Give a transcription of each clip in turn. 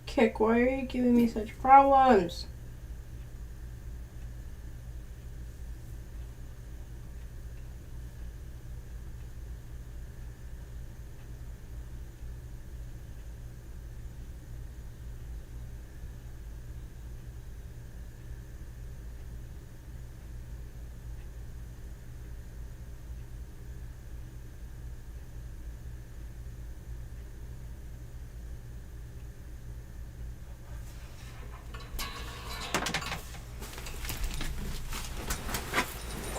Kick, why are you giving me such problems?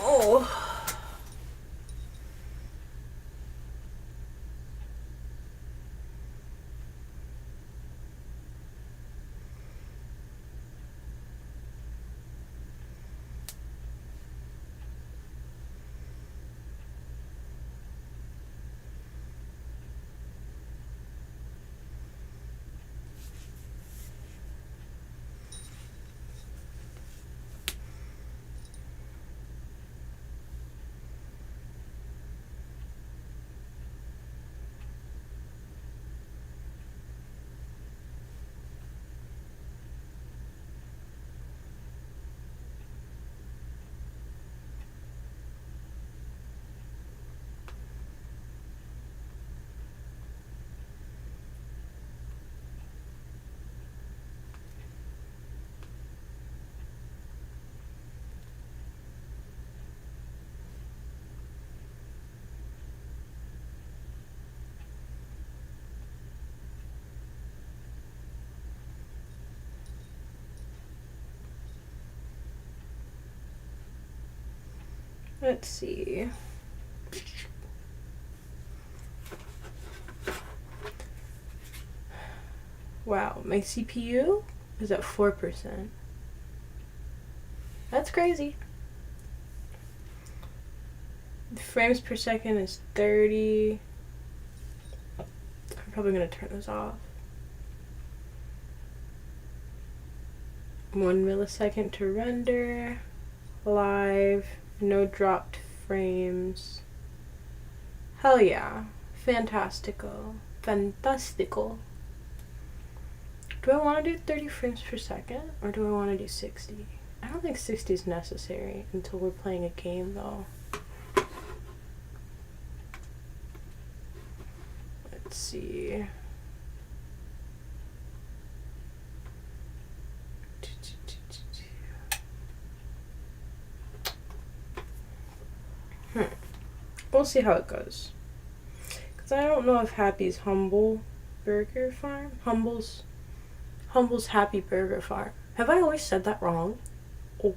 Oh. Let's see. Wow, my CPU is at 4%. That's crazy. The frames per second is 30. I'm probably gonna turn this off. 1 millisecond to render. Live. No dropped frames. Hell yeah. Fantastical. Fantastical. Do I want to do 30 frames per second or do I want to do 60? I don't think 60 is necessary until we're playing a game though. Let's see. We'll see how it goes. Because I don't know if Happy's Humble Burger Farm? Humble's Happy Burger Farm. Have I always said that wrong? Oh.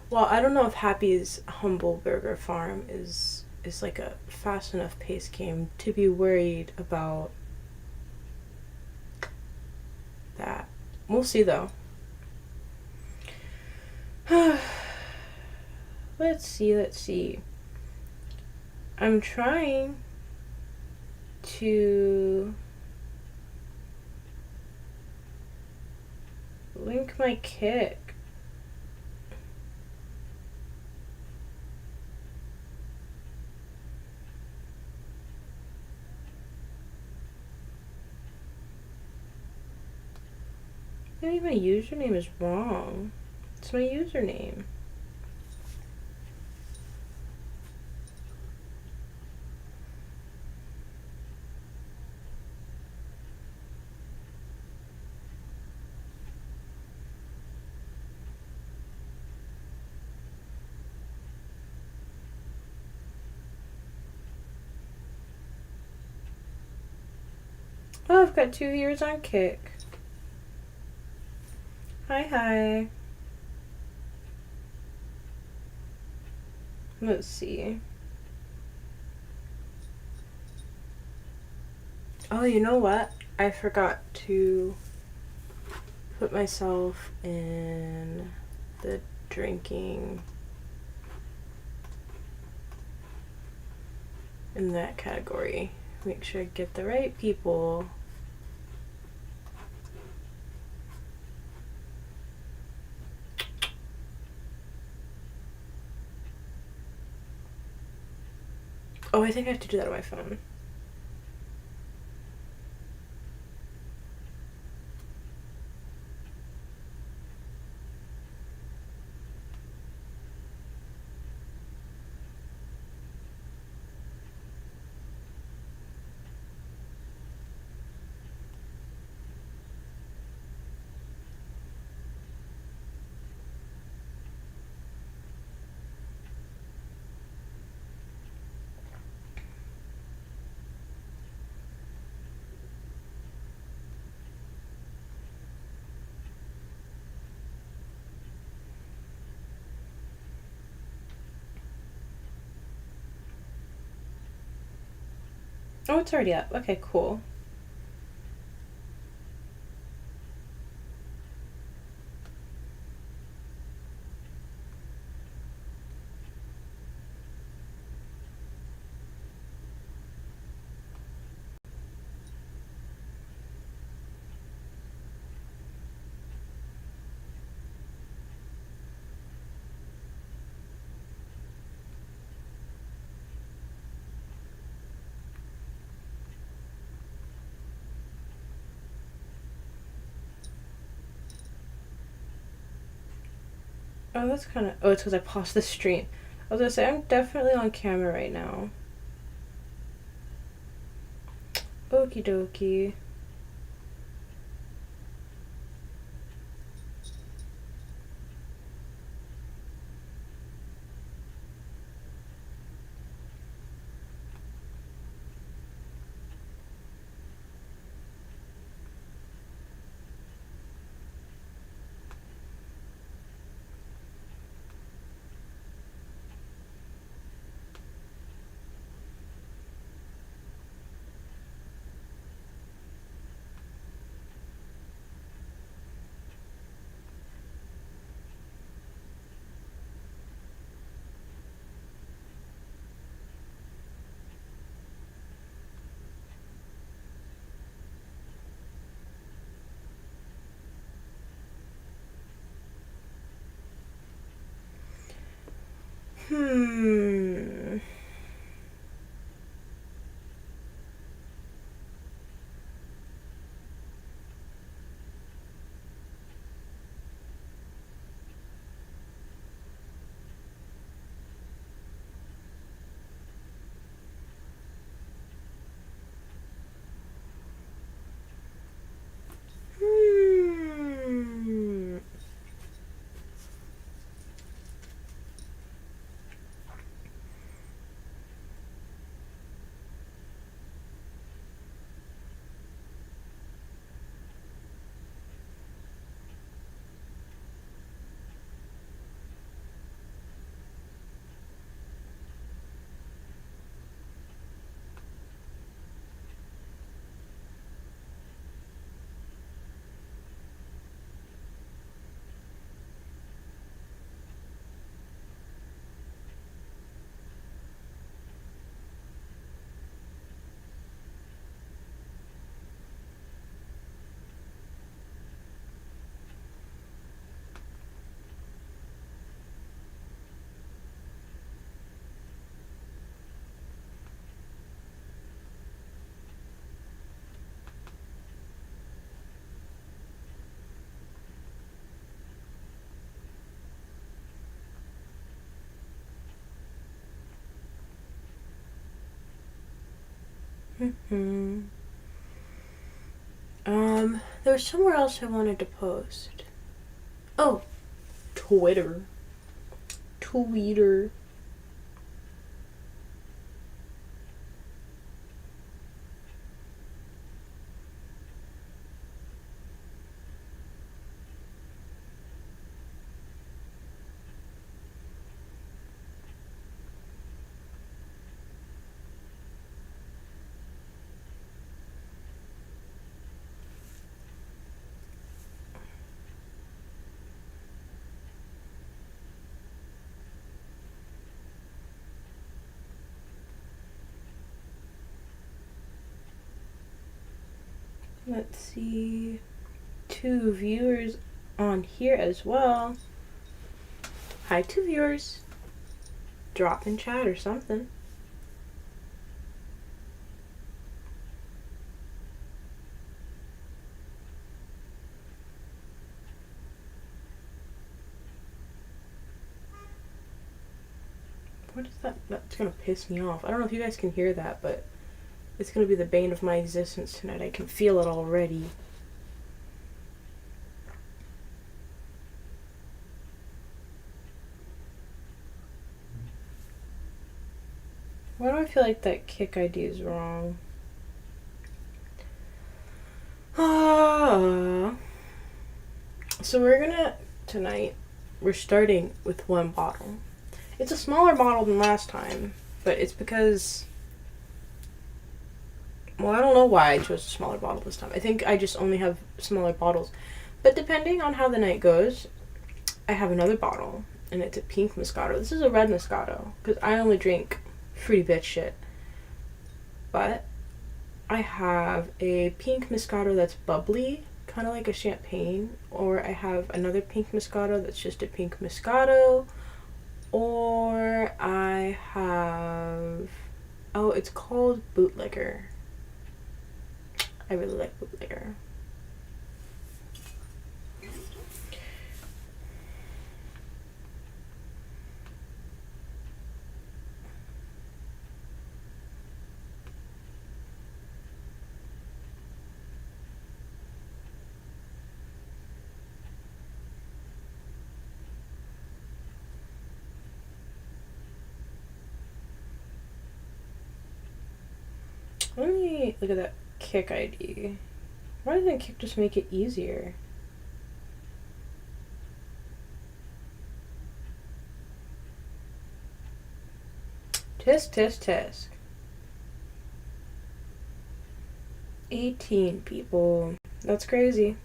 Well, I don't know if Happy's Humble Burger Farm is like a fast enough pace game to be worried about that. We'll see though. Let's see. I'm trying to link my Kick. Maybe my username is wrong. It's my username. Oh, I've got 2 viewers on Kick. Hi. Let's see. Oh, you know what? I forgot to put myself in the drinking in that category. Make sure I get the right people. Oh, I think I have to do that on my phone. Oh, it's already up. Okay, cool. Oh, that's kind of. Oh, it's because I paused the stream. I was gonna say, I'm definitely on camera right now. Okie dokie. Hmm. Hmm. Hmm. There was somewhere else I wanted to post. Oh, Twitter. Twitter. Let's see. 2 viewers on here as well. Hi, 2 viewers. Drop in chat or something. What is that? That's gonna piss me off. I don't know if you guys can hear that, but it's gonna be the bane of my existence tonight. I can feel it already. Why do I feel like that kick ID is wrong? So tonight, we're starting with 1 bottle. It's a smaller bottle than last time, but it's because Well, I don't know why I chose a smaller bottle this time. I think I just only have smaller bottles. But depending on how the night goes, I have another bottle, and it's a pink Moscato. This is a red Moscato, because I only drink fruity bitch shit. But I have a pink Moscato that's bubbly, kind of like a champagne, or I have another pink Moscato that's just a pink Moscato, or I have, oh, it's called Bootlegger. I really like Bootlegger. Let me look at that Kik ID. Why doesn't Kik just make it easier? Test. 18 people. That's crazy.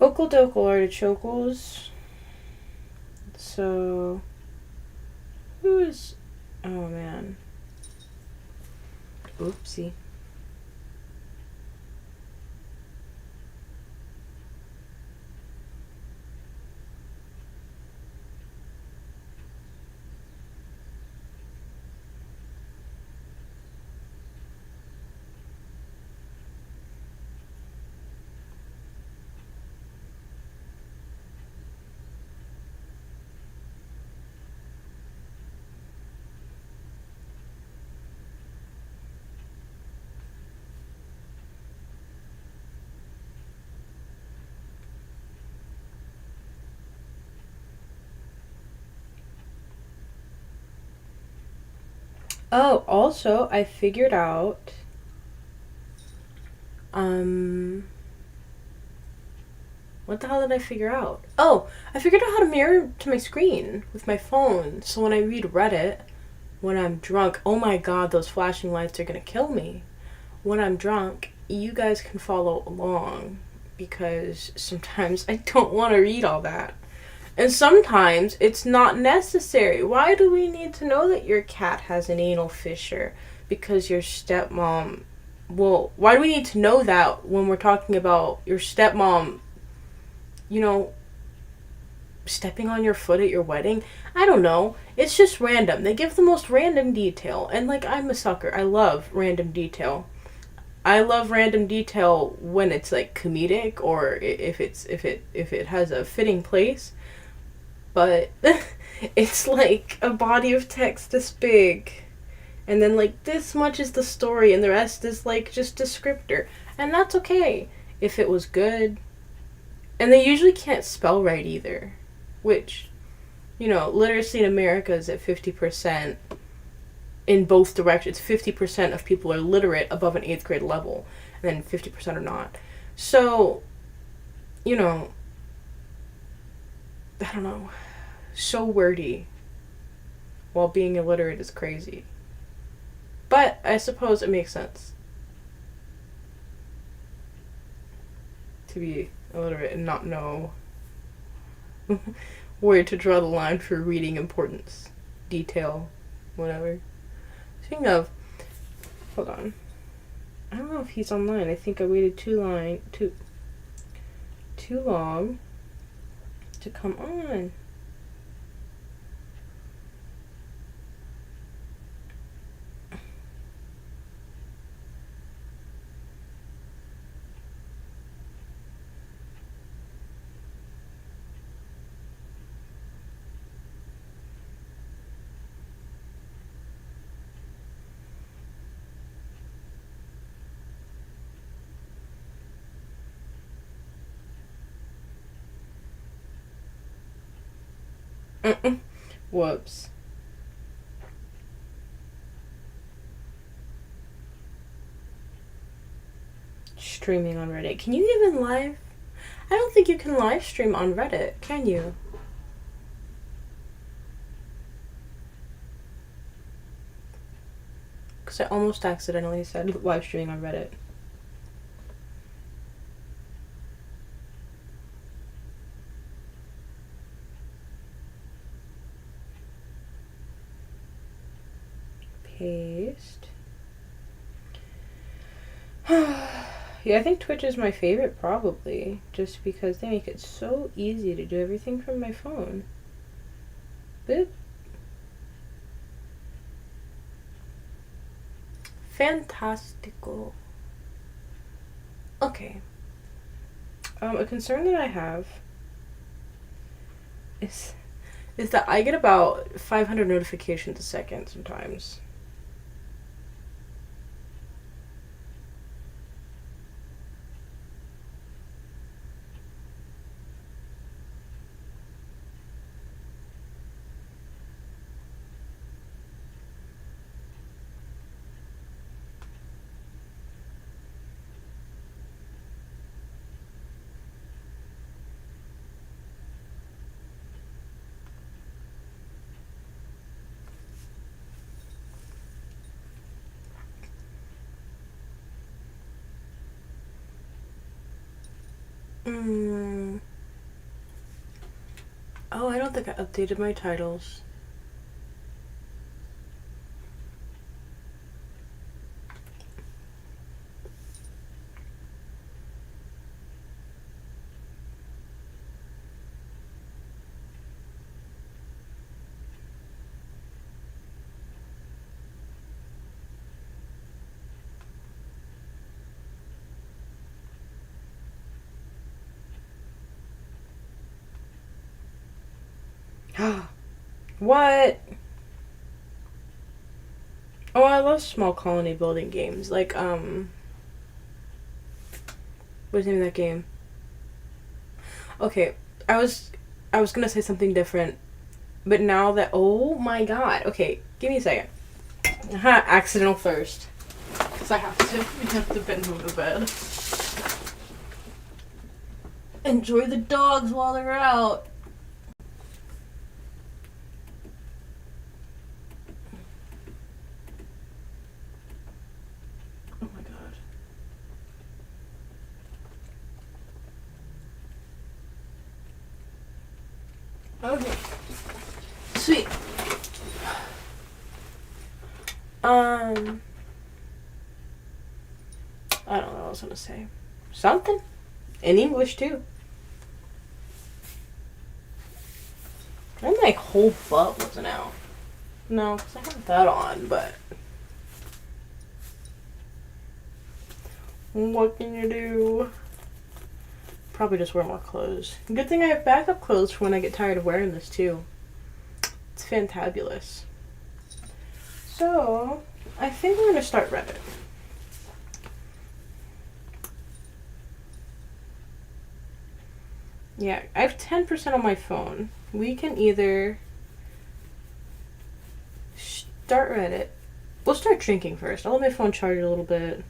Okle-dokle artichokles. So, who's... Oh, man. Oopsie. Oh, also, I figured out, what the hell did I figure out? Oh, I figured out how to mirror to my screen with my phone, so when I read Reddit, when I'm drunk, oh my god, those flashing lights are gonna kill me. When I'm drunk, you guys can follow along, because sometimes I don't want to read all that. And sometimes it's not necessary. Why do we need to know that your cat has an anal fissure? Because your stepmom... Well, why do we need to know that when we're talking about your stepmom, you know, stepping on your foot at your wedding? I don't know. It's just random. They give the most random detail. And, like, I'm a sucker. I love random detail. I love random detail when it's, like, comedic or if it has a fitting place. But it's like a body of text this big, and then like this much is the story and the rest is like just descriptor, and that's okay if it was good. And they usually can't spell right either, which, you know, literacy in America is at 50% in both directions. 50% of people are literate above an 8th grade level, and then 50% are not. So, you know, I don't know, so wordy while being illiterate is crazy. But I suppose it makes sense to be illiterate and not know where to draw the line for reading importance, detail, whatever. Speaking of, hold on. I don't know if he's online. I think I waited too long to come on. Whoops. Streaming on Reddit. Can you even live? I don't think you can live stream on Reddit, can you? Because I almost accidentally said live streaming on Reddit. Paste. Yeah, I think Twitch is my favorite, probably. Just because they make it so easy to do everything from my phone. Boop. Fantastical. Okay. A concern that I have is that I get about 500 notifications a second sometimes. Oh, I don't think I updated my titles. What? Oh, I love small colony building games. Like, what's the name of that game? Okay, I was gonna say something different, but now that, oh my god. Okay, give me a second. Accidental thirst. Because I have to. We have to move to bed. Enjoy the dogs while they're out. Oh my god. Okay. Sweet. I don't know what I was gonna say. Something. In English, too. And my whole butt wasn't out. No, because I have that on, but... What can you do? Probably just wear more clothes. Good thing I have backup clothes for when I get tired of wearing this, too. It's fantabulous. So, I think we're gonna start Reddit. Yeah, I have 10% on my phone. We can either start Reddit. We'll start drinking first. I'll let my phone charge a little bit.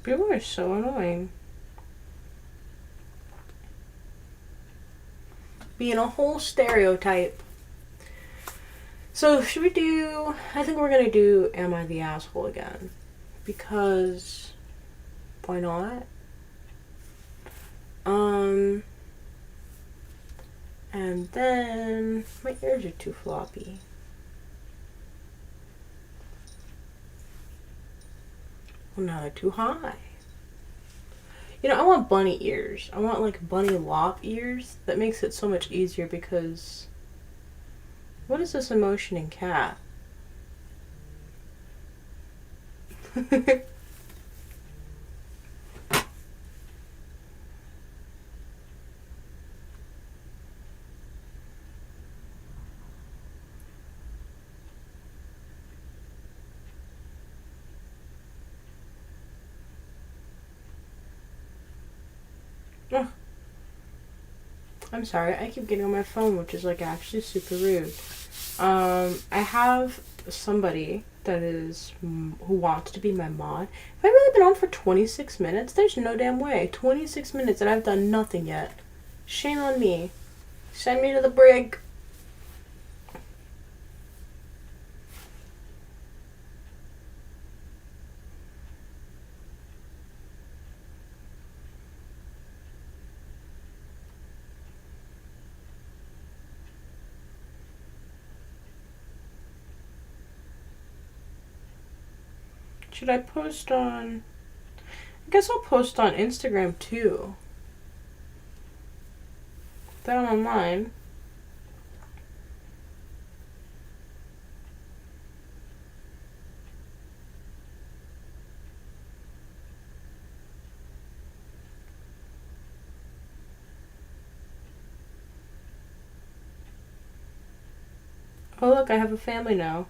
People are so annoying. Being a whole stereotype. So, should we do... I think we're gonna do Am I the Asshole again. Because... Why not? And then... My ears are too floppy. Oh, no, they're too high. You know, I want bunny ears. I want like bunny lop ears. That makes it so much easier because... What is this emotion in cat? Oh, I'm sorry, I keep getting on my phone, which is like actually super rude. I have somebody that is who wants to be my mod. Have I really been on for 26 minutes? There's no damn way. 26 minutes and I've done nothing yet. Shame on me. Send me to the brig. Should I post on... I guess I'll post on Instagram too. That online. Oh look, I have a family now.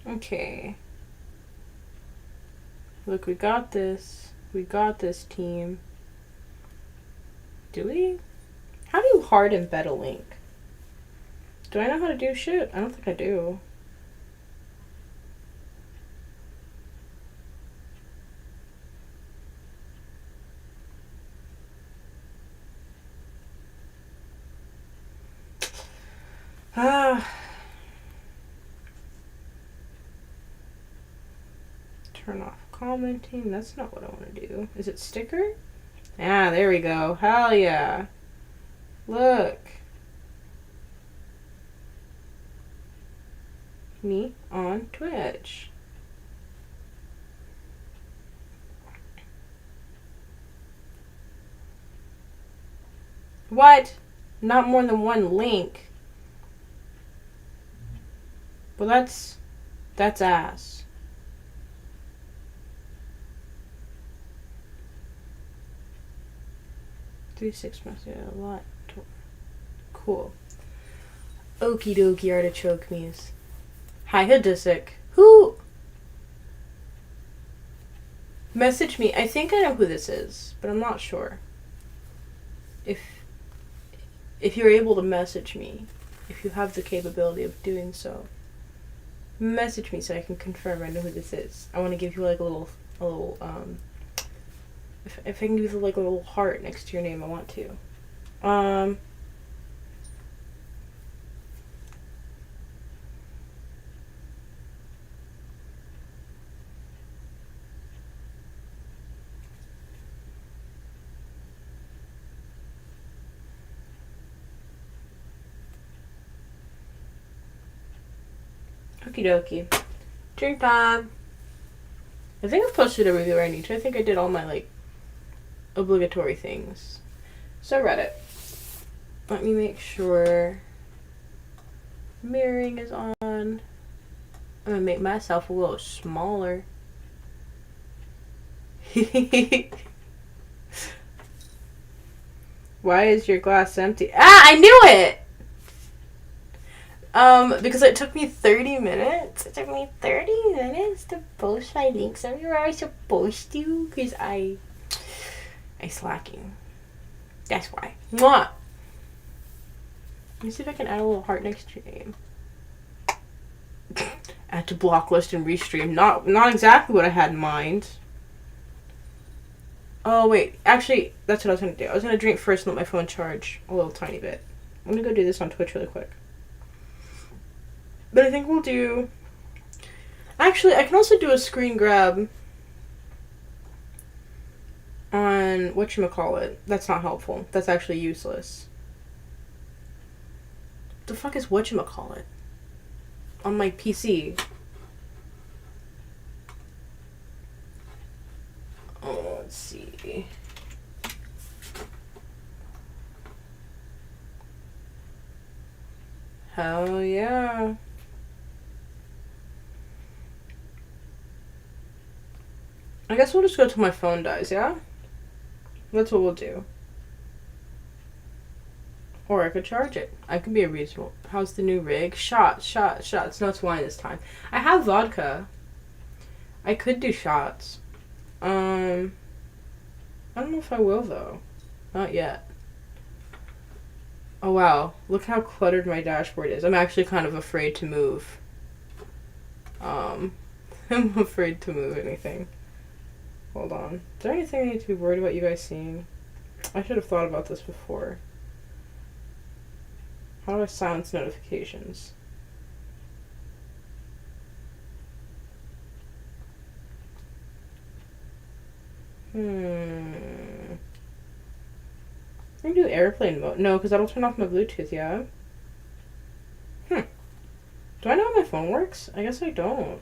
Okay. Look, we got this. We got this, team. Do we? How do you hard embed a link? Do I know how to do shit? I don't think I do. Turn off commenting. That's not what I want to do. Is it sticker? Ah, there we go. Hell yeah. Look. Me on Twitch. What? Not more than one link. Well, that's ass. $3-6 months, yeah, a lot. Cool. Okie dokie, artichoke muse. Hi, Hadisic. Who? Message me. I think I know who this is, but I'm not sure. If you're able to message me, if you have the capability of doing so, message me so I can confirm I know who this is. I want to give you like a little if I can give you like a little heart next to your name, I want to. Okie dokie. Drink time. I think I've posted a review where I need to. I think I did all my like obligatory things. So Reddit. Let me make sure mirroring is on. I'm gonna make myself a little smaller. Why is your glass empty? Ah, I knew it! Because it took me 30 minutes. It took me 30 minutes to post my links everywhere I was supposed to. Because I slacking. That's why. Mwah! Let me see if I can add a little heart next to your name. Add to block list and restream. Not exactly what I had in mind. Oh, wait. Actually, that's what I was going to do. I was going to drink first and let my phone charge a little tiny bit. I'm going to go do this on Twitch really quick. But I think we'll do... Actually, I can also do a screen grab on whatchamacallit. That's not helpful. That's actually useless. What the fuck is whatchamacallit? On my PC. Oh, let's see. Hell yeah. I guess we'll just go till my phone dies, yeah? That's what we'll do. Or I could charge it. I could be a reasonable. How's the new rig? Shots. No, it's wine this time. I have vodka. I could do shots. I don't know if I will, though. Not yet. Oh, wow. Look how cluttered my dashboard is. I'm actually kind of afraid to move. I'm afraid to move anything. Hold on. Is there anything I need to be worried about you guys seeing? I should have thought about this before. How do I silence notifications? I can do airplane mode. No, because that'll turn off my Bluetooth, yeah? Do I know how my phone works? I guess I don't.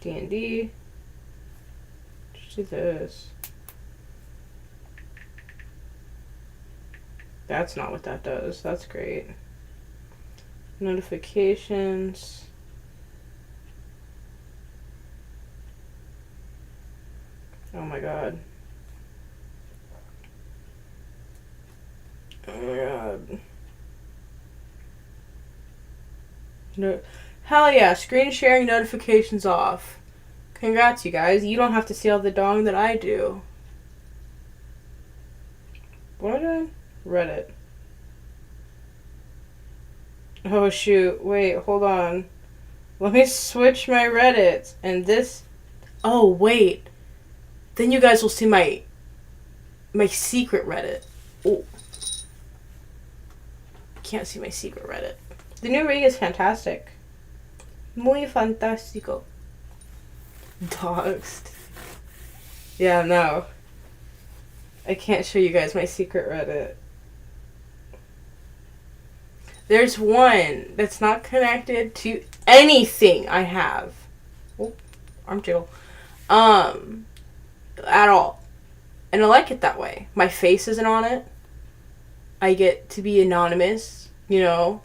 D&D. Just do this. That's not what that does. That's great. Notifications. Oh my god. Oh my god. No. Hell yeah, screen sharing notifications off. Congrats, you guys. You don't have to see all the dong that I do. What am I doing? Reddit. Oh shoot, wait, hold on. Let me switch my Reddit. And this... Oh, wait. Then you guys will see my secret Reddit. Oh. Can't see my secret Reddit. The new rig is fantastic. Muy fantástico. Doxed. Yeah, no. I can't show you guys my secret Reddit. There's one that's not connected to anything I have. Oh, arm jiggle. At all. And I like it that way. My face isn't on it. I get to be anonymous, you know?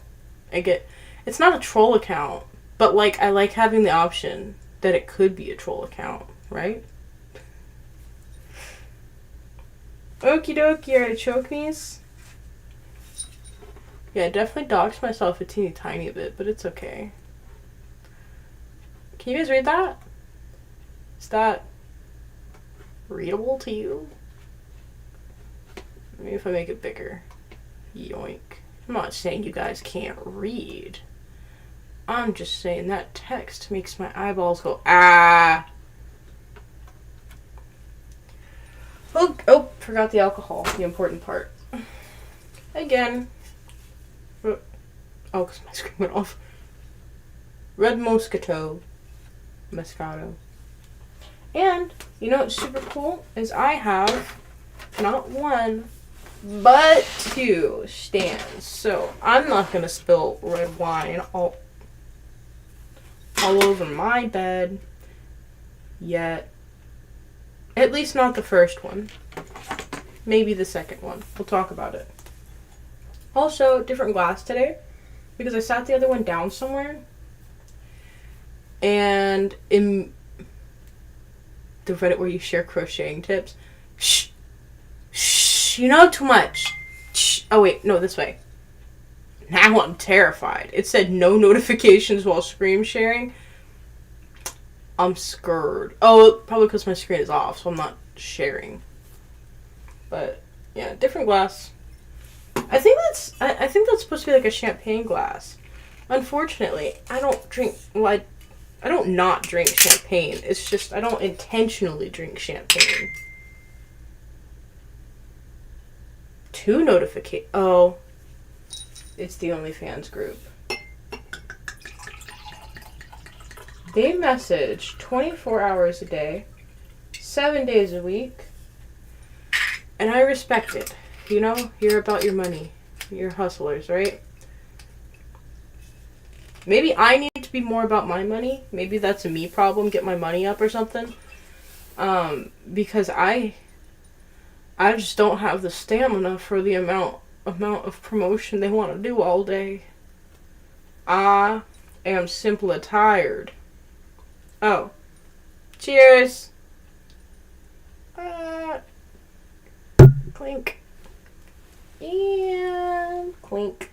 It's not a troll account, but like I like having the option that it could be a troll account, right? Okie dokie, artichoke knees. Yeah, I definitely doxed myself a teeny tiny bit, but it's okay. Can you guys read that? Is that readable to you? Maybe if I make it bigger. Yoink. I'm not saying you guys can't read. I'm just saying that text makes my eyeballs go, ah. Oh, forgot the alcohol, the important part. Again. Oh, because my screen went off. Red Moscato. Moscato. And, you know what's super cool? Is I have not one, but two stands. So, I'm not going to spill red wine all over my bed yet. At least not the first one. Maybe the second one. We'll talk about it. Also, different glass today, because I sat the other one down somewhere, and in the Reddit where you share crocheting tips, shh, you know too much. Shh. Oh wait, no, this way. Now I'm terrified. It said no notifications while screen sharing. I'm scared. Oh, probably because my screen is off, so I'm not sharing. But yeah, different glass. I think that's supposed to be like a champagne glass. Unfortunately, I don't drink. Well, I don't not drink champagne. It's just I don't intentionally drink champagne. Two notifications. Oh, it's the OnlyFans group. They message 24 hours a day, 7 days a week, and I respect it. You know, you're about your money. You're hustlers, right? Maybe I need to be more about my money. Maybe that's a me problem. Get my money up or something. Because I just don't have the stamina for the amount of promotion they want to do all day. I am simply tired. Oh. Cheers. Clink. And clink.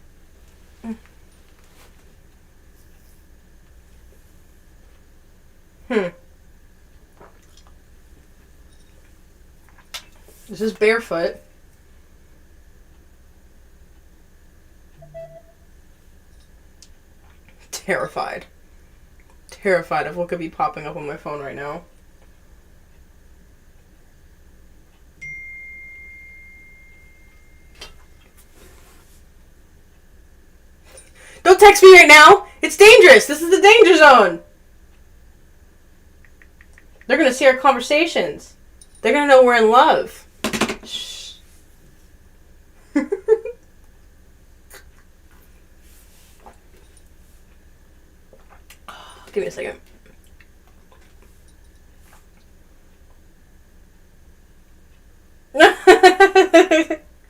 This is barefoot. Terrified. Terrified of what could be popping up on my phone right now. Don't text me right now! It's dangerous! This is the danger zone! They're gonna see our conversations. They're gonna know we're in love. Shh. Give me a second.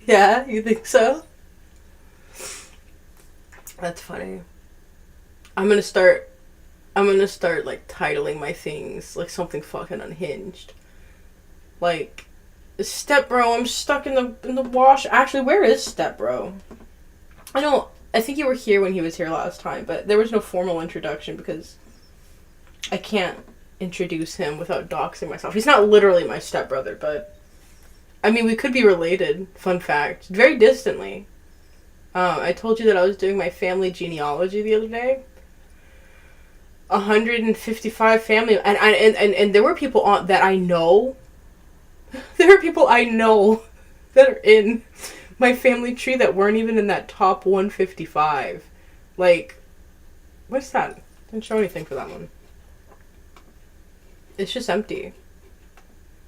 Yeah, you think so? That's funny. I'm gonna start like titling my things like something fucking unhinged. Like, Step Bro, I'm stuck in the wash. Actually, where is Step Bro? I think you were here when he was here last time, but there was no formal introduction because I can't introduce him without doxing myself. He's not literally my stepbrother, but I mean, we could be related. Fun fact. Very distantly. I told you that I was doing my family genealogy the other day. 155 family, and there were people on that I know. There are people I know that are in my family tree that weren't even in that top 155. Like, what's that? Didn't show anything for that one. It's just empty.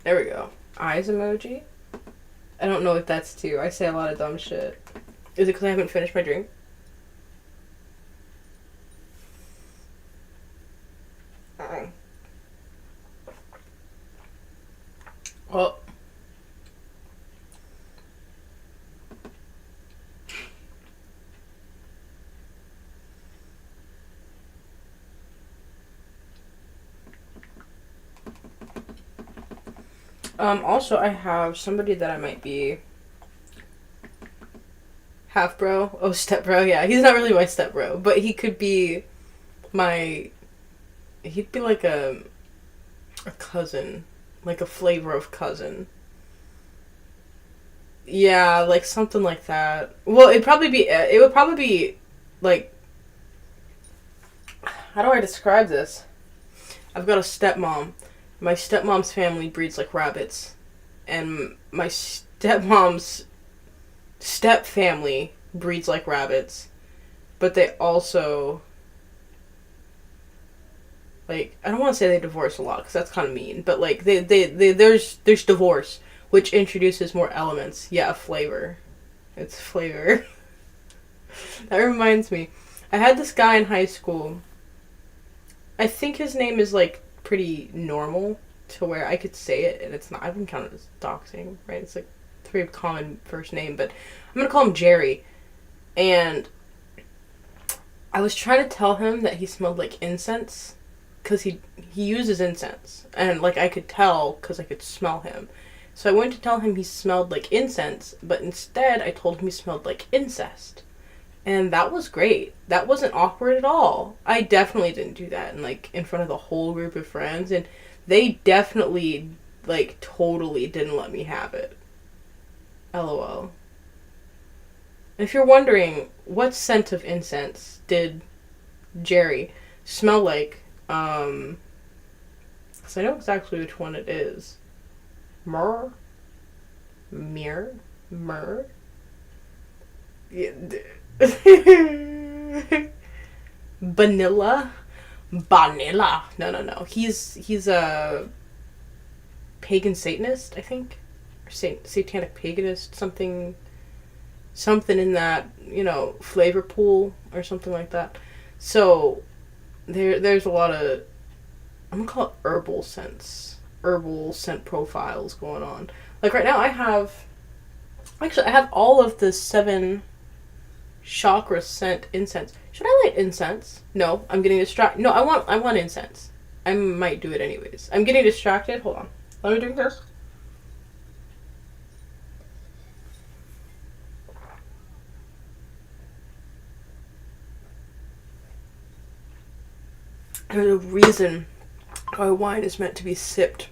There we go. Eyes emoji. I don't know if that's too. I say a lot of dumb shit. Is it because I haven't finished my drink? Well. Also, I have somebody that I might be half bro. Oh, step bro. Yeah, he's not really my step bro, but he could be my. He'd be like a cousin, like a flavor of cousin. Yeah, like something like that. Well, it would probably be like. How do I describe this? I've got a stepmom. My stepmom's family breeds like rabbits. And my stepmom's step family breeds like rabbits. But they also, like, I don't want to say they divorce a lot because that's kind of mean. But like, there's divorce, which introduces more elements. Yeah, flavor. It's flavor. That reminds me. I had this guy in high school. I think his name is like pretty normal to where I could say it and it's not. I wouldn't count it as doxing, right? It's like a very common first name, but I'm gonna call him Jerry. And I was trying to tell him that he smelled like incense because he uses incense, and like I could tell because I could smell him. So I went to tell him he smelled like incense, but instead I told him he smelled like incest. And that was great. That wasn't awkward at all. I definitely didn't do that in front of the whole group of friends, and they definitely like totally didn't let me have it. LOL. If you're wondering what scent of incense did Jerry smell like, because I know exactly which one it is. Myrrh? Yeah. Vanilla, Vanilla. No. He's a pagan Satanist, I think, or satanic paganist, something in that, flavor pool or something like that. So there's a lot of, I'm gonna call it herbal scent profiles going on. Like right now, I have all of the 7 chakra scent incense. Should I light incense? No, I'm getting distracted. No, I want incense. I might do it anyways. I'm getting distracted. Hold on. Let me drink this. There's a reason why wine is meant to be sipped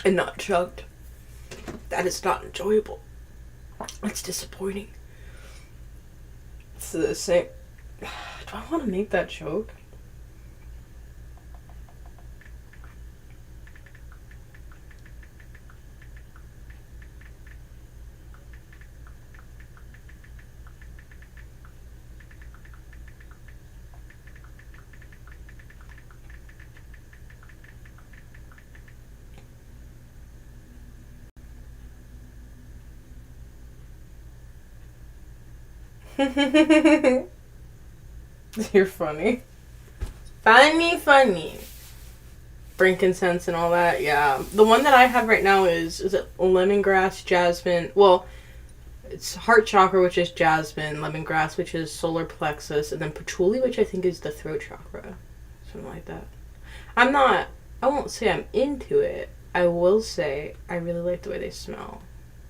and not chugged. That is not enjoyable. It's disappointing. It's the same. Do I want to make that joke? You're funny. Funny. Frankincense and all that, yeah. The one that I have right now is it lemongrass, jasmine? Well, it's heart chakra, which is jasmine, lemongrass, which is solar plexus, and then patchouli, which I think is the throat chakra. Something like that. I won't say I'm into it. I will say I really like the way they smell.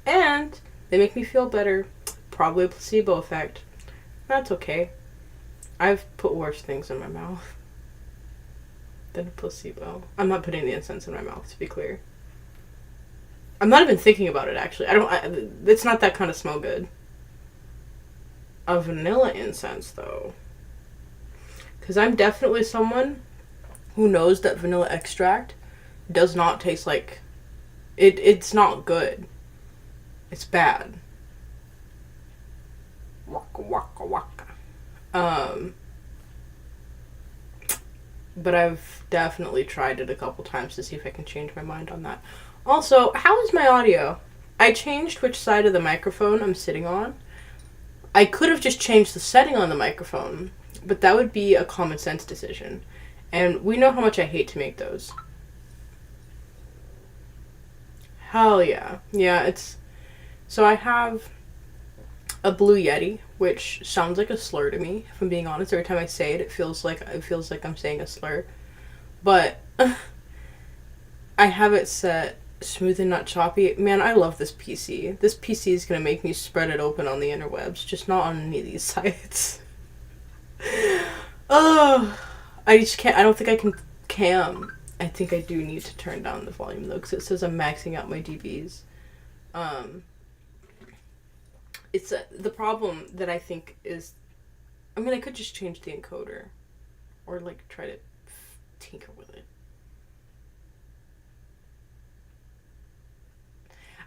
And they make me feel better. Probably a placebo effect. That's okay. I've put worse things in my mouth than a placebo. I'm not putting the incense in my mouth, to be clear. I'm not even thinking about it, actually. It's not that kind of smell good. A vanilla incense, though. Because I'm definitely someone who knows that vanilla extract does not taste like... It's not good. It's bad. Waka waka waka. But I've definitely tried it a couple times to see if I can change my mind on that. Also, how is my audio? I changed which side of the microphone I'm sitting on. I could have just changed the setting on the microphone, but that would be a common sense decision. And we know how much I hate to make those. Hell yeah. Yeah, it's... So I have a Blue Yeti, which sounds like a slur to me, if I'm being honest. Every time I say it, it feels like I'm saying a slur. But I have it set smooth and not choppy. Man, I love this PC. This PC is gonna make me spread it open on the interwebs, just not on any of these sites. Oh, I just can't. I don't think I can cam. I think I do need to turn down the volume though, because it says I'm maxing out my dBs. It's the problem that I think is, I mean, I could just change the encoder, or like try to tinker with it.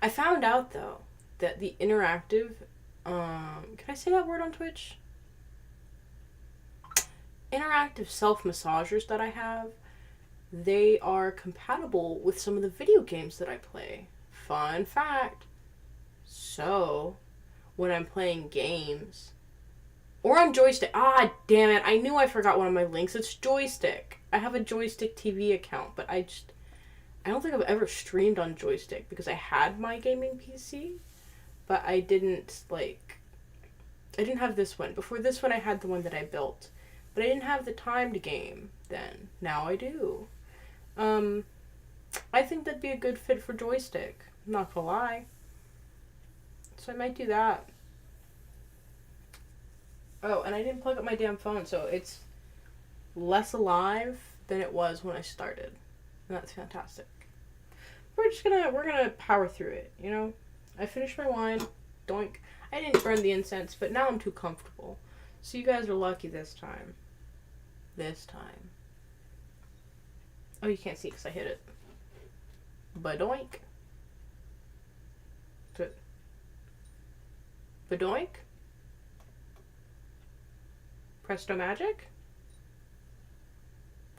I found out though that the interactive, can I say that word on Twitch? Interactive self massagers that I have, they are compatible with some of the video games that I play. Fun fact. So, when I'm playing games, or on Joystick, damn it, I knew I forgot one of my links. It's Joystick. I have a Joystick TV account, but I don't think I've ever streamed on Joystick because I had my gaming PC, but I didn't have this one. Before this one, I had the one that I built, but I didn't have the time to game then. Now I do. I think that'd be a good fit for Joystick. I'm not gonna lie. So I might do that. Oh, and I didn't plug up my damn phone, so it's less alive than it was when I started. And that's fantastic. We're gonna power through it, you know? I finished my wine. Doink. I didn't burn the incense, but now I'm too comfortable. So you guys are lucky this time. Oh, you can't see because I hit it. Badoink. Badoink. Presto magic.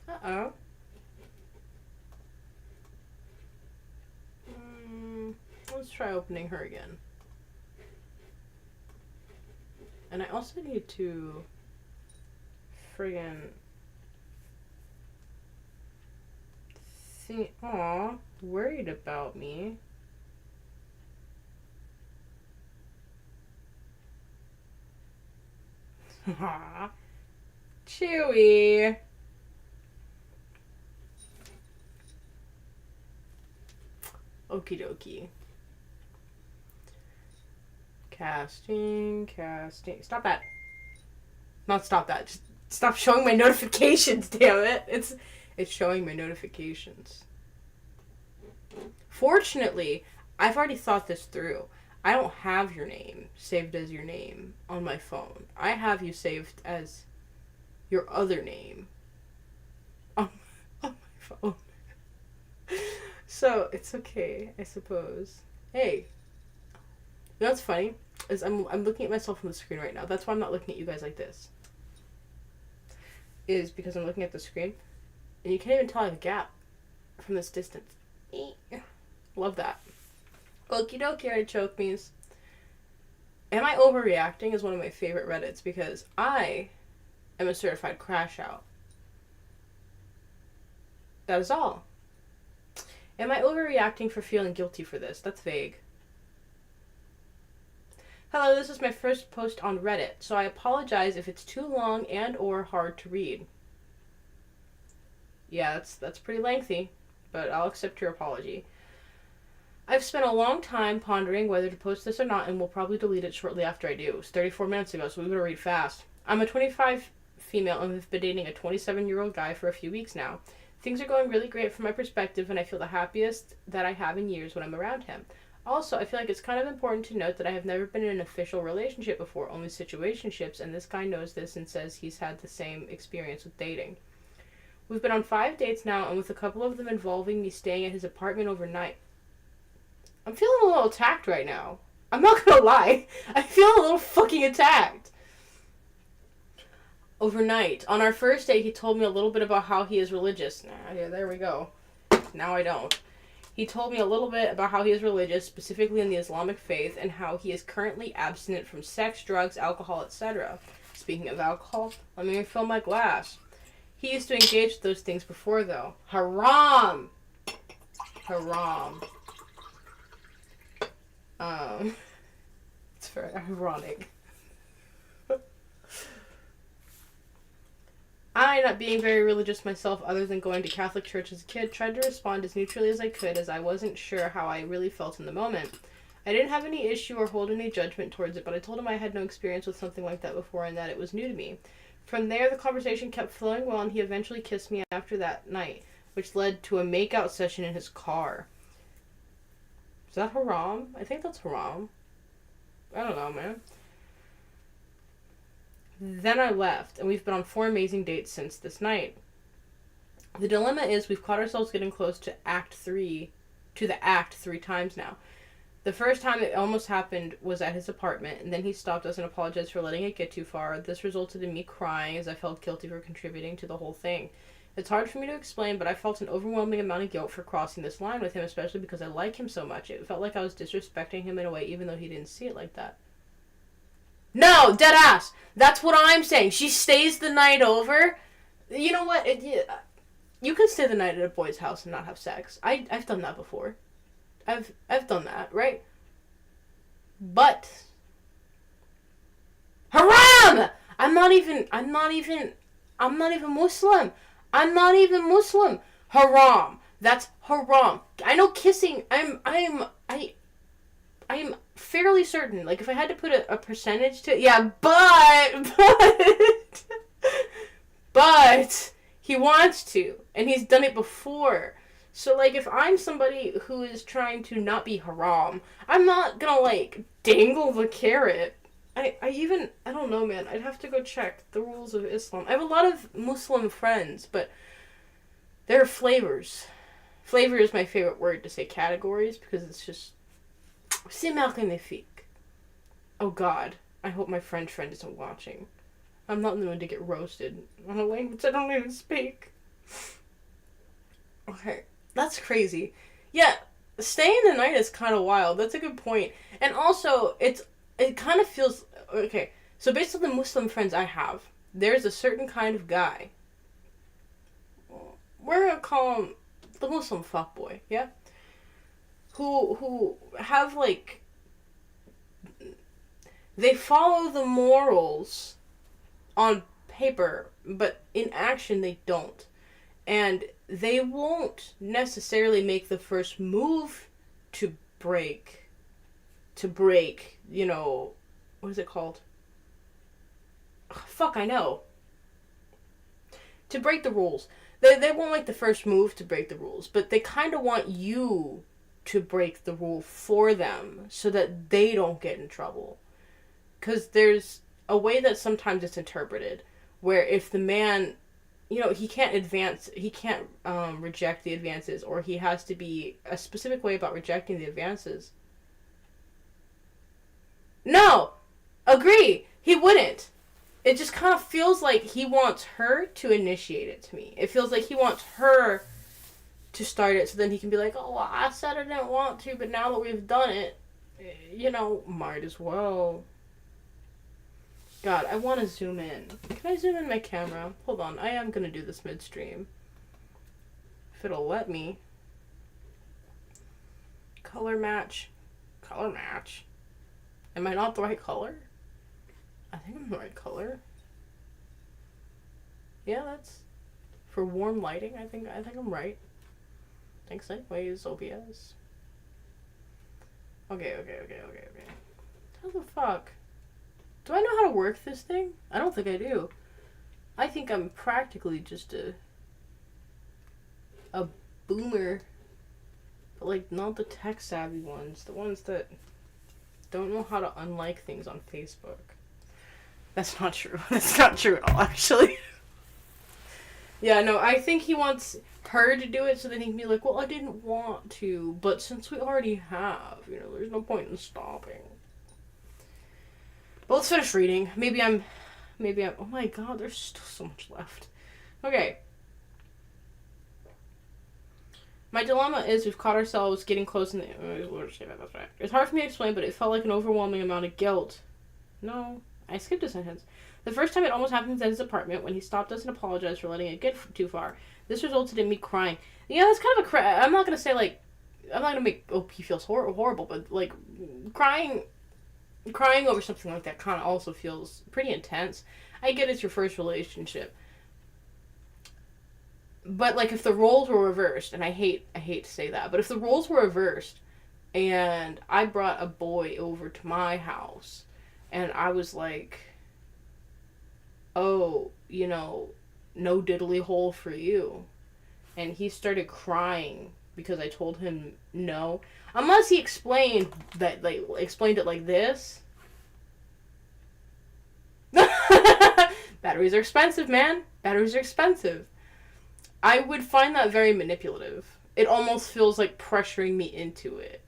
Uh-oh. Let's try opening her again. And I also need to friggin' think. Aw, worried about me. Aw, Chewy. Okie dokie. Casting. Stop that. Not stop that. Just stop showing my notifications, damn it. It's showing my notifications. Fortunately, I've already thought this through. I don't have your name saved as your name on my phone. I have you saved as your other name on my phone. So, it's okay, I suppose. Hey. You know what's funny? Is I'm looking at myself on the screen right now. That's why I'm not looking at you guys like this. Is because I'm looking at the screen. And you can't even tell I have a gap from this distance. Love that. Okie dokie, artichoke means. Am I overreacting is one of my favorite Reddits because I am a certified crash out. That is all. Am I overreacting for feeling guilty for this? That's vague. Hello, this is my first post on Reddit, so I apologize if it's too long and or hard to read. Yeah, that's pretty lengthy, but I'll accept your apology. I've spent a long time pondering whether to post this or not, and will probably delete it shortly after I do. It was 34 minutes ago, so we better read fast. I'm a 25 female and have been dating a 27-year-old guy for a few weeks now. Things are going really great from my perspective, and I feel the happiest that I have in years when I'm around him. Also, I feel like it's kind of important to note that I have never been in an official relationship before, only situationships, and this guy knows this and says he's had the same experience with dating. We've been on 5 dates now, and with a couple of them involving me staying at his apartment overnight. I'm feeling a little attacked right now. I'm not gonna lie. I feel a little fucking attacked. Overnight. On our first date, he told me a little bit about how he is religious. Yeah, there we go. Now I don't. He told me a little bit about how he is religious, specifically in the Islamic faith, and how he is currently abstinent from sex, drugs, alcohol, etc. Speaking of alcohol, let me refill my glass. He used to engage with those things before, though. Haram! Haram. It's very ironic. I, not being very religious myself other than going to Catholic church as a kid, tried to respond as neutrally as I could as I wasn't sure how I really felt in the moment. I didn't have any issue or hold any judgment towards it, but I told him I had no experience with something like that before and that it was new to me. From there, the conversation kept flowing well, and he eventually kissed me after that night, which led to a make-out session in his car. Is that haram? I think that's haram. I don't know, man. Then I left, and we've been on 4 amazing dates since this night. The dilemma is we've caught ourselves getting close to the act 3 times now. The first time it almost happened was at his apartment, and then he stopped us and apologized for letting it get too far. This resulted in me crying as I felt guilty for contributing to the whole thing. It's hard for me to explain, but I felt an overwhelming amount of guilt for crossing this line with him, especially because I like him so much. It felt like I was disrespecting him in a way, even though he didn't see it like that. No, dead ass. That's what I'm saying. She stays the night over. You know what? You can stay the night at a boy's house and not have sex. I've done that before. I've done that, right? But haram! I'm not even Muslim. I'm not even Muslim. Haram. That's haram. I know kissing. I'm fairly certain. Like, if I had to put a percentage to it, yeah, but he wants to, and he's done it before. So, like, if I'm somebody who is trying to not be haram, I'm not gonna, like, dangle the carrot. I don't know, man. I'd have to go check the rules of Islam. I have a lot of Muslim friends, but there are flavors. Flavor is my favorite word to say categories, because it's just... C'est magnifique. Oh, God. I hope my French friend isn't watching. I'm not in the mood to get roasted on a language I don't even speak. Okay, that's crazy. Yeah, staying the night is kind of wild. That's a good point. And also, it kind of feels okay. So based on the Muslim friends I have, there's a certain kind of guy. We're gonna call him the Muslim fuckboy. Yeah, who have like they follow the morals on paper, but in action they don't. And they won't necessarily make the first move to break what is it called? Fuck, I know. To break the rules. They won't make the first move to break the rules, but they kind of want you to break the rule for them so that they don't get in trouble. Because there's a way that sometimes it's interpreted where if the man, he can't reject the advances, or he has to be a specific way about rejecting the advances. No! Agree! He wouldn't. It just kind of feels like he wants her to initiate it to me. It feels like he wants her to start it so then he can be like, oh, well, I said I didn't want to, but now that we've done it, might as well. God, I want to zoom in. Can I zoom in my camera? Hold on, I am going to do this midstream. If it'll let me. Color match. Color match. Am I not the right color? I think I'm the right color. Yeah, that's for warm lighting. I think I'm right. Thanks anyways, OBS. Okay. How the fuck? Do I know how to work this thing? I don't think I do. I think I'm practically just a boomer. But like not the tech savvy ones. The ones that don't know how to unlike things on Facebook. That's not true. That's not true at all, actually. Yeah, no, I think he wants her to do it so then he can be like, well, I didn't want to, but since we already have, there's no point in stopping. But let's finish reading. Maybe I'm, oh my god, there's still so much left. Okay. My dilemma is we've caught ourselves getting close in the... It's hard for me to explain, but it felt like an overwhelming amount of guilt. No, I skipped a sentence. The first time it almost happened at his apartment when he stopped us and apologized for letting it get too far. This resulted in me crying. Yeah, that's kind of I'm not going to say, like... I'm not going to make OP feel horrible, but, like, crying over something like that kind of also feels pretty intense. I get it's your first relationship. But, like, if the roles were reversed, and I hate to say that, but if the roles were reversed, and I brought a boy over to my house, and I was like, oh, no diddly hole for you, and he started crying because I told him no, unless he explained it like this. Batteries are expensive, man. Batteries are expensive. I would find that very manipulative. It almost feels like pressuring me into it.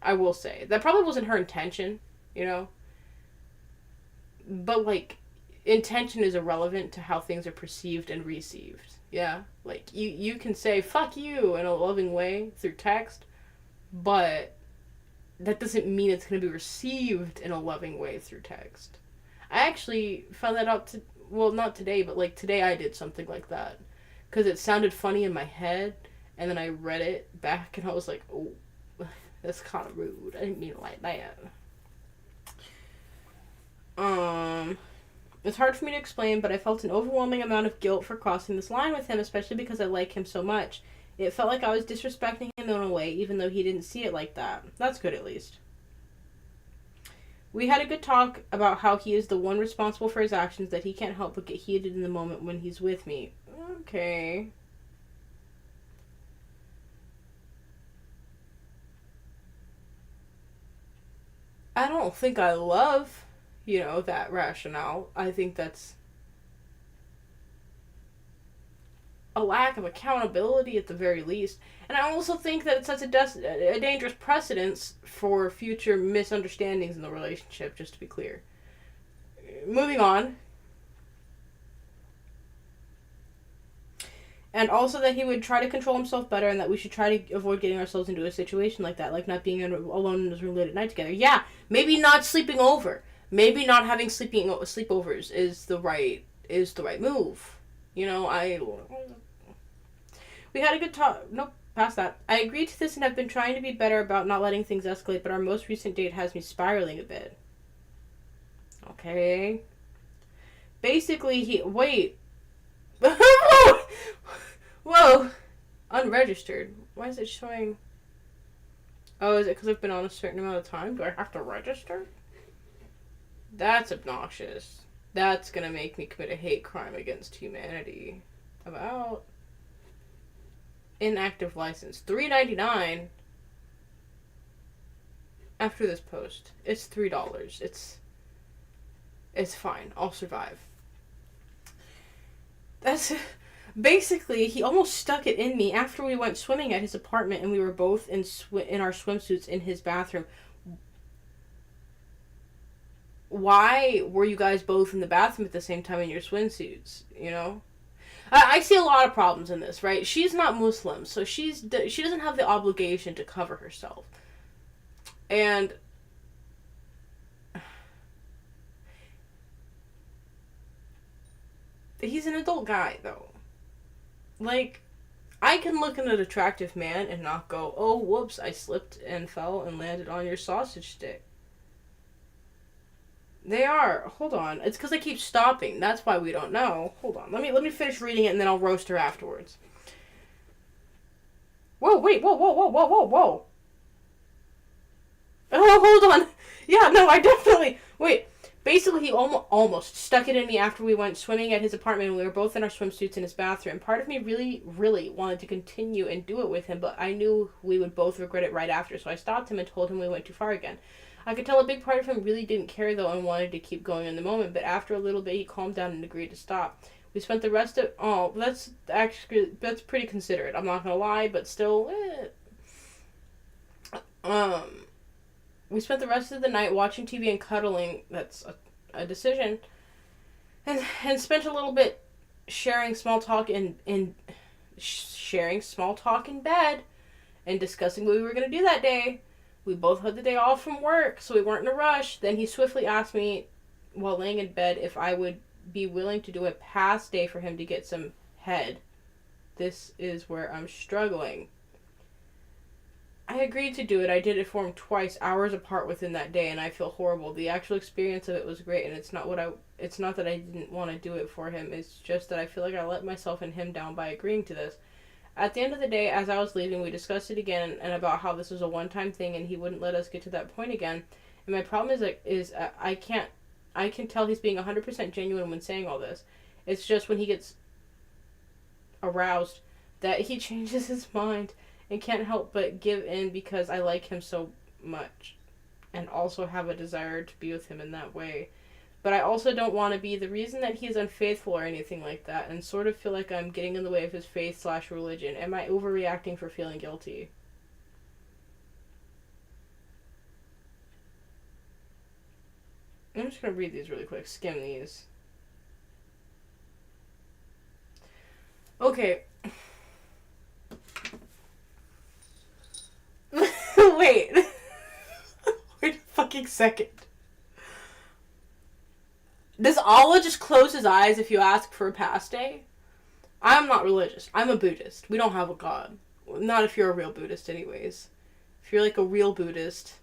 I will say. That probably wasn't her intention, But, like, intention is irrelevant to how things are perceived and received. Yeah? Like, you can say, fuck you, in a loving way through text, but that doesn't mean it's going to be received in a loving way through text. I actually found that out, not today, but, like, today I did something like that. Because it sounded funny in my head, and then I read it back, and I was like, oh, that's kind of rude. I didn't mean it like that. It's hard for me to explain, but I felt an overwhelming amount of guilt for crossing this line with him, especially because I like him so much. It felt like I was disrespecting him in a way, even though he didn't see it like that. That's good, at least. We had a good talk about how he is the one responsible for his actions, that he can't help but get heated in the moment when he's with me. Okay. I don't think I love, that rationale. I think that's a lack of accountability at the very least. And I also think that it sets a dangerous precedence for future misunderstandings in the relationship, just to be clear. Moving on. And also that he would try to control himself better, and that we should try to avoid getting ourselves into a situation like that, like not being alone in his room late at night together. Yeah, maybe not sleeping over. Maybe not having sleepovers is the right move. You know, we had a good talk. Nope, past that. I agreed to this and have been trying to be better about not letting things escalate, but our most recent date has me spiraling a bit. Okay. Basically, wait. Whoa. Unregistered. Why is it showing? Oh, is it because I've been on a certain amount of time? Do I have to register? That's obnoxious. That's gonna make me commit a hate crime against humanity. About inactive license. $3.99 after this post. It's $3. It's fine. I'll survive. That's basically, he almost stuck it in me after we went swimming at his apartment and we were both in our swimsuits in his bathroom. Why were you guys both in the bathroom at the same time in your swimsuits, you know? I see a lot of problems in this, right? She's not Muslim, so she doesn't have the obligation to cover herself. And he's an adult guy, though. Like, I can look at an attractive man and not go, oh, whoops, I slipped and fell and landed on your sausage stick. They are. Hold on. It's because I keep stopping. That's why we don't know. Hold on. Let me finish reading it and then I'll roast her afterwards. Whoa, wait, whoa. Oh, hold on. Yeah, no, I definitely... Wait. Basically, he almost stuck it in me after we went swimming at his apartment and we were both in our swimsuits in his bathroom. Part of me really, really wanted to continue and do it with him, but I knew we would both regret it right after, so I stopped him and told him we went too far again. I could tell a big part of him really didn't care, though, and wanted to keep going in the moment, but after a little bit, he calmed down and agreed to stop. We spent the rest of... Oh, that's pretty considerate. I'm not gonna lie, but still... We spent the rest of the night watching TV and cuddling. That's a decision. And spent a little bit sharing small talk in bed and discussing what we were going to do that day. We both had the day off from work, so we weren't in a rush. Then he swiftly asked me while laying in bed if I would be willing to do a pass day for him to get some head. This is where I'm struggling. I agreed to do it. I did it for him twice, hours apart within that day, and I feel horrible. The actual experience of it was great, and it's not that I didn't want to do it for him. It's just that I feel like I let myself and him down by agreeing to this. At the end of the day, as I was leaving, we discussed it again and about how this was a one-time thing and he wouldn't let us get to that point again. And my problem is I can tell he's being 100% genuine when saying all this. It's just when he gets aroused that he changes his mind and can't help but give in because I like him so much and also have a desire to be with him in that way. But I also don't want to be the reason that he's unfaithful or anything like that, and sort of feel like I'm getting in the way of his faith/religion. Am I overreacting for feeling guilty? I'm just going to read these really quick, skim these. Okay. Wait. Wait a fucking second. Does Allah just close his eyes if you ask for a pass day? I'm not religious. I'm a Buddhist. We don't have a God. Not if you're a real Buddhist anyways. If you're like a real Buddhist,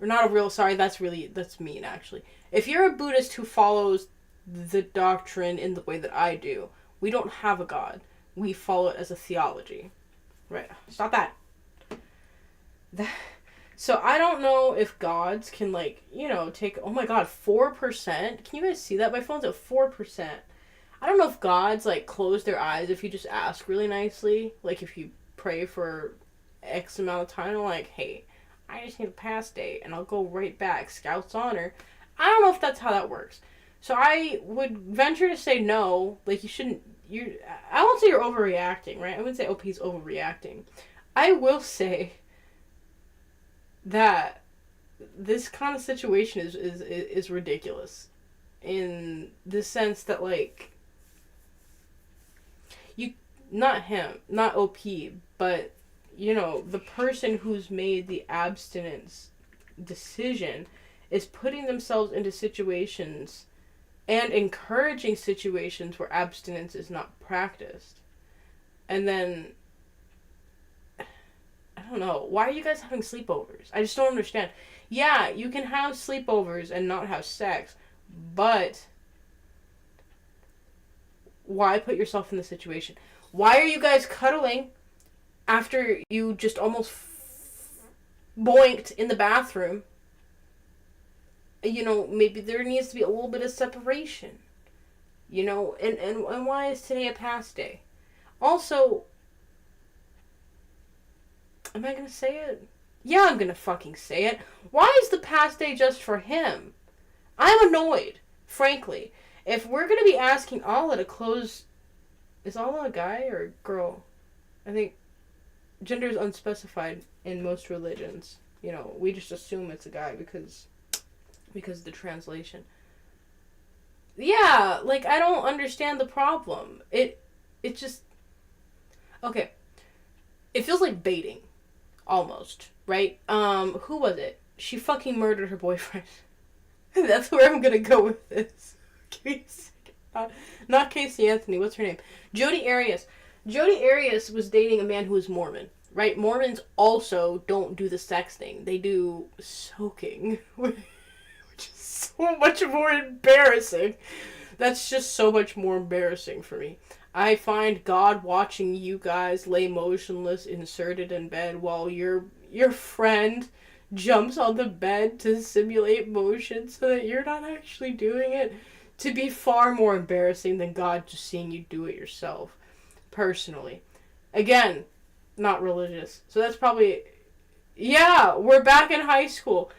or not a real, sorry, that's mean actually. If you're a Buddhist who follows the doctrine in the way that I do, we don't have a God. We follow it as a theology. Right. Stop that. So I don't know if gods can, like, you know, take, oh my god, 4%? Can you guys see that? My phone's at 4%. I don't know if gods, like, close their eyes if you just ask really nicely. Like, if you pray for X amount of time, like, hey, I just need a pass date, and I'll go right back. Scout's honor. I don't know if that's how that works. So I would venture to say no. Like, I won't say you're overreacting, right? I wouldn't say OP's overreacting. I will say that this kind of situation is ridiculous in the sense that, like, not him, not OP, but, you know, the person who's made the abstinence decision is putting themselves into situations and encouraging situations where abstinence is not practiced. And then, I don't know, why are you guys having sleepovers? I just don't understand. Yeah, you can have sleepovers and not have sex, but why put yourself in the situation? Why are you guys cuddling after you just almost boinked in the bathroom? You know, maybe there needs to be a little bit of separation. You know, and why is today a past day? Also, am I gonna say it? Yeah, I'm gonna fucking say it. Why is the past day just for him? I'm annoyed, frankly. If we're gonna be asking Allah to close... Is Allah a guy or a girl? I think gender is unspecified in most religions. You know, we just assume it's a guy because of the translation. Yeah, like, I don't understand the problem. It just... Okay. It feels like baiting. Almost. Right? Who was it? She fucking murdered her boyfriend. That's where I'm gonna go with this. Give me a second. Not Casey Anthony. What's her name? Jodi Arias. Jodi Arias was dating a man who was Mormon. Right? Mormons also don't do the sex thing. They do soaking. Which is so much more embarrassing. That's just so much more embarrassing for me. I find God watching you guys lay motionless, inserted in bed, while your friend jumps on the bed to simulate motion so that you're not actually doing it, to be far more embarrassing than God just seeing you do it yourself. Personally. Again, not religious. So that's probably... Yeah, we're back in high school.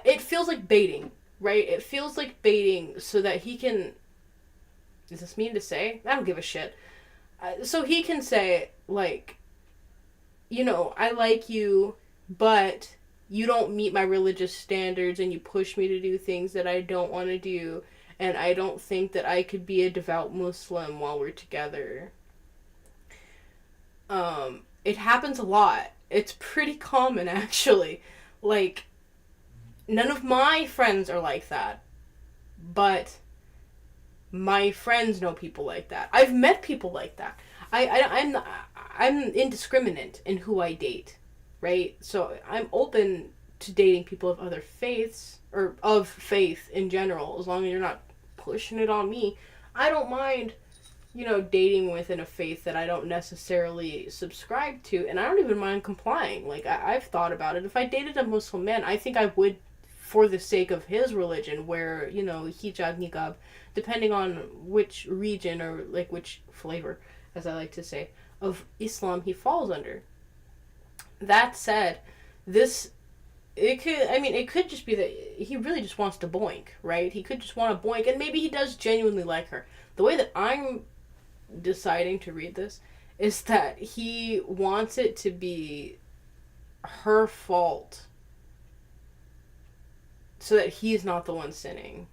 It feels like baiting, right? It feels like baiting so that he can... Is this mean to say? I don't give a shit. So he can say, like, you know, I like you, but you don't meet my religious standards and you push me to do things that I don't want to do, and I don't think that I could be a devout Muslim while we're together. It happens a lot. It's pretty common, actually. Like, none of my friends are like that, but my friends know people like that. I've met people like that. I'm indiscriminate in who I date, right? So I'm open to dating people of other faiths, or of faith in general, as long as you're not pushing it on me. I don't mind, you know, dating within a faith that I don't necessarily subscribe to, and I don't even mind complying. Like, I've thought about it. If I dated a Muslim man, I think I would, for the sake of his religion, where, you know, hijab, niqab, depending on which region or, like, which flavor, as I like to say, of Islam he falls under. That said, it could just be that he really just wants to boink, right? He could just want to boink, and maybe he does genuinely like her. The way that I'm deciding to read this is that he wants it to be her fault so that he's not the one sinning.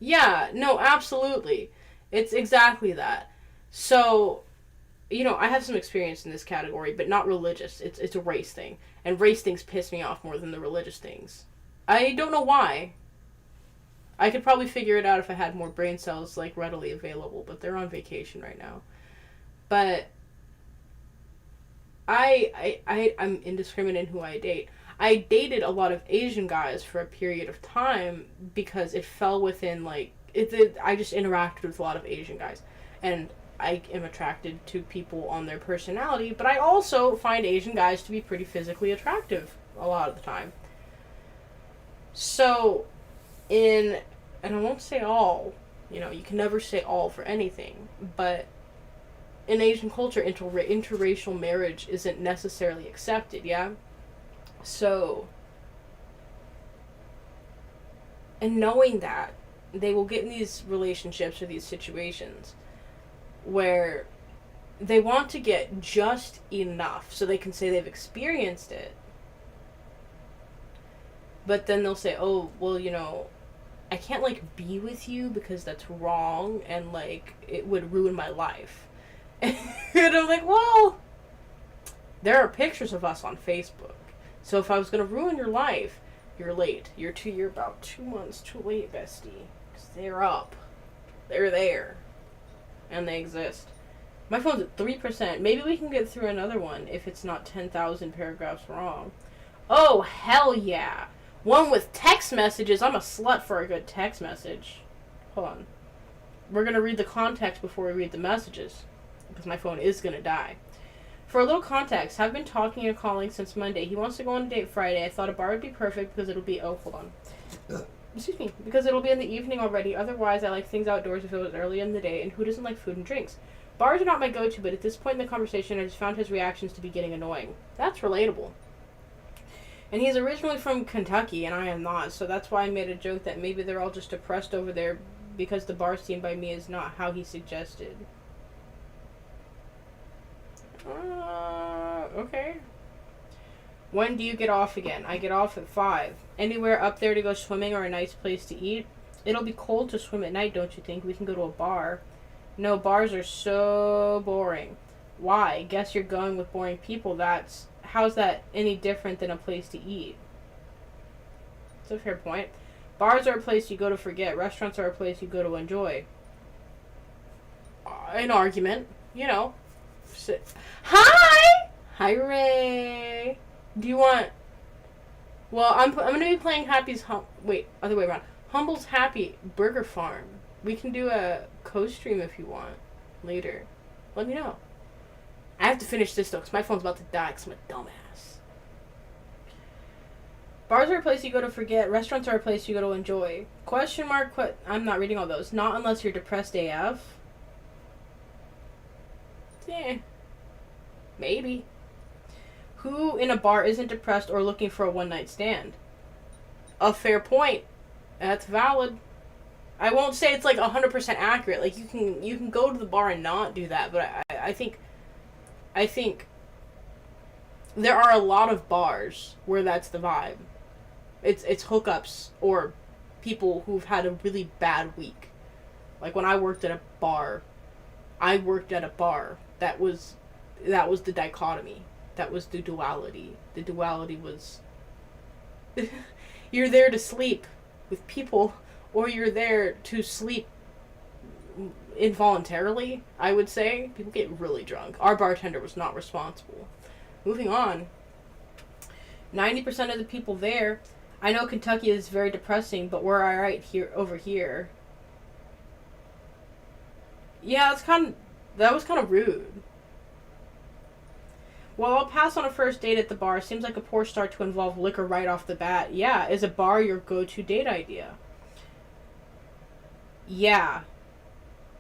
Yeah, no, absolutely. It's exactly that. So, you know, I have some experience in this category, but not religious. It's a race thing. And race things piss me off more than the religious things. I don't know why. I could probably figure it out if I had more brain cells, like, readily available, but they're on vacation right now. But I'm indiscriminate in who I date. I dated a lot of Asian guys for a period of time because it fell within, like, I just interacted with a lot of Asian guys. And I am attracted to people on their personality, but I also find Asian guys to be pretty physically attractive a lot of the time. So, and I won't say all, you know, you can never say all for anything, but in Asian culture, interracial marriage isn't necessarily accepted, yeah? So, and knowing that, they will get in these relationships or these situations where they want to get just enough so they can say they've experienced it. But then they'll say, oh, well, you know, I can't, like, be with you because that's wrong and, like, it would ruin my life. And I'm like, well, there are pictures of us on Facebook. So if I was going to ruin your life, you're late. You're about 2 months too late, bestie. Because they're up. They're there. And they exist. My phone's at 3%. Maybe we can get through another one if it's not 10,000 paragraphs wrong. Oh, hell yeah. One with text messages. I'm a slut for a good text message. Hold on. We're going to read the context before we read the messages. Because my phone is going to die. For a little context, I've been talking and calling since Monday. He wants to go on a date Friday. I thought a bar would be perfect because it'll be... Oh, hold on. Excuse me. Because it'll be in the evening already. Otherwise, I like things outdoors if it was early in the day. And who doesn't like food and drinks? Bars are not my go-to, but at this point in the conversation, I just found his reactions to be getting annoying. That's relatable. And he's originally from Kentucky, and I am not, so that's why I made a joke that maybe they're all just depressed over there because the bar scene by me is not how he suggested. Okay. When do you get off again? I get off at 5. Anywhere up there to go swimming or a nice place to eat? It'll be cold to swim at night, don't you think? We can go to a bar. No, bars are so boring. Why? Guess you're going with boring people. How's that any different than a place to eat? It's a fair point. Bars are a place you go to forget. Restaurants are a place you go to enjoy. An argument, you know. Hi! Hi, Ray. Do you want... Well, I'm going to be playing Happy's... Wait, other way around. Humble's Happy Burger Farm. We can do a co-stream if you want later. Let me know. I have to finish this though because my phone's about to die because I'm a dumbass. Bars are a place you go to forget. Restaurants are a place you go to enjoy. Question mark. I'm not reading all those. Not unless you're depressed AF. Yeah. Maybe. Who in a bar isn't depressed or looking for a one-night stand? A fair point. That's valid. I won't say it's like 100% accurate. Like you can go to the bar and not do that, but I think there are a lot of bars where that's the vibe. It's hookups or people who've had a really bad week. Like when I worked at a bar, that was the dichotomy. That was the duality. The duality was you're there to sleep with people or you're there to sleep involuntarily, I would say. People get really drunk. Our bartender was not responsible. Moving on. 90% of the people there... I know Kentucky is very depressing, but we're alright over here. Yeah, that was kind of rude. Well, I'll pass on a first date at the bar. Seems like a poor start to involve liquor right off the bat. Yeah, is a bar your go-to date idea? Yeah.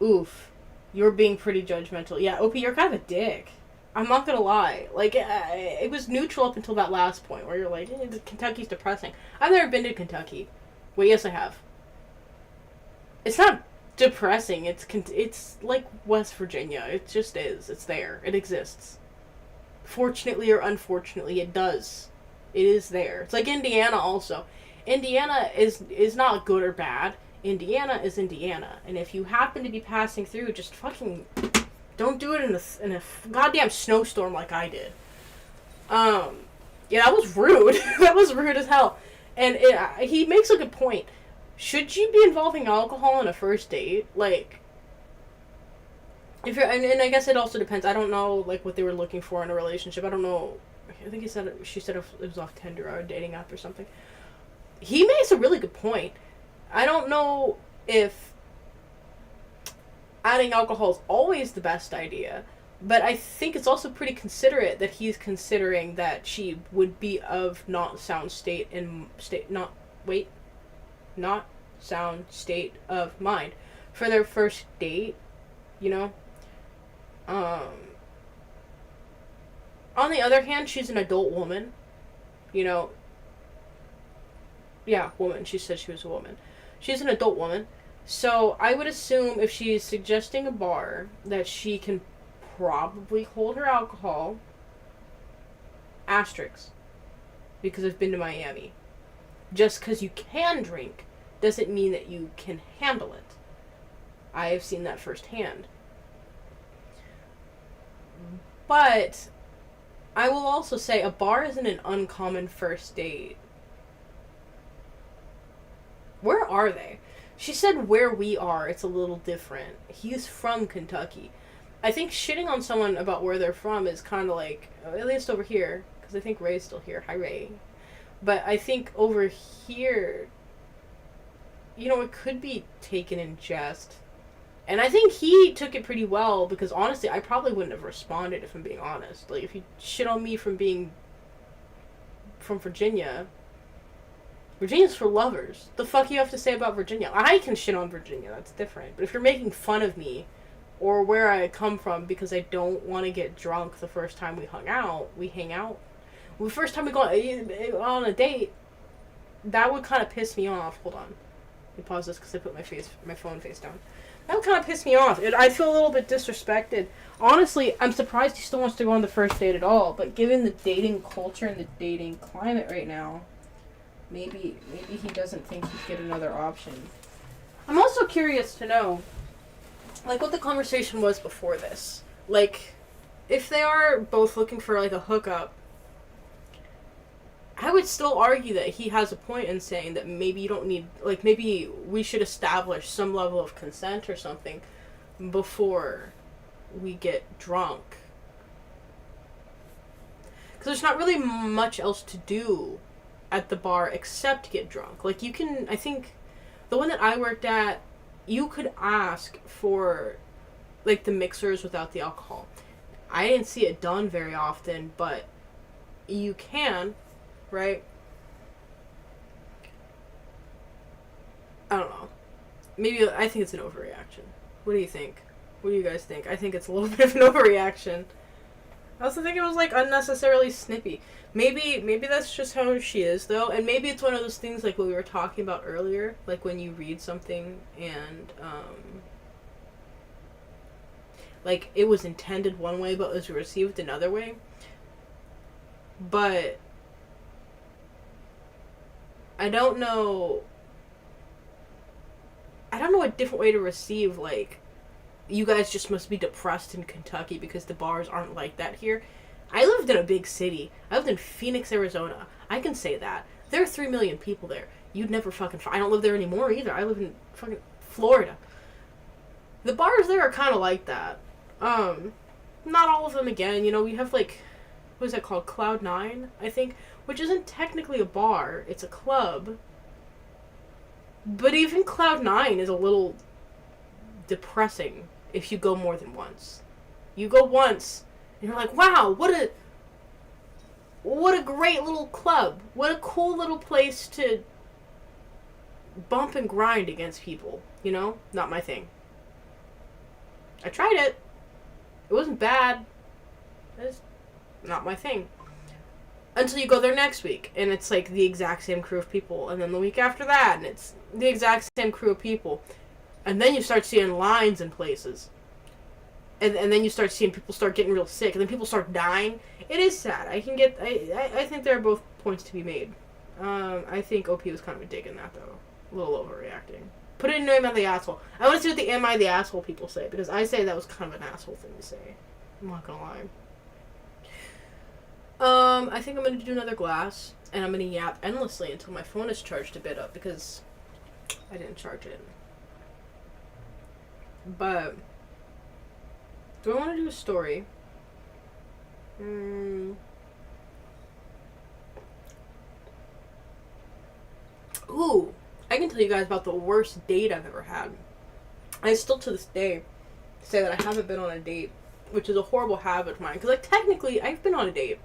Oof. You're being pretty judgmental. Yeah, Opie, you're kind of a dick. I'm not gonna lie. Like, it was neutral up until that last point where you're like, Kentucky's depressing. I've never been to Kentucky. Wait, yes I have. It's not depressing. It's like West Virginia. It just is. It's there. It exists. Fortunately or unfortunately, it does. It is there. It's like Indiana also. Indiana is not good or bad. Indiana is Indiana, and if you happen to be passing through, just fucking don't do it in a goddamn snowstorm like I did. Yeah, that was rude. That was rude as hell. And he makes a good point. Should you be involving alcohol on a first date? Like, if you're, and I guess it also depends. I don't know like what they were looking for in a relationship. I don't know. I think she said it was off Tinder or a dating app or something. He makes a really good point. I don't know if adding alcohol is always the best idea, but I think it's also pretty considerate that he's considering that she would be of not sound state of mind for their first date, you know? On the other hand, she's an adult woman, you know? Yeah, woman. She said she was a woman. She's an adult woman. So I would assume if she's suggesting a bar that she can probably hold her alcohol. Asterisks. Because I've been to Miami. Just because you can drink doesn't mean that you can handle it. I have seen that firsthand. But I will also say a bar isn't an uncommon first date. Where are they? She said where we are, it's a little different. He's from Kentucky. I think shitting on someone about where they're from is kind of like, at least over here, because I think Ray's still here. Hi, Ray. But I think over here, you know, it could be taken in jest. And I think he took it pretty well, because honestly, I probably wouldn't have responded if I'm being honest. Like, if you shit on me from being from Virginia, Virginia's for lovers. The fuck you have to say about Virginia? I can shit on Virginia, that's different. But if you're making fun of me, or where I come from because I don't want to get drunk the first time we hang out. The first time we go on a date, that would kind of piss me off. Hold on. Let me pause this because I put my phone face down. That would kind of piss me off. I feel a little bit disrespected. Honestly, I'm surprised he still wants to go on the first date at all. But given the dating culture and the dating climate right now, maybe he doesn't think he'd get another option. I'm also curious to know, like, what the conversation was before this. Like, if they are both looking for, like, a hookup, I would still argue that he has a point in saying that maybe you don't need, like, maybe we should establish some level of consent or something before we get drunk. Because there's not really much else to do at the bar except get drunk. Like, you can, I think, the one that I worked at, you could ask for, like, the mixers without the alcohol. I didn't see it done very often, but you can, right? I don't know. Maybe, I think it's an overreaction. What do you think? What do you guys think? I think it's a little bit of an overreaction. I also think it was, like, unnecessarily snippy. Maybe that's just how she is, though. And maybe it's one of those things, like what we were talking about earlier. Like, when you read something and, like, it was intended one way, but was received another way. But I don't know a different way to receive, like, you guys just must be depressed in Kentucky because the bars aren't like that here. I lived in a big city. I lived in Phoenix, Arizona. I can say that. There are 3 million people there. You'd never fucking I don't live there anymore either. I live in fucking Florida. The bars there are kind of like that. Not all of them again. You know, we have, like, what is that called? Cloud 9, I think, which isn't technically a bar. It's a club. But even Cloud 9 is a little depressing if you go more than once. You go once, and you're like, wow, what a great little club. What a cool little place to bump and grind against people. You know? Not my thing. I tried it. It wasn't bad. It's not my thing. Until you go there next week, and it's like the exact same crew of people. And then the week after that, and it's the exact same crew of people. And then you start seeing lines in places. And then you start seeing people start getting real sick, and then people start dying. It is sad. I think there are both points to be made. I think OP was kind of a dig in that, though. A little overreacting. Put it in Am I the Asshole. I want to see what the Am I the Asshole people say, because I say that was kind of an asshole thing to say. I'm not gonna lie. I think I'm gonna do another glass, and I'm gonna yap endlessly until my phone is charged a bit up, because I didn't charge it. But do I want to do a story? Ooh, I can tell you guys about the worst date I've ever had. I still to this day say that I haven't been on a date, which is a horrible habit of mine. Because, like, technically, I've been on a date.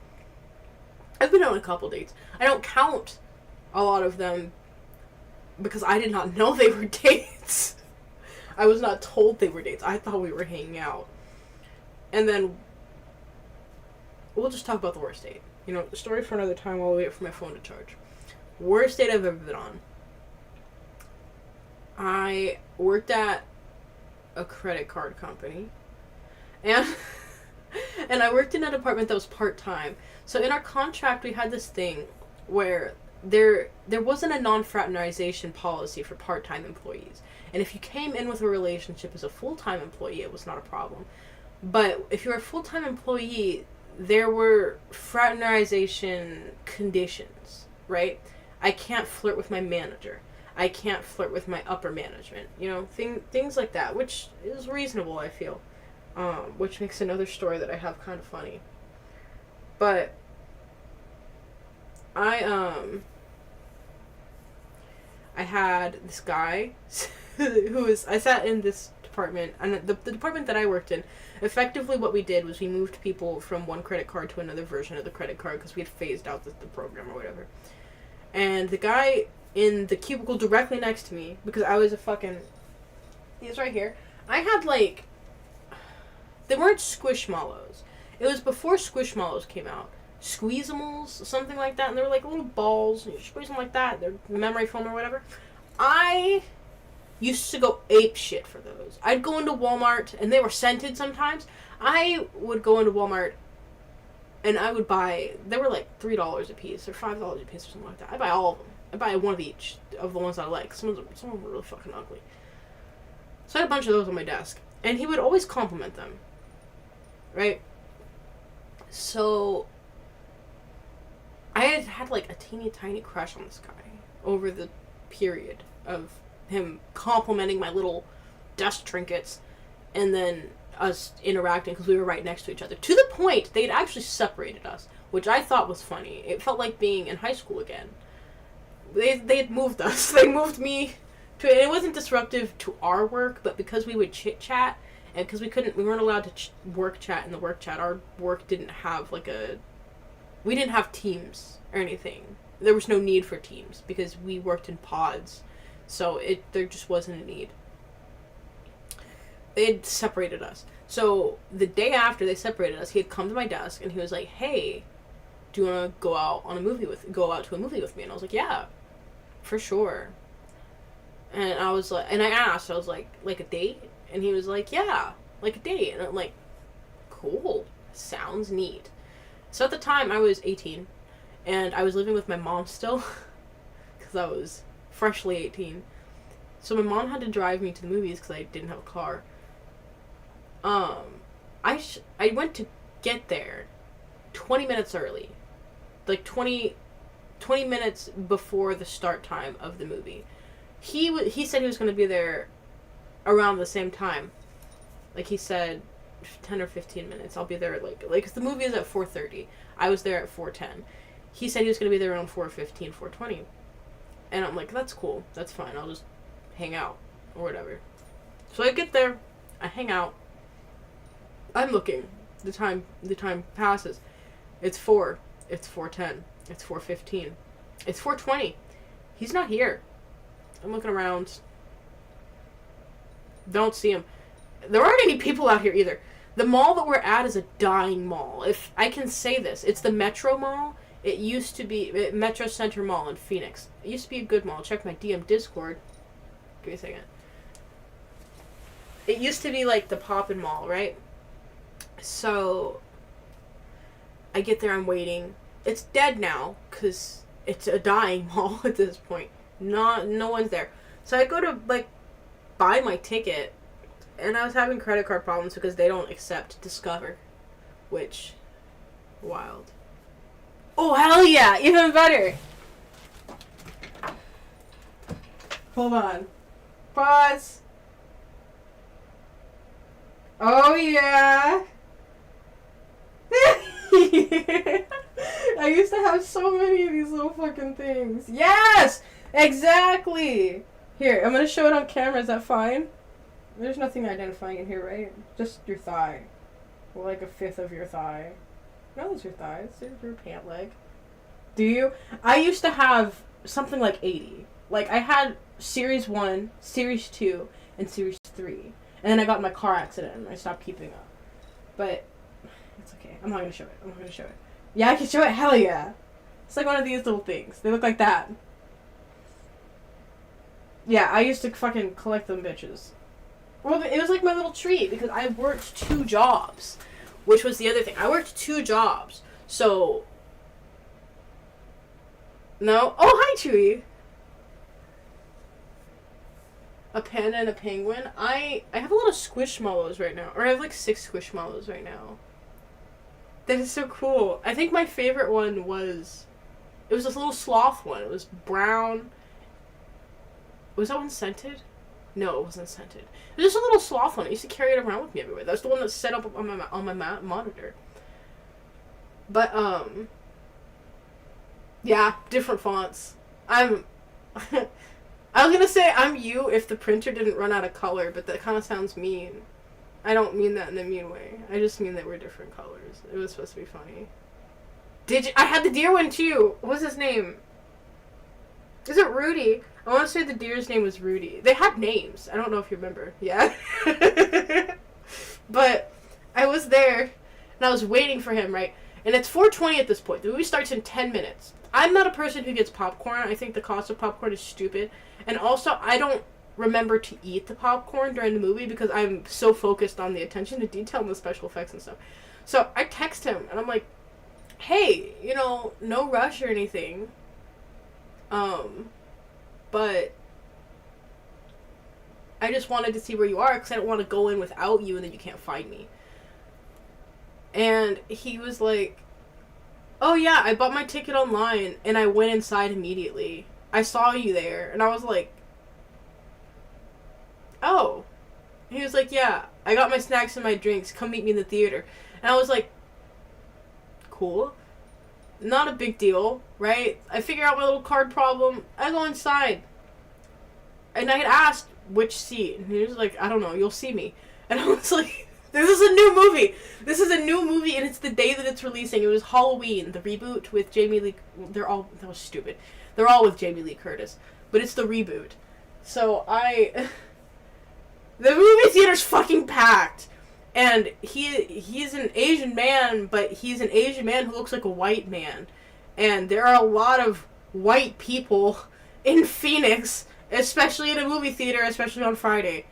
I've been on a couple dates. I don't count a lot of them because I did not know they were dates. I was not told they were dates. I thought we were hanging out. And then we'll just talk about the worst date. You know, the story for another time while we wait for my phone to charge. Worst date I've ever been on. I worked at a credit card company. And I worked in a department that was part-time. So in our contract, we had this thing where there wasn't a non-fraternization policy for part-time employees. And if you came in with a relationship as a full-time employee, it was not a problem. But if you're a full-time employee, there were fraternization conditions, right? I can't flirt with my manager. I can't flirt with my upper management. You know, things like that, which is reasonable, I feel. Which makes another story that I have kind of funny. But I had this guy I sat in this department, and the department that I worked in, effectively what we did was we moved people from one credit card to another version of the credit card because we had phased out the program or whatever. And the guy in the cubicle directly next to me, because I was he's right here, I had like, they weren't Squishmallows. It was before Squishmallows came out. Squeezamals, something like that, and they were like little balls, and you squeeze them like that, they're memory foam or whatever. I used to go ape shit for those. I'd go into Walmart, and they were scented sometimes. I would go into Walmart, and I would buy, they were like $3 a piece, or $5 a piece, or something like that. I'd buy all of them. I'd buy one of each, of the ones I like. Some of them were really fucking ugly. So I had a bunch of those on my desk, and he would always compliment them. Right? So I had like a teeny tiny crush on this guy over the period of him complimenting my little desk trinkets and then us interacting because we were right next to each other. To the point they'd actually separated us, which I thought was funny. It felt like being in high school again. They had moved us. They moved me to, and it wasn't disruptive to our work, but because we would chit chat and because we weren't allowed to work chat in the work chat. Our work didn't have we didn't have teams or anything. There was no need for teams because we worked in pods. So there just wasn't a need. They had separated us. So the day after they separated us, he had come to my desk and he was like, "Hey, do you want to go out to a movie with me?" And I was like, "Yeah, for sure." And I was like, and I asked, I was like a date? And he was like, "Yeah, like a date." And I'm like, "Cool. Sounds neat." So at the time, I was 18, and I was living with my mom still, because I was freshly 18. So my mom had to drive me to the movies because I didn't have a car. I went to get there 20 minutes early. Like 20 minutes before the start time of the movie. He said he was going to be there around the same time. Like he said 10 or 15 minutes. I'll be there like the movie is at 4:30. I was there at 4:10. He said he was going to be there around 4:15, 4:20. And I'm like, "That's cool. That's fine. I'll just hang out or whatever." So I get there, I hang out. I'm looking. The time passes. It's 4. It's 4:10. It's 4:15. It's 4:20. He's not here. I'm looking around. Don't see him. There aren't any people out here either. The mall that we're at is a dying mall. If I can say this, it's the Metro Mall. It used to be Metro Center Mall in Phoenix. It used to be a good mall. Check my DM Discord. Give me a second. It used to be like the Poppin' Mall, right? So I get there, I'm waiting. It's dead now because it's a dying mall at this point. No one's there. So I go to buy my ticket, and I was having credit card problems because they don't accept Discover, which wild. Oh hell yeah, even better. Hold on. Pause. Oh yeah. I used to have so many of these little fucking things. Yes! Exactly! Here, I'm gonna show it on camera. Is that fine? There's nothing identifying in here, right? Just your thigh. Or like a fifth of your thigh. No, it's your thigh. It's your pant leg. Do you? I used to have something like 80. Like, I had Series 1, Series 2, and Series 3. And then I got in my car accident and I stopped keeping up. But it's okay. I'm not gonna show it. Yeah, I can show it. Hell yeah. It's like one of these little things. They look like that. Yeah, I used to fucking collect them bitches. Well, it was like my little treat because I worked 2 jobs, which was the other thing. I worked 2 jobs. So No? Oh, hi, Chewy. A panda and a penguin. I have a lot of squishmallows right now. Or I have like 6 squishmallows right now. That is so cool. I think my favorite one was... It was this little sloth one. It was brown. Was that one scented? No, it wasn't scented. It was just a little sloth one. I used to carry it around with me everywhere. That's the one that's set up on my monitor. But, yeah, different fonts. I'm... I was gonna say I'm you if the printer didn't run out of color, but that kind of sounds mean. I don't mean that in a mean way. I just mean that we're different colors. It was supposed to be funny. Did you? I had the deer one too. What's his name? Is it Rudy? I want to say the deer's name was Rudy. They had names. I don't know if you remember. Yeah. But I was there, and I was waiting for him, right? And it's 4:20 at this point. The movie starts in 10 minutes. I'm not a person who gets popcorn. I think the cost of popcorn is stupid. And also, I don't remember to eat the popcorn during the movie because I'm so focused on the attention to detail and the special effects and stuff. So I text him, and I'm like, hey, no rush or anything. But I just wanted to see where you are because I don't want to go in without you and then you can't find me. And he was like, oh yeah, I bought my ticket online and I went inside immediately. I saw you there. And I was like, oh. He was like, yeah, I got my snacks and my drinks. Come meet me in the theater. And I was like, cool. Not a big deal, right? I figure out my little card problem. I go inside. And I had asked which seat. And he was like, I don't know, you'll see me. And I was like, this is a new movie. This is a new movie, and it's the day that it's releasing. It was Halloween, the reboot with Jamie Lee... That was stupid. They're all with Jamie Lee Curtis. But it's the reboot. So the movie theater's fucking packed. And he's an Asian man, but he's an Asian man who looks like a white man. And there are a lot of white people in Phoenix, especially in a movie theater, especially on Friday.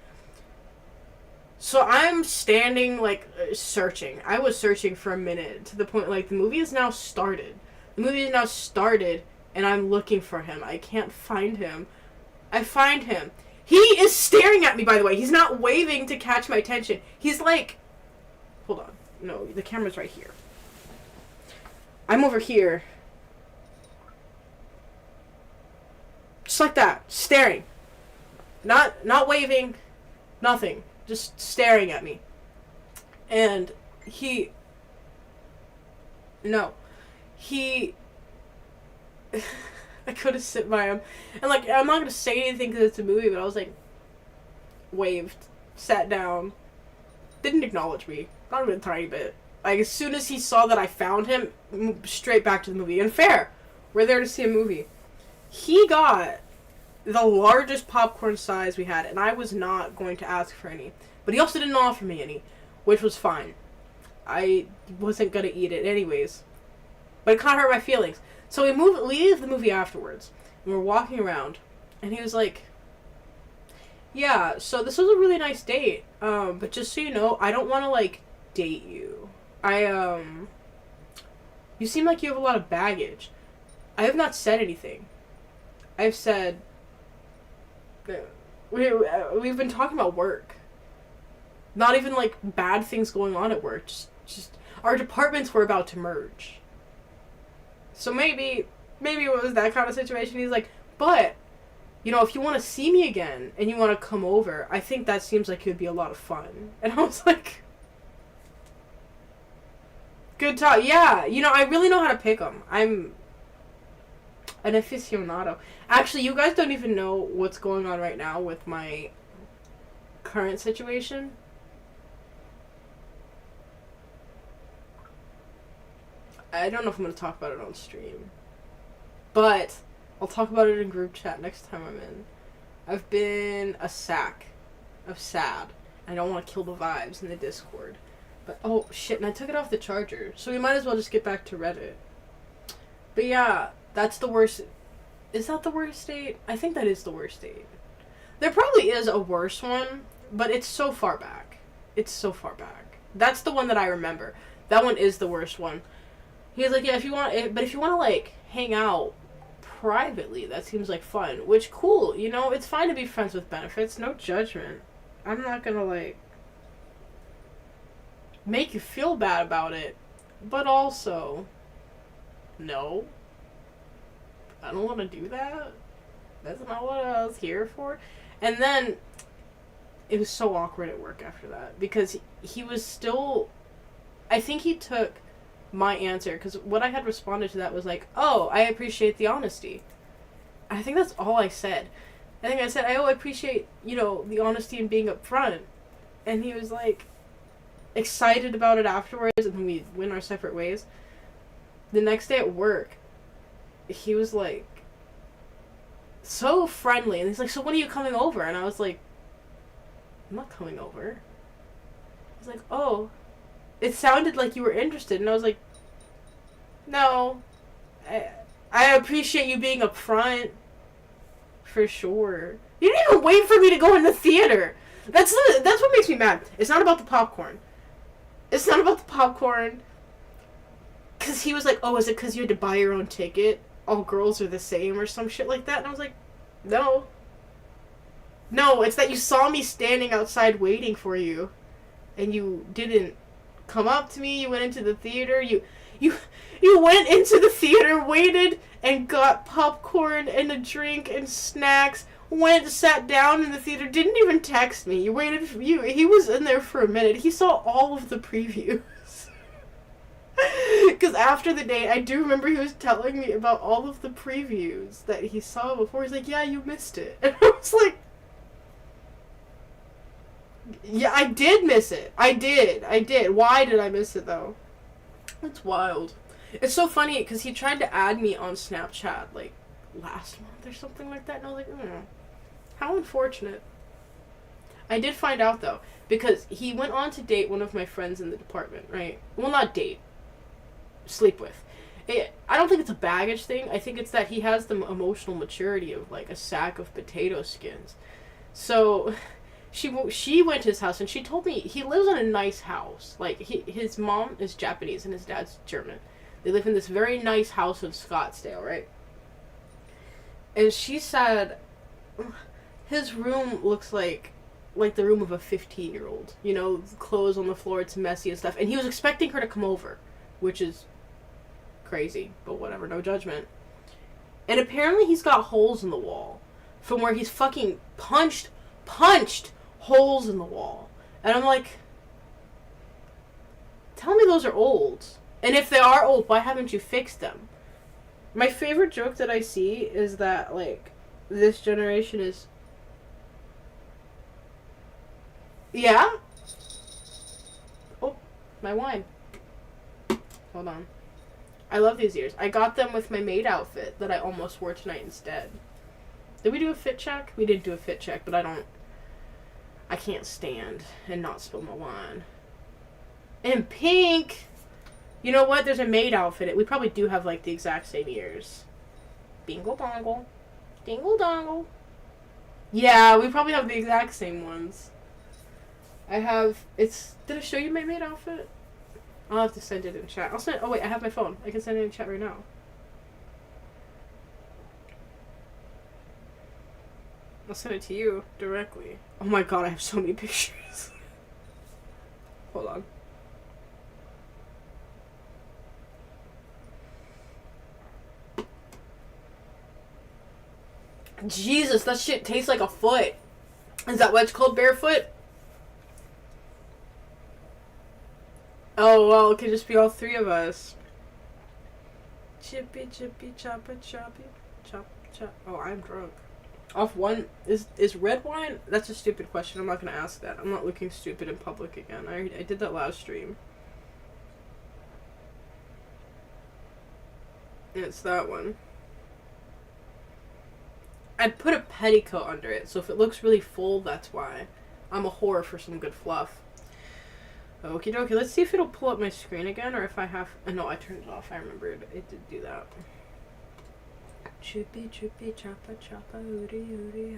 So I'm standing, searching. I was searching for a minute to the point, the movie has now started. The movie has now started, and I'm looking for him. I can't find him. I find him. He is staring at me, by the way. He's not waving to catch my attention. He's like... Hold on. No, the camera's right here. I'm over here. Just like that. Staring. Not waving. Nothing. Just staring at me. And he... No. He... I could have sit by him. And, I'm not going to say anything because it's a movie, but I was, waved. Sat down. Didn't acknowledge me. Not even a tiny bit. As soon as he saw that I found him, straight back to the movie. And fair. We're there to see a movie. He got the largest popcorn size we had, and I was not going to ask for any. But he also didn't offer me any, which was fine. I wasn't going to eat it anyways. But it kind of hurt my feelings. So we leave the movie afterwards, and we're walking around, and he was like, yeah, so this was a really nice date, but just so you know, I don't want to, date you. You seem like you have a lot of baggage. I have not said anything. I've said, we've been talking about work. Not even, bad things going on at work, just our departments were about to merge. So maybe it was that kind of situation. He's like, but, if you want to see me again and you want to come over, I think that seems like it would be a lot of fun. And I was like, good talk. Yeah, I really know how to pick them. I'm an aficionado. Actually, you guys don't even know what's going on right now with my current situation. I don't know if I'm going to talk about it on stream. But I'll talk about it in group chat next time I'm in. I've been a sack of sad. I don't want to kill the vibes in the Discord. But, oh, shit, and I took it off the charger. So we might as well just get back to Reddit. But yeah, that's the worst. Is that the worst date? I think that is the worst date. There probably is a worse one, but it's so far back. It's so far back. That's the one that I remember. That one is the worst one. He was like, yeah, if you want to, hang out privately, that seems like fun. Which, cool, you know, it's fine to be friends with benefits, no judgment. I'm not gonna, like, make you feel bad about it. But also, no. I don't want to do that. That's not what I was here for. And then, it was so awkward at work after that. Because he was still... I think he took my answer, because what I had responded to that was like, oh, I appreciate the honesty. I think that's all I said. I think I said, I appreciate, you know, the honesty and being upfront. And he was like, excited about it afterwards, and then we went our separate ways. The next day at work, he was like, so friendly, and he's like, so when are you coming over? And I was like, I'm not coming over. He's like, oh, it sounded like you were interested. And I was like, no, I appreciate you being upfront, for sure. You didn't even wait for me to go in the theater. That's what makes me mad. It's not about the popcorn. It's not about the popcorn. Because he was like, oh, is it because you had to buy your own ticket? All girls are the same or some shit like that? And I was like, no. No, it's that you saw me standing outside waiting for you. And you didn't come up to me. You went into the theater. You went into the theater, waited, and got popcorn and a drink and snacks. Went, sat down in the theater, didn't even text me. You waited for you. He was in there for a minute. He saw all of the previews. Because after the date, I do remember he was telling me about all of the previews that he saw before. He's like, yeah, you missed it. And I was like, yeah, I did miss it. I did. Why did I miss it, though? It's wild. It's so funny, because he tried to add me on Snapchat, like, last month or something like that, and I was like, how unfortunate. I did find out, though, because he went on to date one of my friends in the department, right? Well, not date. Sleep with. I don't think it's a baggage thing. I think it's that he has the emotional maturity of, like, a sack of potato skins. So, she went to his house, and she told me he lives in a nice house. Like, his mom is Japanese, and his dad's German. They live in this very nice house in Scottsdale, right? And she said, his room looks like the room of a 15-year-old. You know, clothes on the floor, it's messy and stuff. And he was expecting her to come over, which is crazy, but whatever, no judgment. And apparently he's got holes in the wall from where he's fucking punched holes in the wall. And I'm like, tell me those are old. And if they are old, why haven't you fixed them? My favorite joke that I see is that, like, this generation is... Yeah? Oh, my wine. Hold on. I love these ears. I got them with my maid outfit that I almost wore tonight instead. Did we do a fit check? We did do a fit check, but I can't stand and not spill my wine. And pink! You know what? There's a maid outfit. We probably do have, like, the exact same ears. Bingle bongle. Dingle dongle. Yeah, we probably have the exact same ones. Did I show you my maid outfit? I'll have to send it in chat. Oh wait, I have my phone. I can send it in chat right now. I'll send it to you directly. Oh my god, I have so many pictures. Hold on. Jesus, that shit tastes like a foot. Is that why it's called barefoot? Oh, well, it could just be all three of us. Chippy, chippy, choppa, choppy, chop, chop. Oh, I'm drunk. Off one, is red wine? That's a stupid question. I'm not going to ask that. I'm not looking stupid in public again. I did that last stream. And it's that one. I'd put a petticoat under it, so if it looks really full, that's why. I'm a whore for some good fluff. Okie dokie, let's see if it'll pull up my screen again, or if I have... no, I turned it off. I remembered it did do that. Choopy, choopy, choppa, choppa, oody, oody,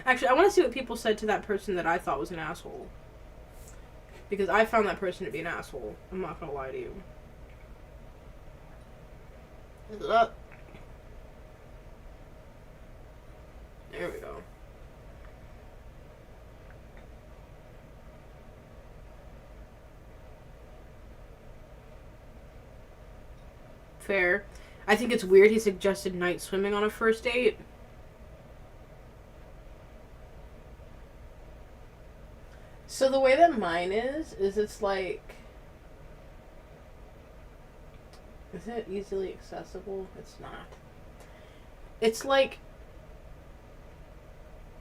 Actually, I want to see what people said to that person that I thought was an asshole. Because I found that person to be an asshole. I'm not gonna lie to you. Is it up? There we go. Fair. I think it's weird he suggested night swimming on a first date. So the way that mine is it's like... Is it easily accessible? It's not. It's like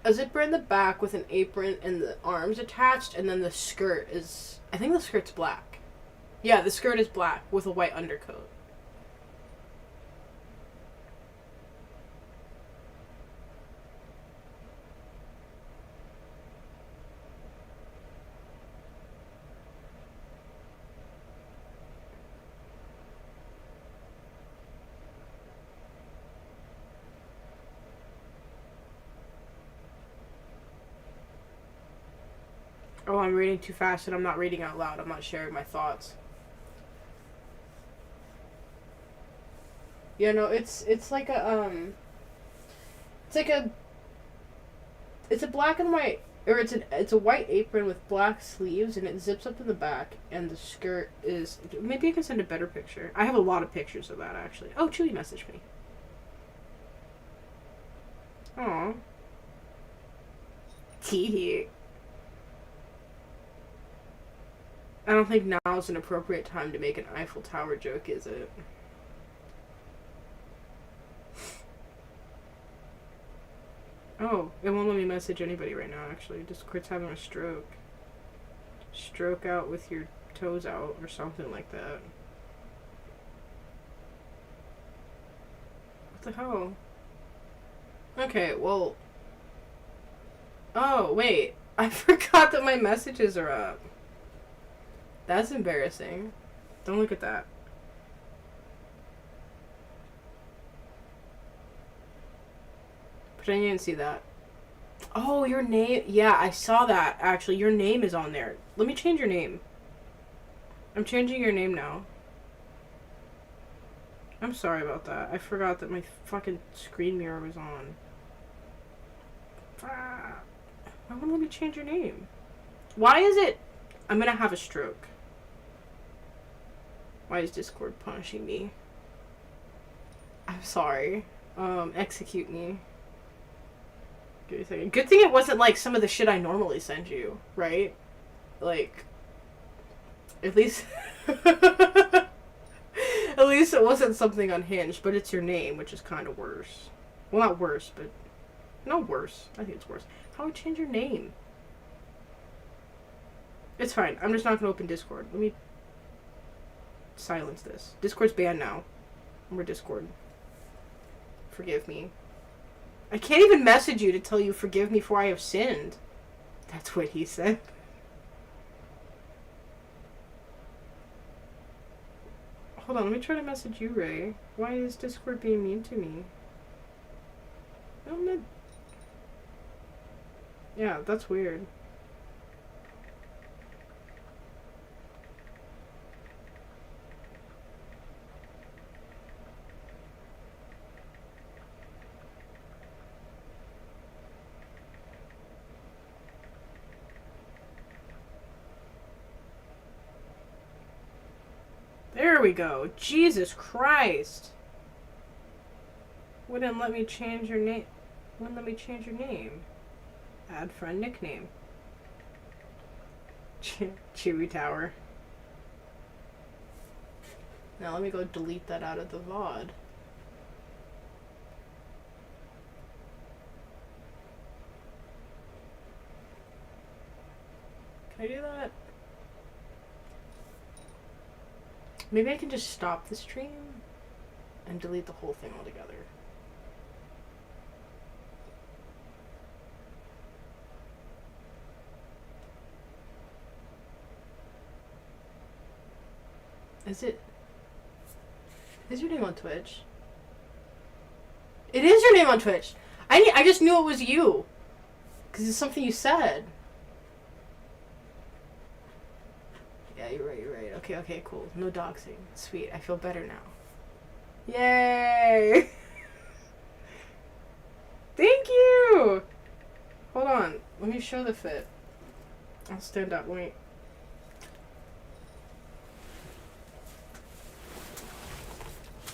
a zipper in the back with an apron and the arms attached, and then the skirt is... I think the skirt's black. Yeah, the skirt is black with a white undercoat. Oh, I'm reading too fast and I'm not reading out loud. I'm not sharing my thoughts. Yeah, no, it's like a it's a black and white, or it's a white apron with black sleeves, and it zips up in the back, and the skirt is... Maybe I can send a better picture. I have a lot of pictures of that, actually. Oh, Chewy messaged me. Aw. Tee. I don't think now is an appropriate time to make an Eiffel Tower joke, is it? Oh, it won't let me message anybody right now, actually. Discord's having a stroke. Stroke out with your toes out, or something like that. What the hell? Okay, well... Oh, wait. I forgot that my messages are up. That's embarrassing. Don't look at that. Pretend you didn't see that. Oh, your name... Yeah, I saw that, actually. Your name is on there. Let me change your name. I'm changing your name now. I'm sorry about that. I forgot that my fucking screen mirror was on. Why wouldn't let me change your name? Why is it... I'm gonna have a stroke. Why is Discord punishing me? I'm sorry. Execute me. Give me a second. Good thing it wasn't like some of the shit I normally send you, right? Like, at least... at least it wasn't something unhinged, but it's your name, which is kind of worse. Well, not worse, but... No, worse. I think it's worse. How would I change your name? It's fine. I'm just not going to open Discord. Let me silence this. Discord's banned now. We're Discord. Forgive me. I can't even message you to tell you forgive me for I have sinned. That's what he said. Hold on, let me try to message you, Ray. Why is Discord being mean to me? Yeah, that's weird. There we go. Jesus Christ. Wouldn't let me change your name. Wouldn't let me change your name. Add friend nickname. Chewy Tower. Now let me go delete that out of the VOD. Can I do that? Maybe I can just stop the stream and delete the whole thing altogether. Is your name on Twitch? It is your name on Twitch! I just knew it was you. Because it's something you said. Yeah, you're right. Okay, cool. No doxing. Sweet, I feel better now. Yay! Thank you! Hold on. Let me show the fit. I'll stand up. Let me...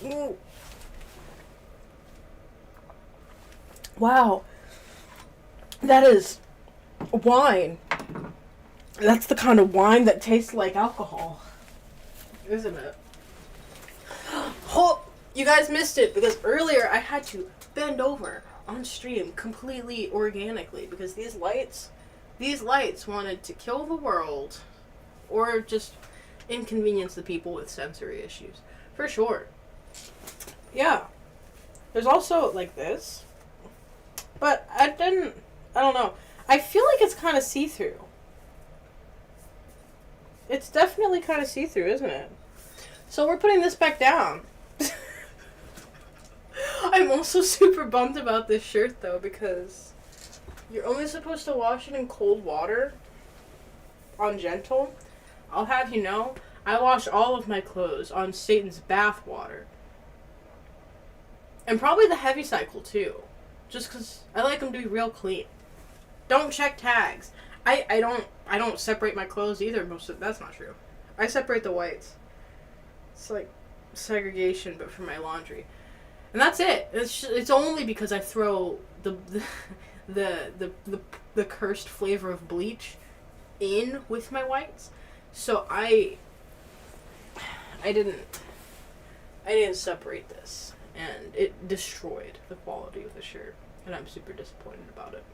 Ooh. Wow. That is wine. That's the kind of wine that tastes like alcohol. Isn't it? Oh, you guys missed it because earlier I had to bend over on stream completely organically because these lights wanted to kill the world or just inconvenience the people with sensory issues. For sure. Yeah. There's also like this. But I don't know. I feel like it's kind of see-through. It's definitely kind of see-through, isn't it? So we're putting this back down. I'm also super bummed about this shirt, though, because you're only supposed to wash it in cold water on Gentle. I'll have you know, I wash all of my clothes on Satan's bath water. And probably the heavy cycle, too. Just because I like them to be real clean. Don't check tags. I don't separate my clothes either. That's not true. I separate the whites. It's like segregation, but for my laundry, and that's it. It's only because I throw the cursed flavor of bleach in with my whites. So I didn't separate this, and it destroyed the quality of the shirt, and I'm super disappointed about it.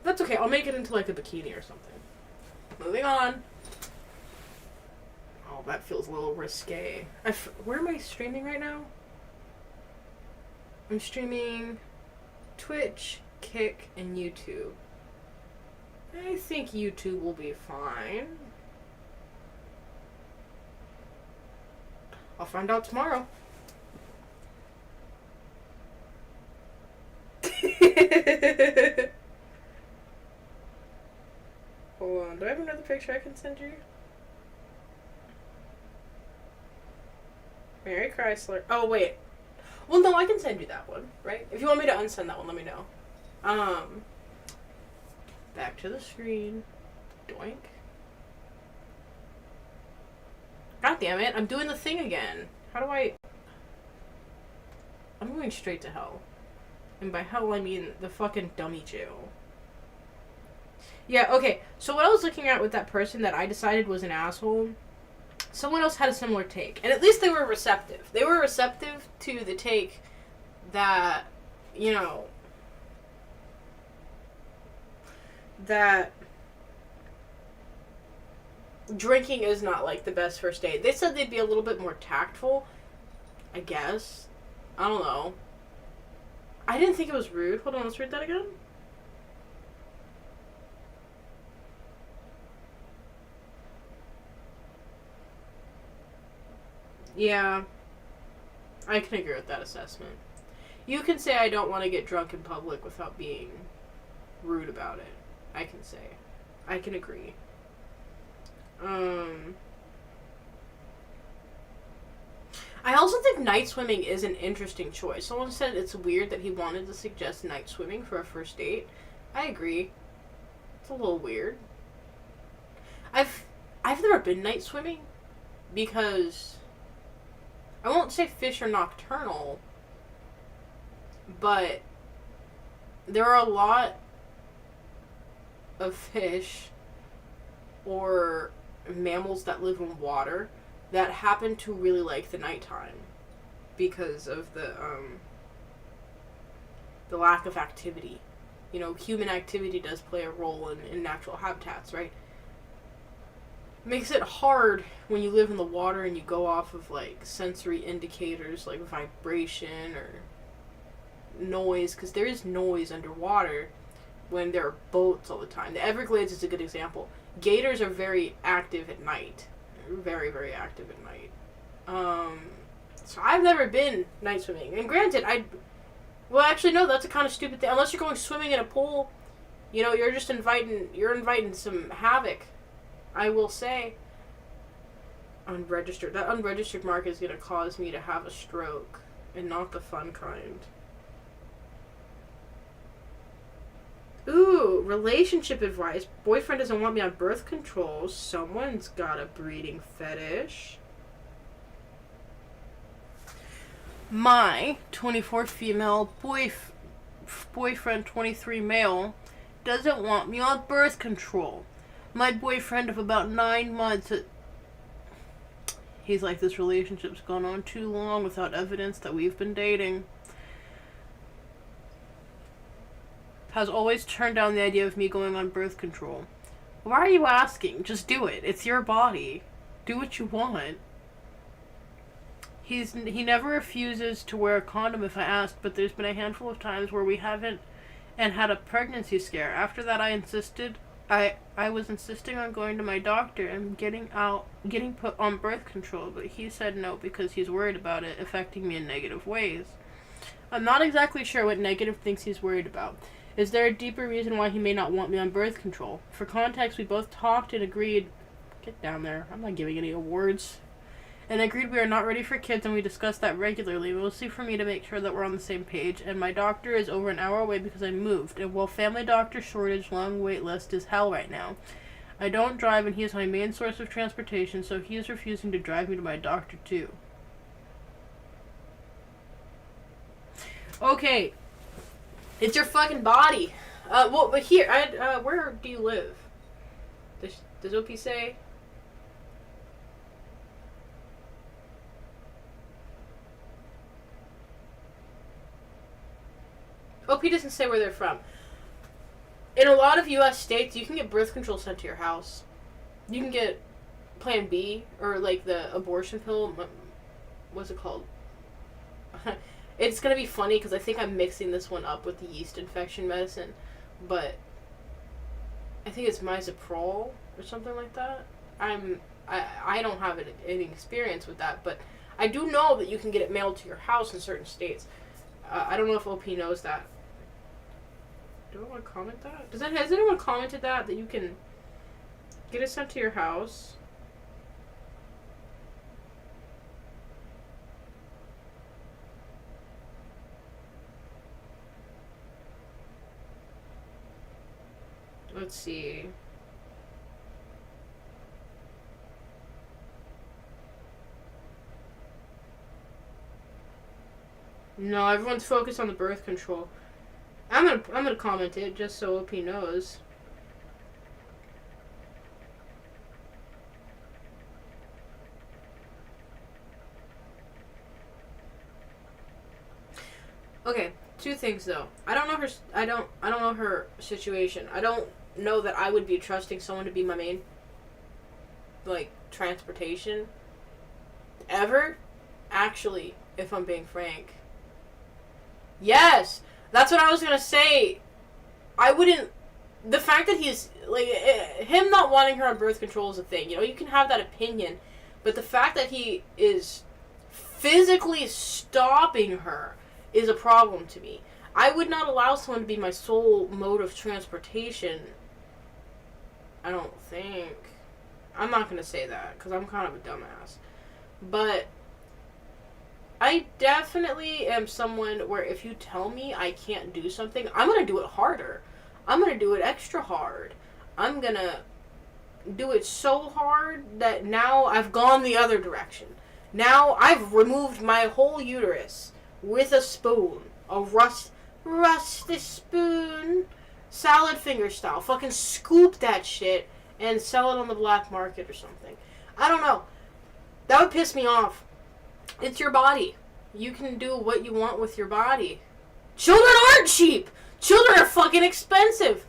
That's okay. I'll make it into like a bikini or something. Moving on. Oh, that feels a little risque. Where am I streaming right now? I'm streaming Twitch, Kick, and YouTube. I think YouTube will be fine. I'll find out tomorrow. Hold on, do I have another picture I can send you? Mary Chrysler. Oh, wait. Well, no, I can send you that one, right? If you want me to unsend that one, let me know. Back to the screen. Doink. God damn it, I'm doing the thing again. How do I... I'm going straight to hell. And by hell, I mean the fucking dummy jail. Yeah, okay. So what I was looking at with that person that I decided was an asshole, someone else had a similar take. And at least they were receptive. They were receptive to the take that, you know, that drinking is not, like, the best first date. They said they'd be a little bit more tactful, I guess. I don't know. I didn't think it was rude. Hold on, let's read that again. Yeah, I can agree with that assessment. You can say I don't want to get drunk in public without being rude about it. I can say. I can agree. I also think night swimming is an interesting choice. Someone said it's weird that he wanted to suggest night swimming for a first date. I agree. It's a little weird. I've never been night swimming because I won't say fish are nocturnal, but there are a lot of fish or mammals that live in water that happen to really like the nighttime because of the lack of activity. You know, human activity does play a role in natural habitats, right? It makes it hard when you live in the water and you go off of, like, sensory indicators like vibration or noise, because there is noise underwater when there are boats all the time. The Everglades is a good example. Gators are very active at night. They're very, very active at night. So I've never been night swimming. And granted, well, actually, no, that's a kind of stupid thing. Unless you're going swimming in a pool, you know, you're just inviting some havoc, I will say. Unregistered. That unregistered mark is going to cause me to have a stroke, and not the fun kind. Ooh, relationship advice. Boyfriend doesn't want me on birth control. Someone's got a breeding fetish. My 24 female boyfriend 23 male doesn't want me on birth control. My boyfriend of about 9 months. He's like, this relationship's gone on too long without evidence that we've been dating. Has always turned down the idea of me going on birth control. Why are you asking? Just do it. It's your body. Do what you want. He never refuses to wear a condom if I ask, but there's been a handful of times where we haven't and had a pregnancy scare. After that I was insisting on going to my doctor and getting put on birth control, but he said no because he's worried about it affecting me in negative ways. I'm not exactly sure what negative things he's worried about. Is there a deeper reason why he may not want me on birth control? For context, we both talked and agreed... Get down there. I'm not giving any awards. And agreed we are not ready for kids, and we discussed that regularly, mostly for me to make sure that we're on the same page. And my doctor is over an hour away because I moved. And while family doctor shortage, long wait list is hell right now. I don't drive, and he is my main source of transportation, so he is refusing to drive me to my doctor too. Okay. It's your fucking body. But here, where do you live? Does OP say? OP doesn't say where they're from. In a lot of U.S. states, you can get birth control sent to your house. You can get Plan B, or like the abortion pill. What's it called? It's going to be funny because I think I'm mixing this one up with the yeast infection medicine. But I think it's Misoprol or something like that. I don't have any experience with that, but I do know that you can get it mailed to your house in certain states. I don't know if OP knows that. Do I want to comment that? Has anyone commented that you can get it sent to your house? Let's see. No, everyone's focused on the birth control. I'm gonna comment it just so OP knows. Okay, two things though. I don't know her situation. I don't know that I would be trusting someone to be my main, like, transportation ever. Actually, if I'm being frank. Yes! That's what I was gonna say. I wouldn't... The fact that he's... Like, him not wanting her on birth control is a thing. You know, you can have that opinion. But the fact that he is physically stopping her is a problem to me. I would not allow someone to be my sole mode of transportation. I don't think. I'm not gonna say that, because I'm kind of a dumbass. But I definitely am someone where if you tell me I can't do something, I'm going to do it harder. I'm going to do it extra hard. I'm going to do it so hard that now I've gone the other direction. Now I've removed my whole uterus with a spoon. A rusty spoon. Salad finger style. Fucking scoop that shit and sell it on the black market or something. I don't know. That would piss me off. It's your body. You can do what you want with your body. Children aren't cheap. Children are fucking expensive.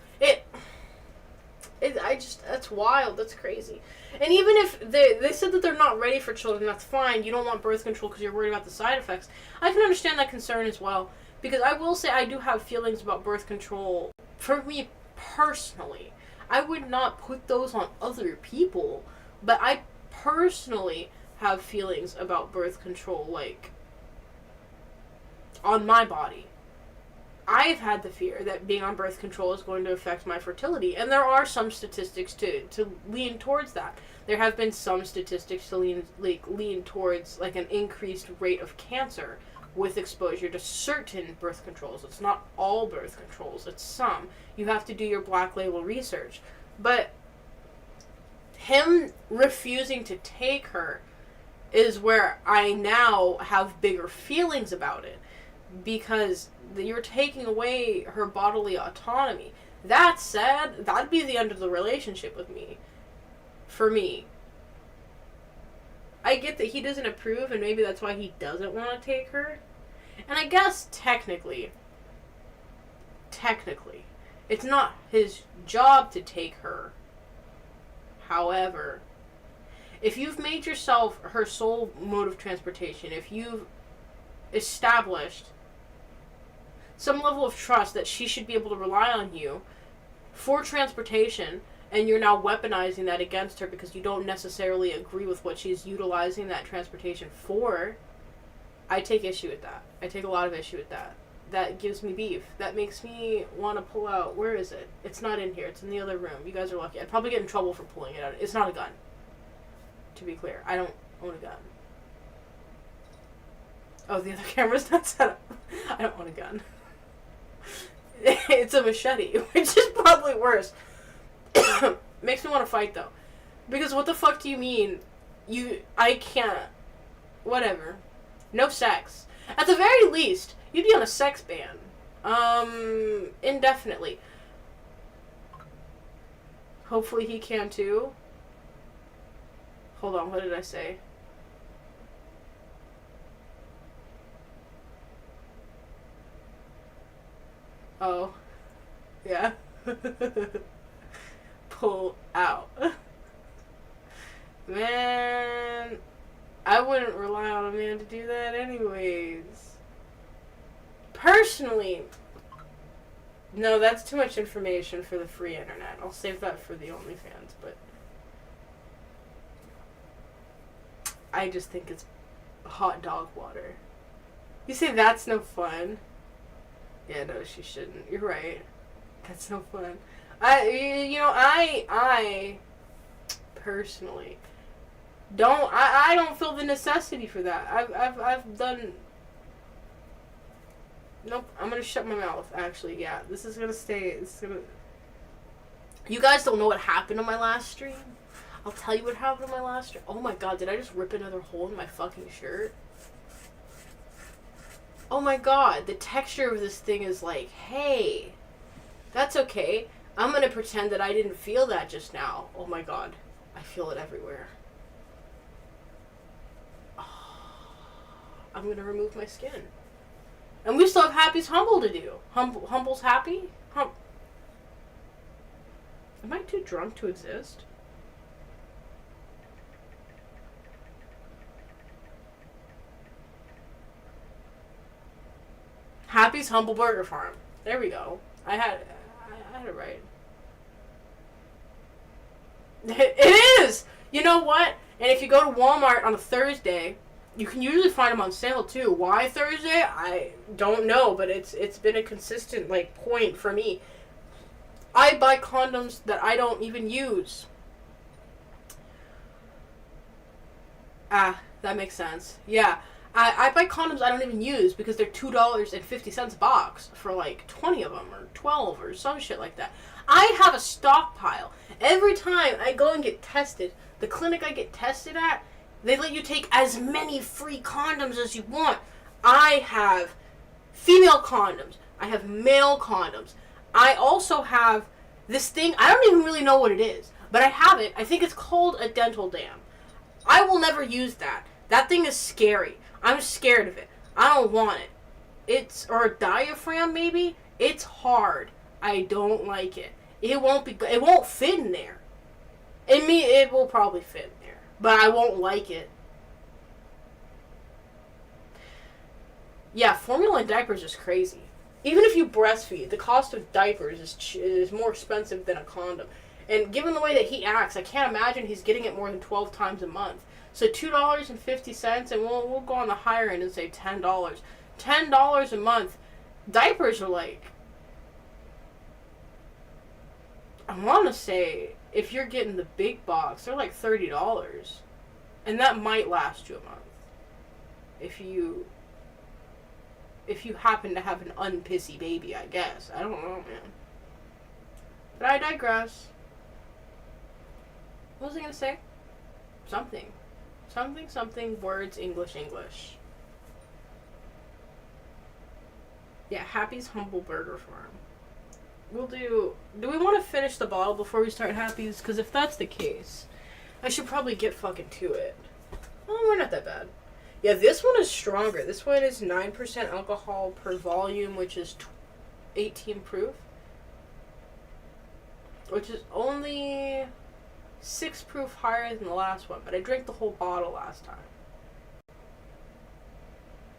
That's wild. That's crazy. And even if they said that they're not ready for children, that's fine. You don't want birth control because you're worried about the side effects. I can understand that concern as well. Because I will say I do have feelings about birth control. For me personally, I would not put those on other people. But I personally have feelings about birth control, like, on my body. I've had the fear that being on birth control is going to affect my fertility, and there are some statistics to lean towards that there have been some statistics to lean towards like an increased rate of cancer with exposure to certain birth controls. It's not all birth controls, it's some. You have to do your black label research. But him refusing to take her is where I now have bigger feelings about it, because you're taking away her bodily autonomy. That said, that'd be the end of the relationship with me. For me. I get that he doesn't approve, and maybe that's why he doesn't want to take her. And I guess technically, it's not his job to take her. However, if you've made yourself her sole mode of transportation, if you've established some level of trust that she should be able to rely on you for transportation, and you're now weaponizing that against her because you don't necessarily agree with what she's utilizing that transportation for, I take issue with that. I take a lot of issue with that. That gives me beef. That makes me want to pull out. Where is it? It's not in here. It's in the other room. You guys are lucky. I'd probably get in trouble for pulling it out. It's not a gun. To be clear, I don't own a gun. Oh, the other camera's not set up. I don't own a gun. It's a machete, which is probably worse. Makes me want to fight, though. Because what the fuck do you mean? I can't. Whatever. No sex. At the very least, you'd be on a sex ban. Indefinitely. Hopefully he can, too. Hold on, what did I say? Oh. Yeah. Pull out. Man, I wouldn't rely on a man to do that anyways. Personally, no, that's too much information for the free internet. I'll save that for the OnlyFans, but I just think it's hot dog water. You say that's no fun? Yeah, no, she shouldn't. You're right. That's no fun. I personally I don't feel the necessity for that. I've done. Nope, I'm gonna shut my mouth, actually. Yeah, this is gonna stay. You guys don't know what happened on my last stream? I'll tell you what happened on my last stream. Oh my god, did I just rip another hole in my fucking shirt? Oh my god, the texture of this thing is like, hey, that's okay. I'm gonna pretend that I didn't feel that just now. Oh my god, I feel it everywhere. I'm gonna remove my skin. And we still have Happy's Humble to do. Humble's Happy? Am I too drunk to exist? Happy's Humble Burger Farm. There we go. I had it right. It is! You know what? And if you go to Walmart on a Thursday, you can usually find them on sale too. Why Thursday? I don't know, but it's been a consistent point for me. I buy condoms that I don't even use. Ah, that makes sense. Yeah. I buy condoms I don't even use because they're $2.50 a box for 20 of them or 12 or some shit like that. I have a stockpile. Every time I go and get tested, the clinic I get tested at, they let you take as many free condoms as you want. I have female condoms. I have male condoms. I also have this thing. I don't even really know what it is, but I have it. I think it's called a dental dam. I will never use that. That thing is scary. I'm scared of it. I don't want it. Or a diaphragm maybe? It's hard. I don't like it. It won't fit in there. It will probably fit in there, but I won't like it. Yeah, formula and diapers is crazy. Even if you breastfeed, the cost of diapers is more expensive than a condom. And given the way that he acts, I can't imagine he's getting it more than 12 times a month. So $2.50, and we'll go on the higher end and say $10. $10 a month. Diapers are I want to say if you're getting the big box, they're like $30. And that might last you a month. If you happen to have an unpissy baby, I guess. I don't know, man. But I digress. What was I gonna say? Something. Something, words, English. Yeah, Happy's Humble Burger Farm. Do we want to finish the bottle before we start Happy's? Because if that's the case, I should probably get fucking to it. Oh, we're not that bad. Yeah, this one is stronger. This one is 9% alcohol per volume, which is 18 proof. Which is only 6 proof higher than the last one. But I drank the whole bottle last time.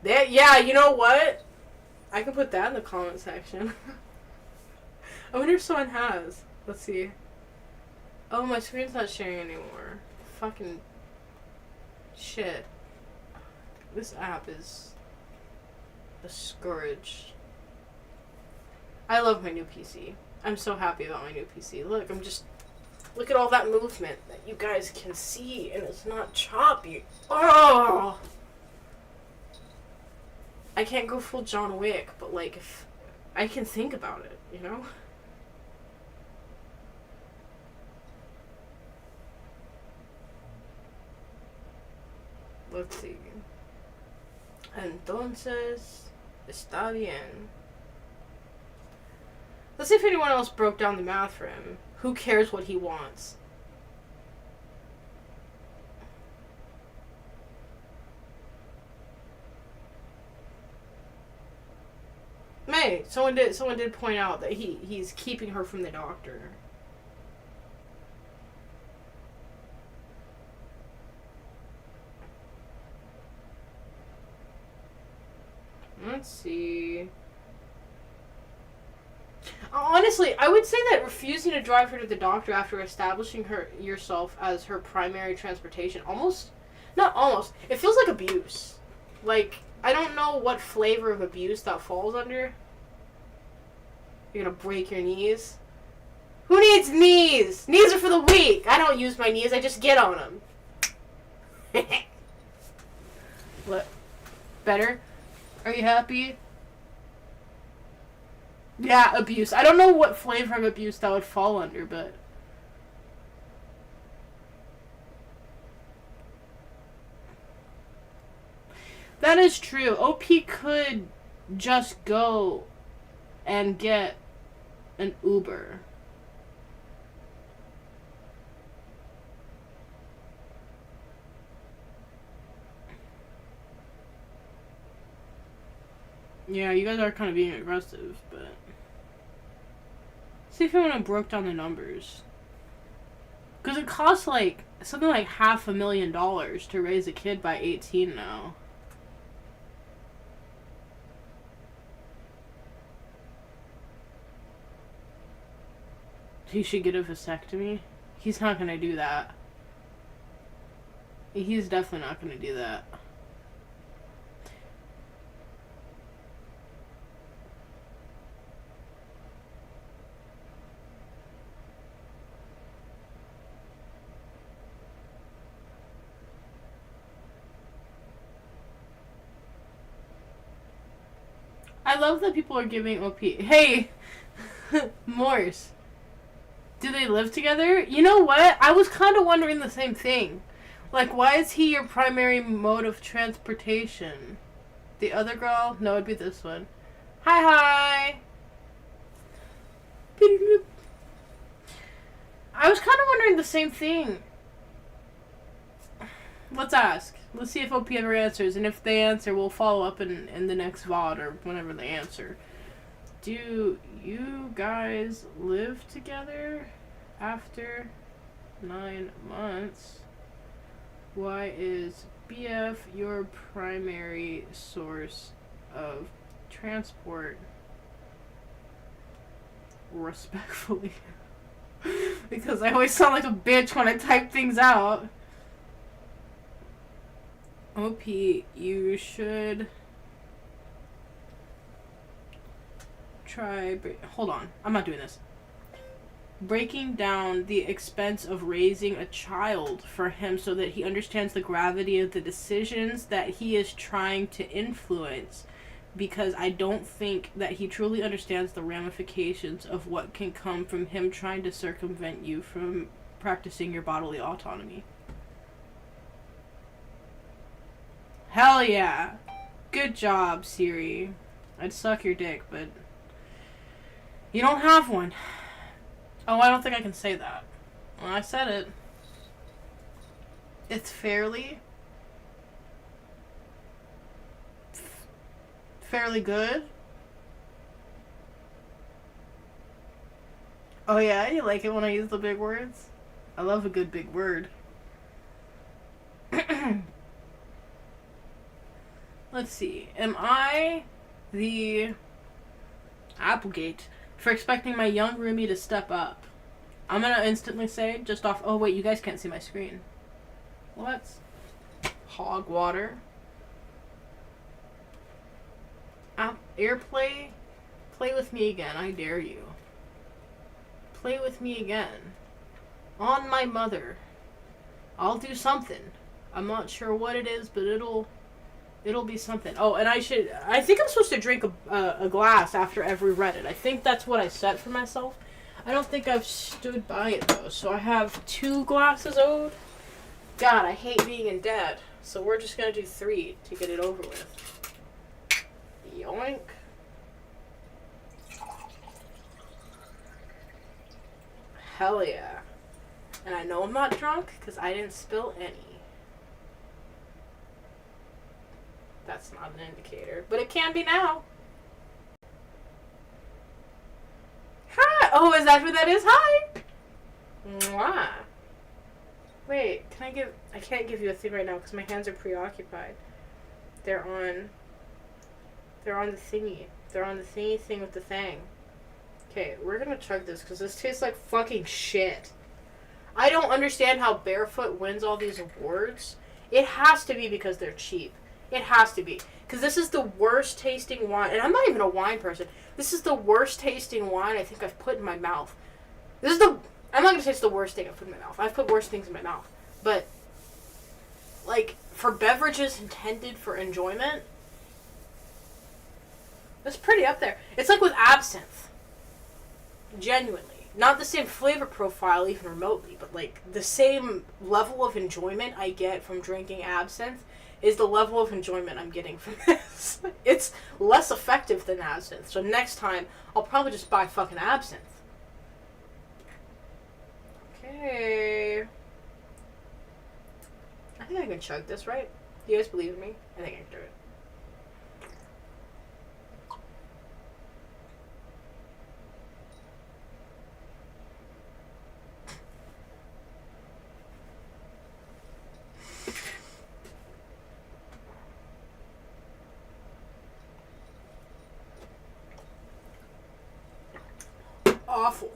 Yeah, you know what? I can put that in the comment section. I wonder if someone has. Let's see. Oh, my screen's not sharing anymore. Fucking shit. This app is a scourge. I love my new PC. I'm so happy about my new PC. Look at all that movement that you guys can see, and it's not choppy. Oh! I can't go full John Wick, but like, if I can think about it, you know? Let's see. Entonces, está bien. Let's see if anyone else broke down the math for him. Who cares what he wants? May, someone did point out that he's keeping her from the doctor. Let's see. Honestly, I would say that refusing to drive her to the doctor after establishing yourself as her primary transportation it feels like abuse. Like, I don't know what flavor of abuse that falls under. You're gonna break your knees? Who needs knees? Knees are for the weak. I don't use my knees, I just get on them. What? Better? Are you happy? Yeah, abuse. I don't know what flavor of abuse that would fall under, but... That is true. OP could just go and get an Uber. Yeah, you guys are kind of being aggressive, but... See if anyone broke down the numbers. Because it costs, like, something like $500,000 to raise a kid by 18 now. He should get a vasectomy? He's not gonna do that. He's definitely not gonna do that. I love that people are giving OP... Hey! Morse. Do they live together? You know what? I was kind of wondering the same thing. Like, why is he your primary mode of transportation? The other girl? No, it'd be this one. Hi! I was kind of wondering the same thing. Let's ask. Let's see if OP ever answers, and if they answer, we'll follow up in the next VOD or whenever they answer. Do you guys live together after 9 months? Why is BF your primary source of transport? Respectfully. Because I always sound like a bitch when I type things out. OP, you should try... Hold on. I'm not doing this. breaking down the expense of raising a child for him so that he understands the gravity of the decisions that he is trying to influence, because I don't think that he truly understands the ramifications of what can come from him trying to circumvent you from practicing your bodily autonomy. Hell yeah. Good job, Siri. I'd suck your dick, but you don't have one. Oh, I don't think I can say that. Well, I said it. It's fairly good. Oh yeah, you like it when I use the big words? I love a good big word. Let's see. Am I the Applegate for expecting my young roomie to step up? I'm gonna instantly say, just off... Oh, wait, you guys can't see my screen. What? Hog water. Airplay? Play with me again, I dare you. Play with me again. On my mother. I'll do something. I'm not sure what it is, but it'll be something. Oh, and I think I'm supposed to drink a glass after every Reddit. I think that's what I set for myself. I don't think I've stood by it, though. So I have 2 glasses owed. God, I hate being in debt. So we're just going to do 3 to get it over with. Yoink. Hell yeah. And I know I'm not drunk because I didn't spill any. That's not an indicator, but it can be now. Hi! Oh, is that who that is? Hi! Mwah. Wait, I can't give you a thing right now because my hands are preoccupied. They're on the thingy. They're on the thingy thing with the thing. Okay, we're gonna chug this because this tastes like fucking shit. I don't understand how Barefoot wins all these awards. It has to be because they're cheap. It has to be. Because this is the worst tasting wine. And I'm not even a wine person. This is the worst tasting wine I think I've put in my mouth. I'm not going to say it's the worst thing I've put in my mouth. I've put worse things in my mouth. But, like, for beverages intended for enjoyment, it's pretty up there. It's like with absinthe. Genuinely. Not the same flavor profile even remotely, but, like, the same level of enjoyment I get from drinking absinthe is the level of enjoyment I'm getting from this. It's less effective than absinthe. So next time, I'll probably just buy fucking absinthe. Okay. I think I can chug this, right? Do you guys believe in me? I think I can do it. Awful.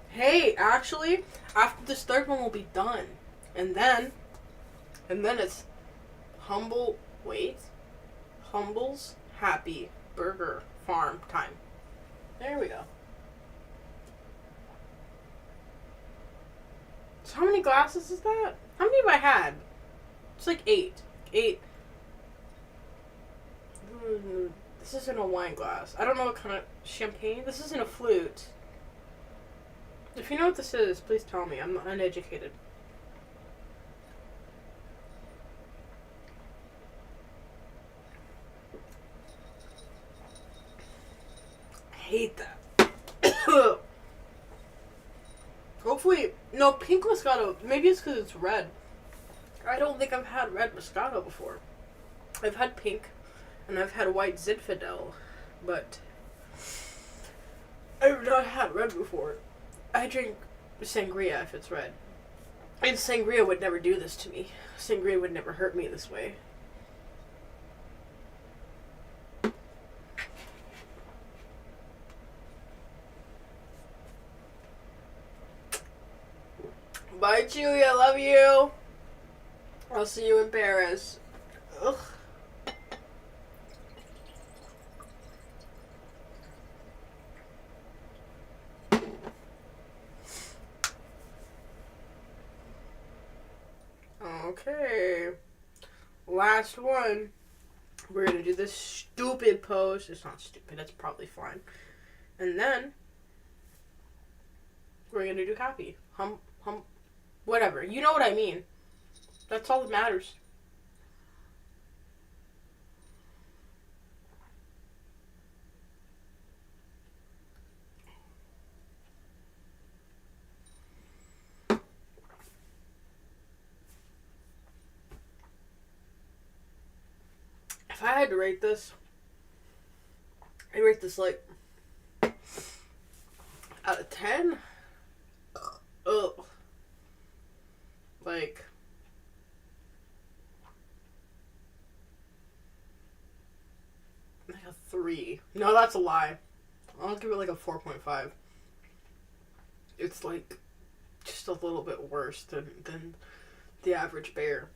Hey, actually, after this 3rd one will be done. And then it's Humble's Happy Burger Farm time. There we go. So how many glasses is that? How many have I had? It's like 8. 8. This isn't a wine glass. I don't know what kind of champagne. This isn't a flute. If you know what this is, please tell me. I'm uneducated. I hate that. Hopefully, no, pink Moscato. Maybe it's because it's red. I don't think I've had red Moscato before. I've had pink. And I've had white Zinfandel, but I've not had red before. I drink sangria if it's red. And sangria would never do this to me. Sangria would never hurt me this way. Bye, Chewy. I love you. I'll see you in Paris. Ugh. Okay. Last one. We're gonna do this stupid pose. It's not stupid, it's probably fine. And then we're gonna do happy. Whatever. You know what I mean. That's all that matters. If I had to rate this, I'd rate this like out of 10. Ugh. Like a 3. No, that's a lie. I'll give it like a 4.5. It's like just a little bit worse than the average bear.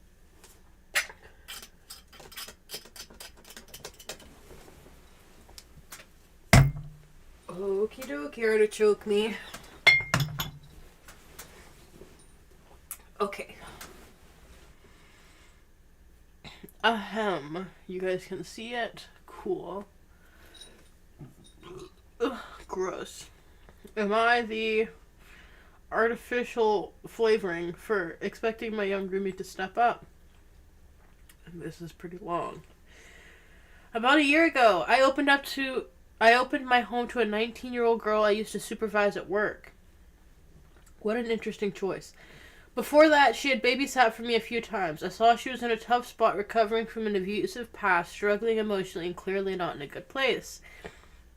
Okie dokie, artichoke me. Okay. Ahem. You guys can see it. Cool. Ugh, gross. Am I the artificial flavoring for expecting my young roomie to step up? And this is pretty long. About a year ago, I opened my home to a 19-year-old girl I used to supervise at work. What an interesting choice. Before that, she had babysat for me a few times. I saw she was in a tough spot recovering from an abusive past, struggling emotionally, and clearly not in a good place.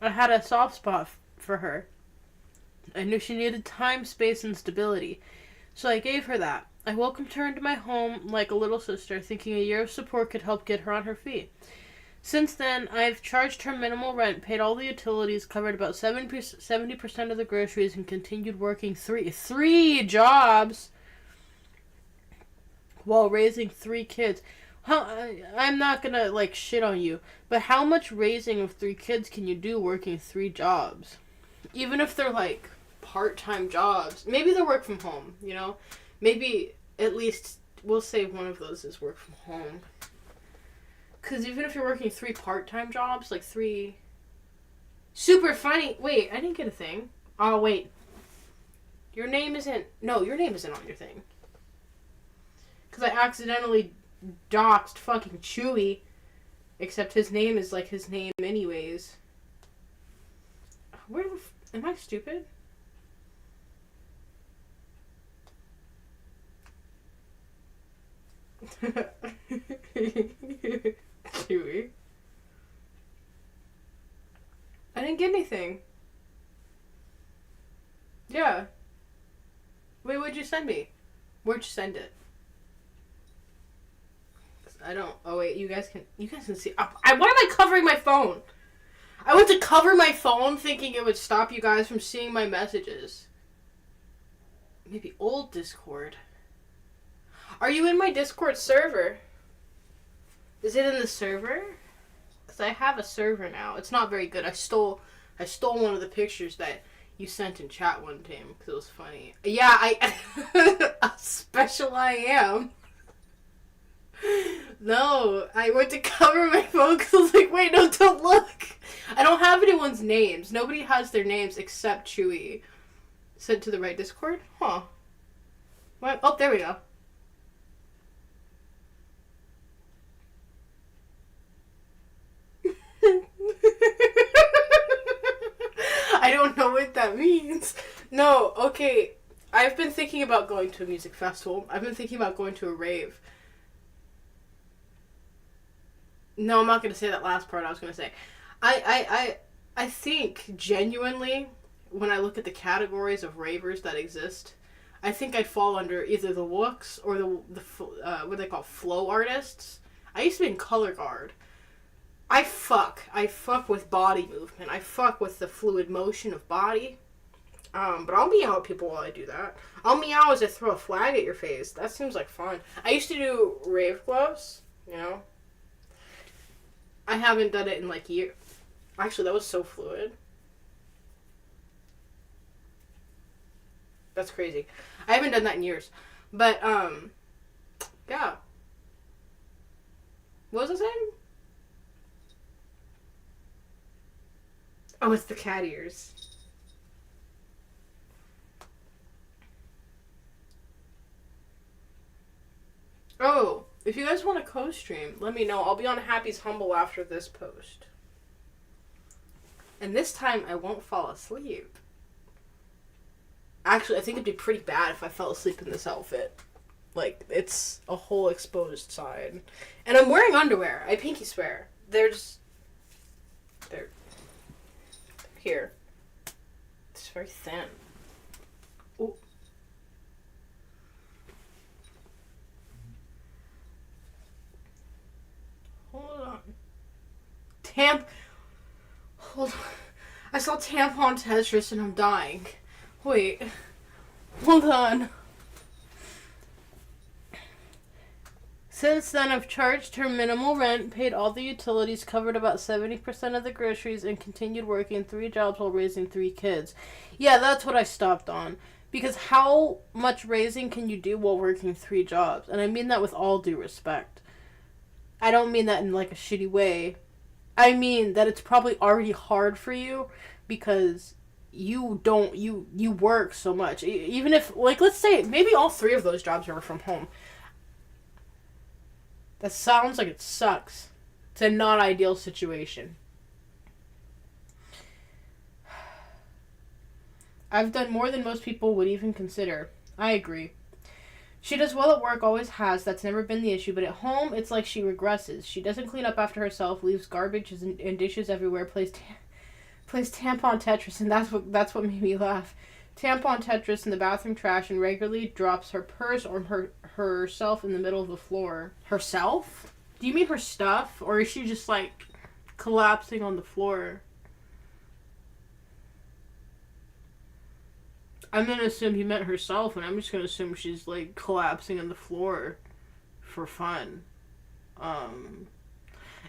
I had a soft spot for her. I knew she needed time, space, and stability, so I gave her that. I welcomed her into my home like a little sister, thinking a year of support could help get her on her feet. Since then, I've charged her minimal rent, paid all the utilities, covered about 70% of the groceries, and continued working three jobs while raising 3 kids. I'm not gonna, shit on you, but how much raising of 3 kids can you do working 3 jobs? Even if they're, part-time jobs. Maybe they're work from home, you know? Maybe at least we'll say one of those is work from home. Because even if you're working 3 part-time jobs, 3... Super funny. Wait, I didn't get a thing. Oh, wait. Your name isn't on your thing. Because I accidentally doxed fucking Chewy. Except his name is his name anyways. Am I stupid? Chewy. I didn't get anything. Yeah. Wait, what'd you send me? Where'd you send it? I don't. Oh wait, you guys can see. Why am I covering my phone? I went to cover my phone thinking it would stop you guys from seeing my messages. Maybe old Discord. Are you in my Discord server? Is it in the server? Because I have a server now. It's not very good. I stole one of the pictures that you sent in chat one time because it was funny. Yeah, special I am. No, I went to cover my phone because I was like, wait, no, don't look. I don't have anyone's names. Nobody has their names except Chewy. Sent to the right Discord? Huh. What? Oh, there we go. I don't know what that means. No, okay. I've been thinking about going to a music festival. I've been thinking about going to a rave. No, I'm not going to say that last part I was going to say. I think, genuinely, when I look at the categories of ravers that exist, I think I'd fall under either the looks or the what they call flow artists. I used to be in color guard. I fuck with body movement. I fuck with the fluid motion of body. But I'll meow at people while I do that. I'll meow as I throw a flag at your face. That seems like fun. I used to do rave gloves, you know? I haven't done it in years. Actually, that was so fluid. That's crazy. I haven't done that in years. But, Yeah. What was I saying? Oh, it's the cat ears. Oh, if you guys want a co-stream, let me know. I'll be on Happy's Humble after this post. And this time, I won't fall asleep. Actually, I think it'd be pretty bad if I fell asleep in this outfit. Like, it's a whole exposed side. And I'm wearing underwear. I pinky swear. They're here. It's very thin. Ooh. Hold on. Hold on. I saw Tampon Tetris and I'm dying. Wait. Hold on. Since then, I've charged her minimal rent, paid all the utilities, covered about 70% of the groceries, and continued working 3 jobs while raising 3 kids. Yeah, that's what I stopped on. Because how much raising can you do while working 3 jobs? And I mean that with all due respect. I don't mean that in like a shitty way. I mean that it's probably already hard for you because you work so much. Even if, like, let's say maybe all 3 of those jobs are from home. That sounds like it sucks. It's a not ideal situation. I've done more than most people would even consider. I agree. She does well at work, always has. That's never been the issue. But at home, it's like she regresses. She doesn't clean up after herself, leaves garbage and dishes everywhere, plays tampon Tetris, and that's what made me laugh. Tampon Tetris in the bathroom trash and regularly drops her purse or herself in the middle of the floor. Herself? Do you mean her stuff? Or is she just, like, collapsing on the floor? I'm gonna assume he meant herself, and I'm just gonna assume she's, like, collapsing on the floor for fun. And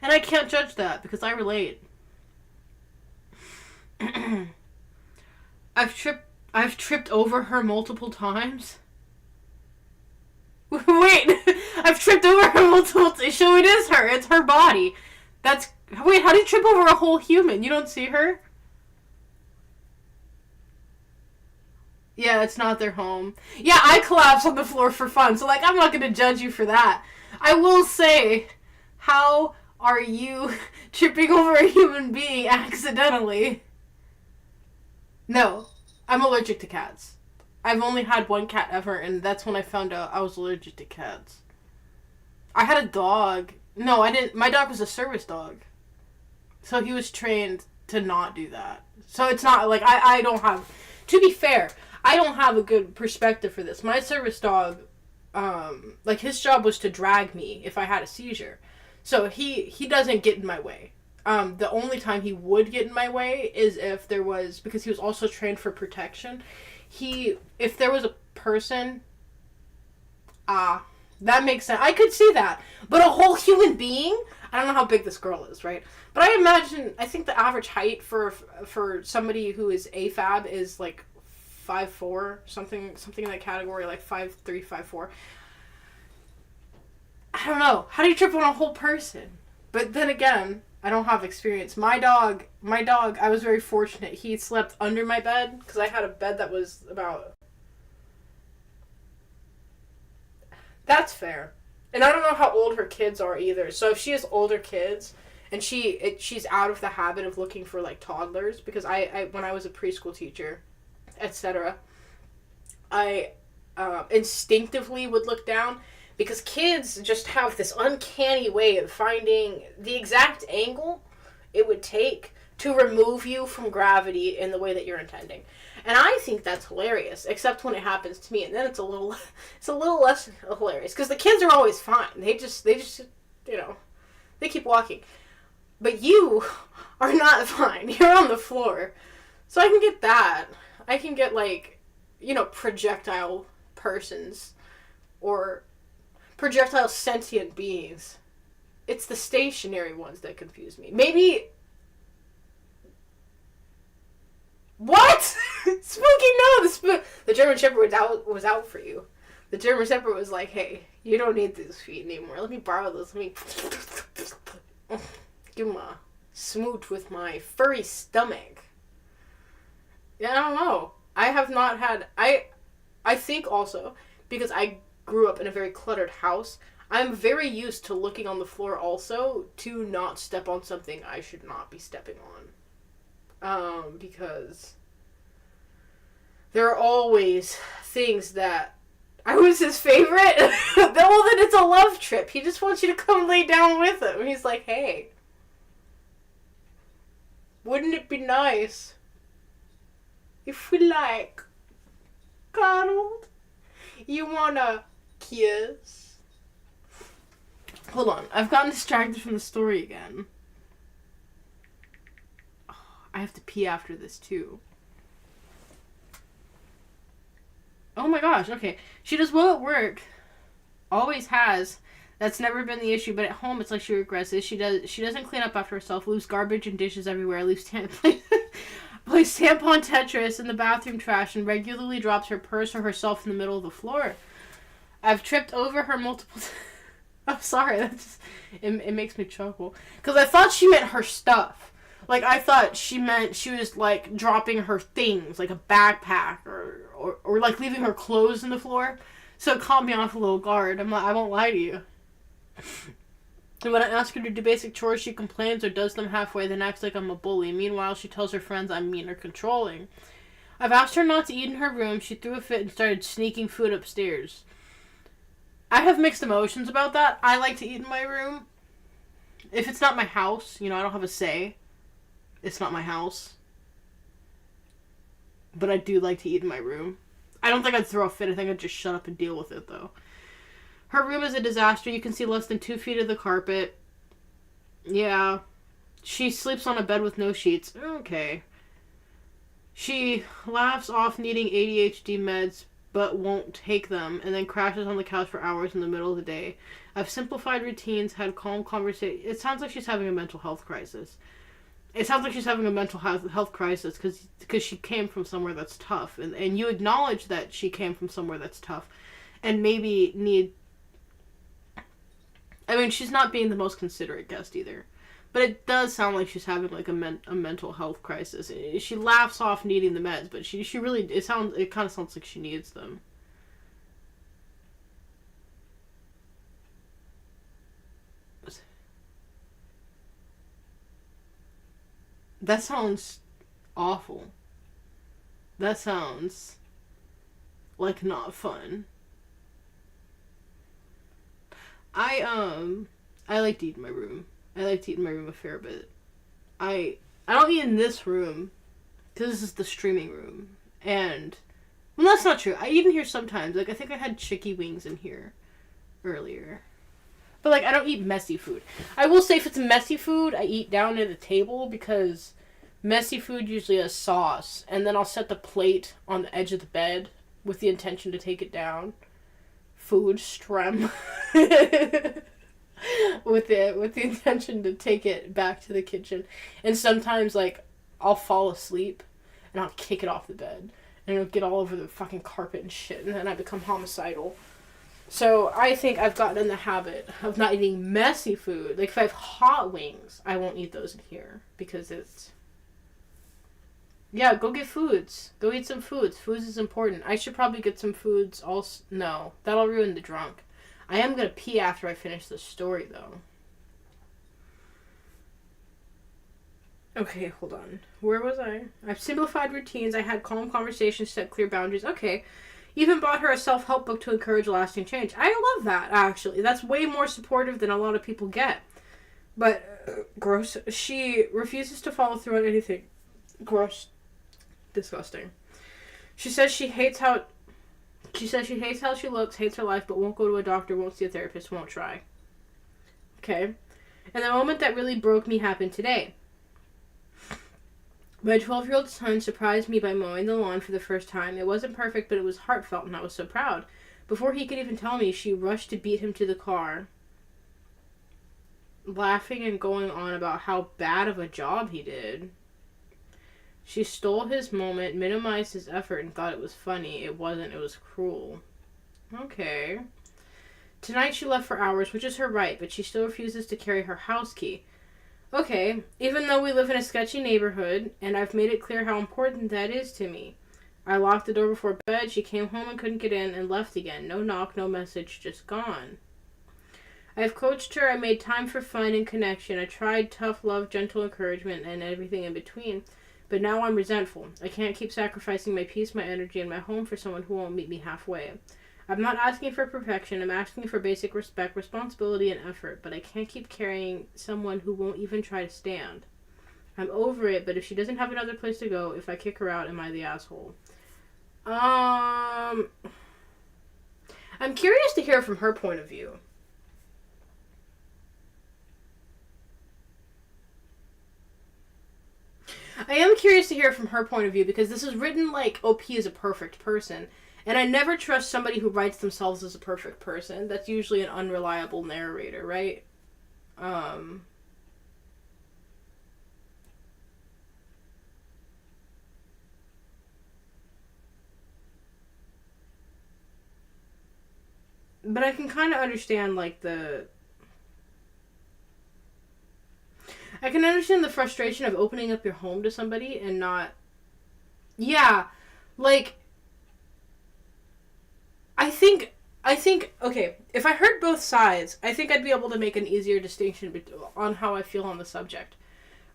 I can't judge that, because I relate. I've tripped over her multiple times. Wait, I've tripped over her multiple times. So it is her. It's her body. Wait, how do you trip over a whole human? You don't see her? Yeah, it's not their home. Yeah, I collapse on the floor for fun, so, like, I'm not gonna judge you for that. I will say, how are you tripping over a human being accidentally? No, I'm allergic to cats. I've only had one cat ever, and that's when I found out I was allergic to cats. I had a dog. No, I didn't. My dog was a service dog. So he was trained to not do that. So it's not, like, I don't have... To be fair, I don't have a good perspective for this. My service dog, like, his job was to drag me if I had a seizure. So he doesn't get in my way. The only time he would get in my way is if there was, because he was also trained for protection, if there was a person, that makes sense. I could see that. But a whole human being? I don't know how big this girl is, right? But I think the average height for somebody who is AFAB is like 5'4", something in that category, like 5'3", 5'4". I don't know. How do you trip on a whole person? But then again, I don't have experience. My dog, I was very fortunate. He slept under my bed because I had a bed that was about... That's fair. And I don't know how old her kids are either. So if she has older kids and she's out of the habit of looking for, like, toddlers, because I when I was a preschool teacher, etc., I instinctively would look down, because kids just have this uncanny way of finding the exact angle it would take to remove you from gravity in the way that you're intending. And I think that's hilarious, except when it happens to me, and then it's a little less hilarious, because the kids are always fine. They just, you know, they keep walking. But you are not fine. You're on the floor. So I can get that. I can get, like, you know, projectile persons, or projectile sentient beings. It's the stationary ones that confuse me. Maybe... What? Spooky, no! The German Shepherd was out for you. The German Shepherd was like, hey, you don't need these feet anymore. Let me borrow those. Let me give him a smooch with my furry stomach. Yeah, I don't know. I have not had... I think also, because I grew up in a very cluttered house, I'm very used to looking on the floor also to not step on something I should not be stepping on. Because there are always things that I was his favorite. Well, then it's a love trip. He just wants you to come lay down with him. He's like, hey, wouldn't it be nice if we, like, cuddled? You wanna kiss? Hold on. I've gotten distracted from the story again. Oh, I have to pee after this, too. Oh my gosh, okay. She does well at work. Always has. That's never been the issue, but at home it's like she regresses. She doesn't clean up after herself, leaves garbage and dishes everywhere, leaves plays tampon Tetris in the bathroom trash, and regularly drops her purse or herself in the middle of the floor. I've tripped over her multiple times. I'm sorry, that just it makes me chuckle. Because I thought she meant her stuff. Like, I thought she meant she was, like, dropping her things, like a backpack, or like, leaving her clothes in the floor. So it caught me off a little guard. I'm like, I won't lie to you. And when I ask her to do basic chores, she complains or does them halfway, then acts like I'm a bully. Meanwhile, she tells her friends I'm mean or controlling. I've asked her not to eat in her room. She threw a fit and started sneaking food upstairs. I have mixed emotions about that. I like to eat in my room. If it's not my house, I don't have a say. It's not my house. But I do like to eat in my room. I don't think I'd throw a fit. I think I'd just shut up and deal with it, though. Her room is a disaster. You can see less than 2 feet of the carpet. Yeah. She sleeps on a bed with no sheets. Okay. She laughs off needing ADHD meds, but won't take them, and then crashes on the couch for hours in the middle of the day. I've simplified routines, had calm conversations. It sounds like she's having a mental health crisis. It sounds like she's having a mental health crisis because she came from somewhere that's tough. And you acknowledge that she came from somewhere that's tough. And maybe need... I mean, she's not being the most considerate guest either. But it does sound like she's having, like, a mental health crisis. She laughs off needing the meds, but she really... It kind of sounds like she needs them. That sounds awful. That sounds like not fun. I like to eat in my room. I like to eat in my room a fair bit. I don't eat in this room because this is the streaming room. And well, that's not true. I eat in here sometimes. Like, I think I had chicky wings in here earlier. But, like, I don't eat messy food. I will say if it's messy food, I eat down at the table because messy food usually has sauce. And then I'll set the plate on the edge of the bed with the intention to take it down. Food, strem. with the intention to take it back to the kitchen. And sometimes, like, I'll fall asleep and I'll kick it off the bed. And it'll get all over the fucking carpet and shit. And then I become homicidal. So I think I've gotten in the habit of not eating messy food. Like, if I have hot wings, I won't eat those in here. Because it's... Yeah, go get foods. Go eat some foods. Foods is important. I should probably get some foods also. No, that'll ruin the drunk. I am going to pee after I finish the story, though. Okay, hold on. Where was I? I've simplified routines. I had calm conversations, set clear boundaries. Okay. Even bought her a self-help book to encourage lasting change. I love that, actually. That's way more supportive than a lot of people get. But, gross. She refuses to follow through on anything. Gross. Disgusting. She says she hates how she looks, hates her life, but won't go to a doctor, won't see a therapist, won't try. Okay. And the moment that really broke me happened today. My 12-year-old son surprised me by mowing the lawn for the first time. It wasn't perfect, but it was heartfelt, and I was so proud. Before he could even tell me, she rushed to beat him to the car, laughing and going on about how bad of a job he did. She stole his moment, minimized his effort, and thought it was funny. It wasn't. It was cruel. Okay. Tonight she left for hours, which is her right, but she still refuses to carry her house key. Okay, even though we live in a sketchy neighborhood, and I've made it clear how important that is to me. I locked the door before bed, she came home and couldn't get in, and left again. No knock, no message, just gone. I've coached her, I made time for fun and connection. I tried tough love, gentle encouragement, and everything in between. But now I'm resentful. I can't keep sacrificing my peace, my energy, and my home for someone who won't meet me halfway. I'm not asking for perfection. I'm asking for basic respect, responsibility, and effort. But I can't keep carrying someone who won't even try to stand. I'm over it, but if she doesn't have another place to go, if I kick her out, am I the asshole? I'm curious to hear from her point of view. I am curious to hear from her point of view because this is written like OP is a perfect person. And I never trust somebody who writes themselves as a perfect person. That's usually an unreliable narrator, right? But I can kind of understand, like, I can understand the frustration of opening up your home to somebody and not... Yeah, like... I think, okay, if I heard both sides, I think I'd be able to make an easier distinction on how I feel on the subject,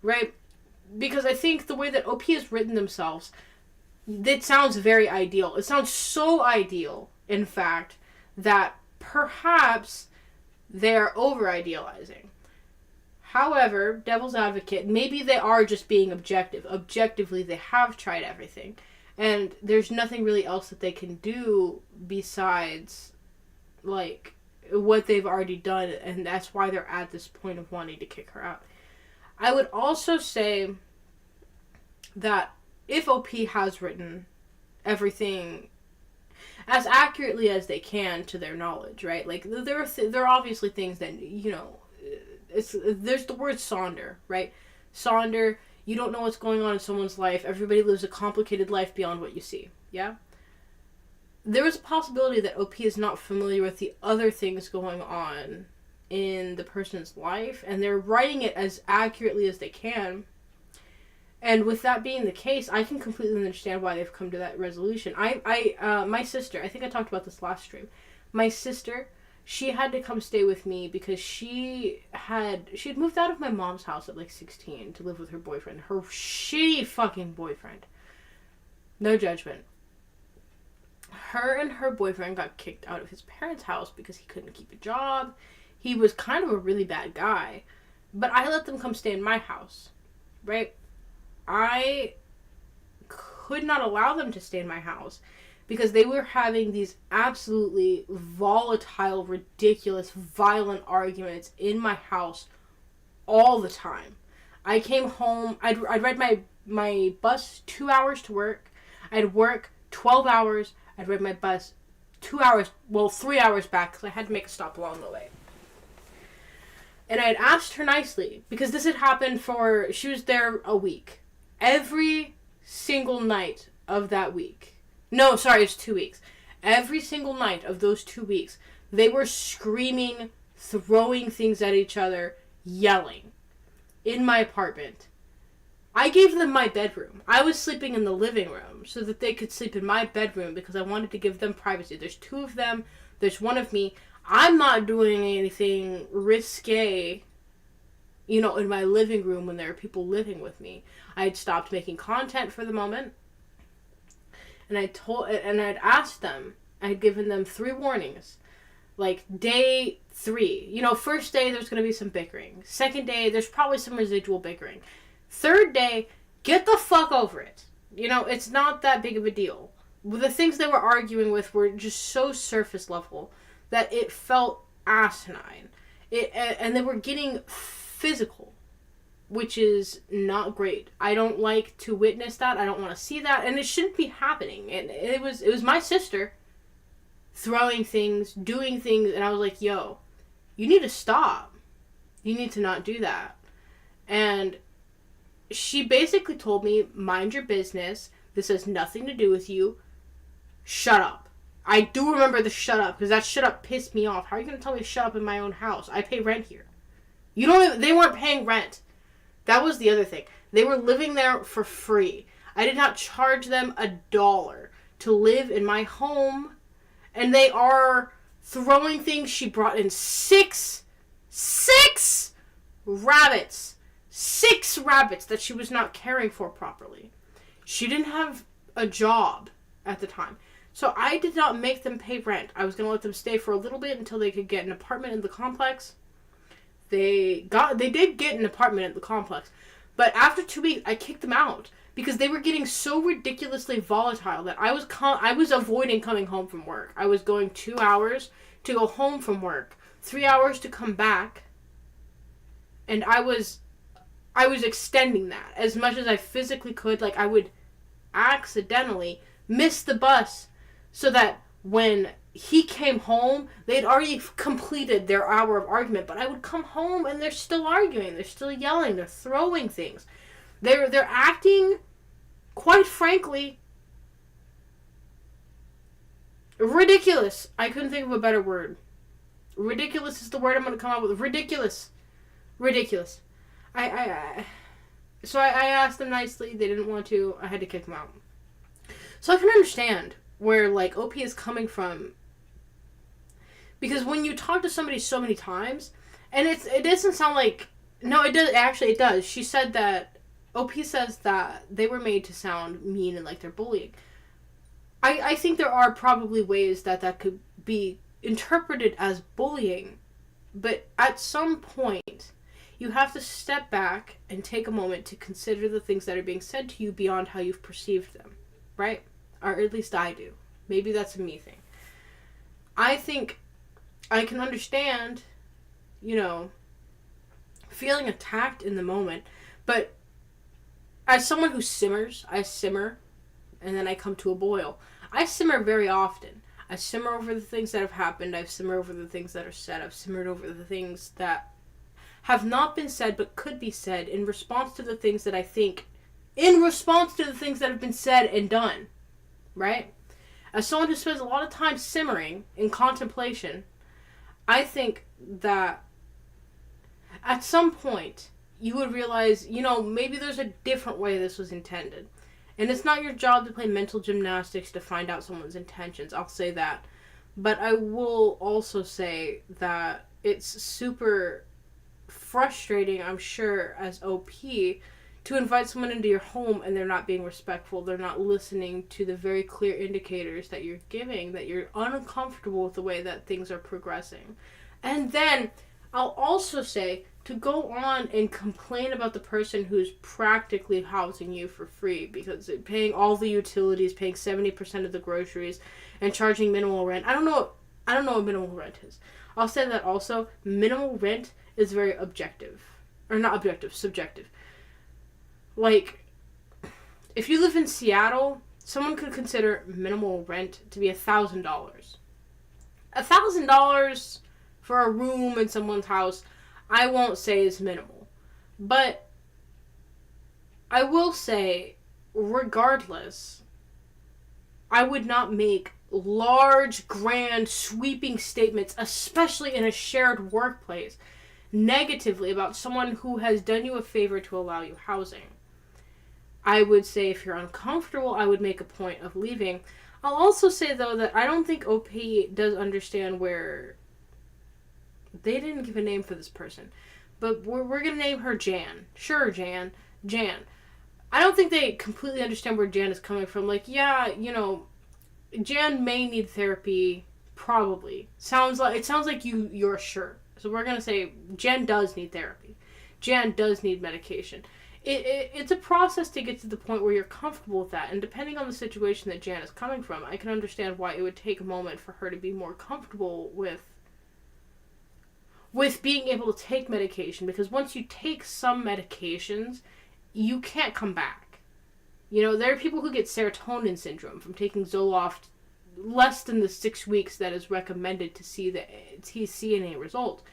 right? Because I think the way that OP has written themselves, it sounds very ideal. It sounds so ideal, in fact, that perhaps they're over-idealizing. However, devil's advocate, maybe they are just being objective. Objectively, they have tried everything. And there's nothing really else that they can do besides, like, what they've already done. And that's why they're at this point of wanting to kick her out. I would also say that if OP has written everything as accurately as they can to their knowledge, right? Like, there are obviously things that, you know, there's the word sonder, right? Sonder, you don't know what's going on in someone's life. Everybody lives a complicated life beyond what you see, yeah? There is a possibility that OP is not familiar with the other things going on in the person's life, and they're writing it as accurately as they can. And with that being the case, I can completely understand why they've come to that resolution. My sister, I think I talked about this last stream. My sister, she had to come stay with me because she had moved out of my mom's house at like 16 to live with her boyfriend. Her shitty fucking boyfriend. No judgment. Her and her boyfriend got kicked out of his parents' house because he couldn't keep a job. He was kind of a really bad guy. But I let them come stay in my house. Right? I could not allow them to stay in my house because they were having these absolutely volatile, ridiculous, violent arguments in my house all the time. I came home, I'd ride my bus 2 hours to work. I'd work 12 hours. I'd ride my bus 2 hours, 3 hours back because I had to make a stop along the way. And I had asked her nicely because this had happened she was there a week. Every single night of that week. No, sorry, it's 2 weeks. Every single night of those 2 weeks, they were screaming, throwing things at each other, yelling in my apartment. I gave them my bedroom. I was sleeping in the living room so that they could sleep in my bedroom because I wanted to give them privacy. There's 2 of them. There's 1 of me. I'm not doing anything risque, you know, in my living room when there are people living with me. I had stopped making content for the moment. And I'd asked them, I had given them 3 warnings. Like, day 3, you know, first day there's going to be some bickering. Second day, there's probably some residual bickering. Third day, get the fuck over it. You know, it's not that big of a deal. The things they were arguing with were just so surface level that it felt asinine. And they were getting physical, which is not great. I don't like to witness that. I don't want to see that, and it shouldn't be happening. And it was my sister throwing things, doing things, and I was like, yo, you need to stop. You need to not do that. And she basically told me, mind your business. This has nothing to do with you. Shut up. I do remember the shut up, because that shut up pissed me off. How are you going to tell me to shut up in my own house? I pay rent here. They weren't paying rent. That was the other thing. They were living there for free. I did not charge them $1 to live in my home. And they are throwing things. She brought in six rabbits. 6 rabbits that she was not caring for properly. She didn't have a job at the time. So I did not make them pay rent. I was going to let them stay for a little bit until they could get an apartment in the complex. They did get an apartment in the complex. But after 2 weeks, I kicked them out because they were getting so ridiculously volatile that I was avoiding coming home from work. I was going 2 hours to go home from work, 3 hours to come back. And I was extending that as much as I physically could. Like, I would accidentally miss the bus so that when he came home, they'd already completed their hour of argument. But I would come home and they're still arguing. They're still yelling. They're throwing things. They're acting, quite frankly, ridiculous. I couldn't think of a better word. Ridiculous is the word I'm going to come up with. Ridiculous. So I asked them nicely. They didn't want to. I had to kick them out. So I can understand where, like, OP is coming from. Because when you talk to somebody so many times, and it doesn't sound like... No, it does. Actually, it does. She said that... OP says that they were made to sound mean and like they're bullying. I think there are probably ways that could be interpreted as bullying. But at some point, you have to step back and take a moment to consider the things that are being said to you beyond how you've perceived them. Right? Or at least I do. Maybe that's a me thing. I think I can understand, feeling attacked in the moment. But as someone who simmers, I simmer and then I come to a boil. I simmer very often. I simmer over the things that have happened. I've simmered over the things that are said. I've simmered over the things that have not been said but could be said in response to the things that I think, in response to the things that have been said and done. Right? As someone who spends a lot of time simmering in contemplation, I think that at some point you would realize, maybe there's a different way this was intended. And it's not your job to play mental gymnastics to find out someone's intentions. I'll say that. But I will also say that it's super frustrating, I'm sure, as OP, to invite someone into your home and they're not being respectful. They're not listening to the very clear indicators that you're giving, that you're uncomfortable with the way that things are progressing. And then I'll also say to go on and complain about the person who's practically housing you for free because paying all the utilities, paying 70% of the groceries, and charging minimal rent. I don't know what minimal rent is. I'll say that also. Minimal rent is very objective. Or not objective, subjective. Like, if you live in Seattle, someone could consider minimal rent to be $1,000. $1,000 for a room in someone's house, I won't say is minimal. But I will say, regardless, I would not make large, grand, sweeping statements, especially in a shared workplace, negatively about someone who has done you a favor to allow you housing. I would say if you're uncomfortable, I would make a point of leaving. I'll also say, though, that I don't think OP does understand where... They didn't give a name for this person. But we're going to name her Jan. Sure, Jan. Jan. I don't think they completely understand where Jan is coming from. Like, yeah, Jan may need therapy. Probably. It sounds like you're sure. So we're going to say Jan does need therapy. Jan does need medication. It's a process to get to the point where you're comfortable with that. And depending on the situation that Jan is coming from, I can understand why it would take a moment for her to be more comfortable with being able to take medication. Because once you take some medications, you can't come back. There are people who get serotonin syndrome from taking Zoloft less than the 6 weeks that is recommended to see any result.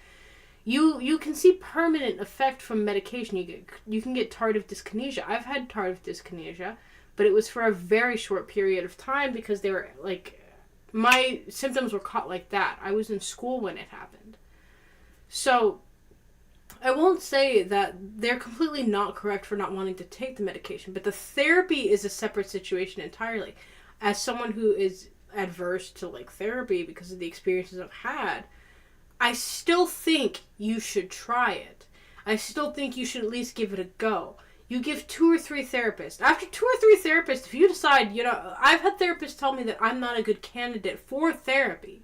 You can see permanent effect from medication. You can get tardive dyskinesia. I've had tardive dyskinesia, but it was for a very short period of time because they were like my symptoms were caught like that. I was in school when it happened. So I won't say that they're completely not correct for not wanting to take the medication, but the therapy is a separate situation entirely. As someone who is adverse to like therapy because of the experiences I've had, I still think you should try it. I still think you should at least give it a go. You give 2 or 3 therapists. After 2 or 3 therapists, if you decide, I've had therapists tell me that I'm not a good candidate for therapy.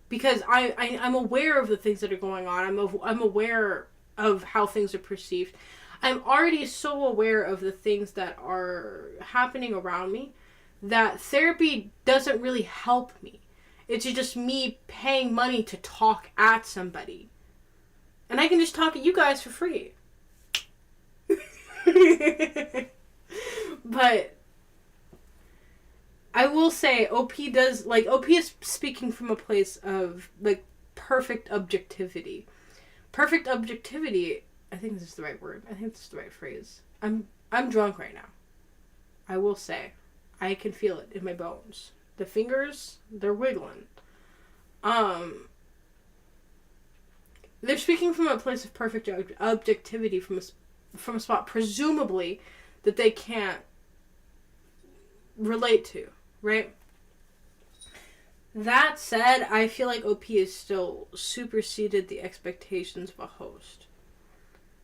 Because I'm aware of the things that are going on. I'm aware of how things are perceived. I'm already so aware of the things that are happening around me that therapy doesn't really help me. It's just me paying money to talk at somebody. And I can just talk at you guys for free. But I will say OP is speaking from a place of like perfect objectivity. Perfect objectivity, I think this is the right word. I think this is the right phrase. I'm drunk right now. I will say. I can feel it in my bones. The fingers, they're wiggling. They're speaking from a place of perfect objectivity from a spot presumably that they can't relate to, right? That said, I feel like OP has still superseded the expectations of a host.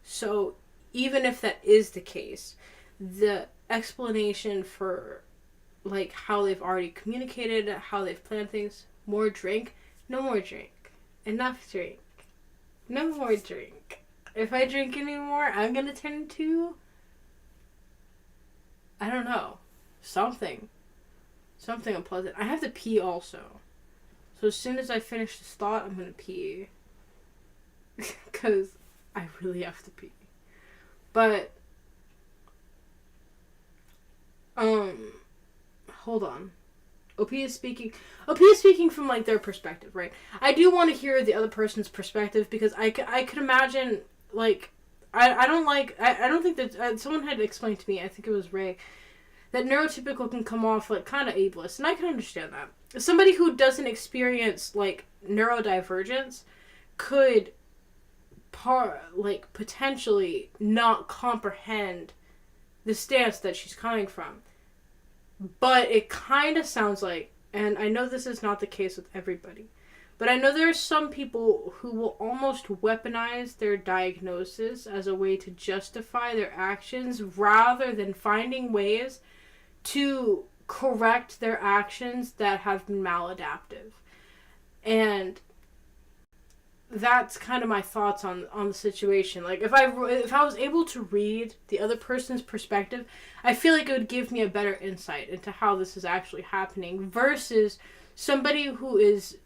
So even if that is the case, the explanation for like how they've already communicated, how they've planned things, more drink, no more drink, enough drink, no more drink. If I drink anymore, I'm gonna turn into, I don't know, something unpleasant. I have to pee also. So as soon as I finish this thought, I'm gonna pee. Because I really have to pee. But, hold on. OP is speaking from, like, their perspective, right? I do want to hear the other person's perspective because I could imagine, like, I don't think that, someone had explained to me, I think it was Ray, that neurotypical can come off, like, kind of ableist, and I can understand that. Somebody who doesn't experience, like, neurodivergence could, potentially not comprehend the stance that she's coming from. But it kind of sounds like, and I know this is not the case with everybody, but I know there are some people who will almost weaponize their diagnosis as a way to justify their actions rather than finding ways to correct their actions that have been maladaptive. And that's kind of my thoughts on the situation. Like, if I was able to read the other person's perspective, I feel like it would give me a better insight into how this is actually happening versus somebody who is,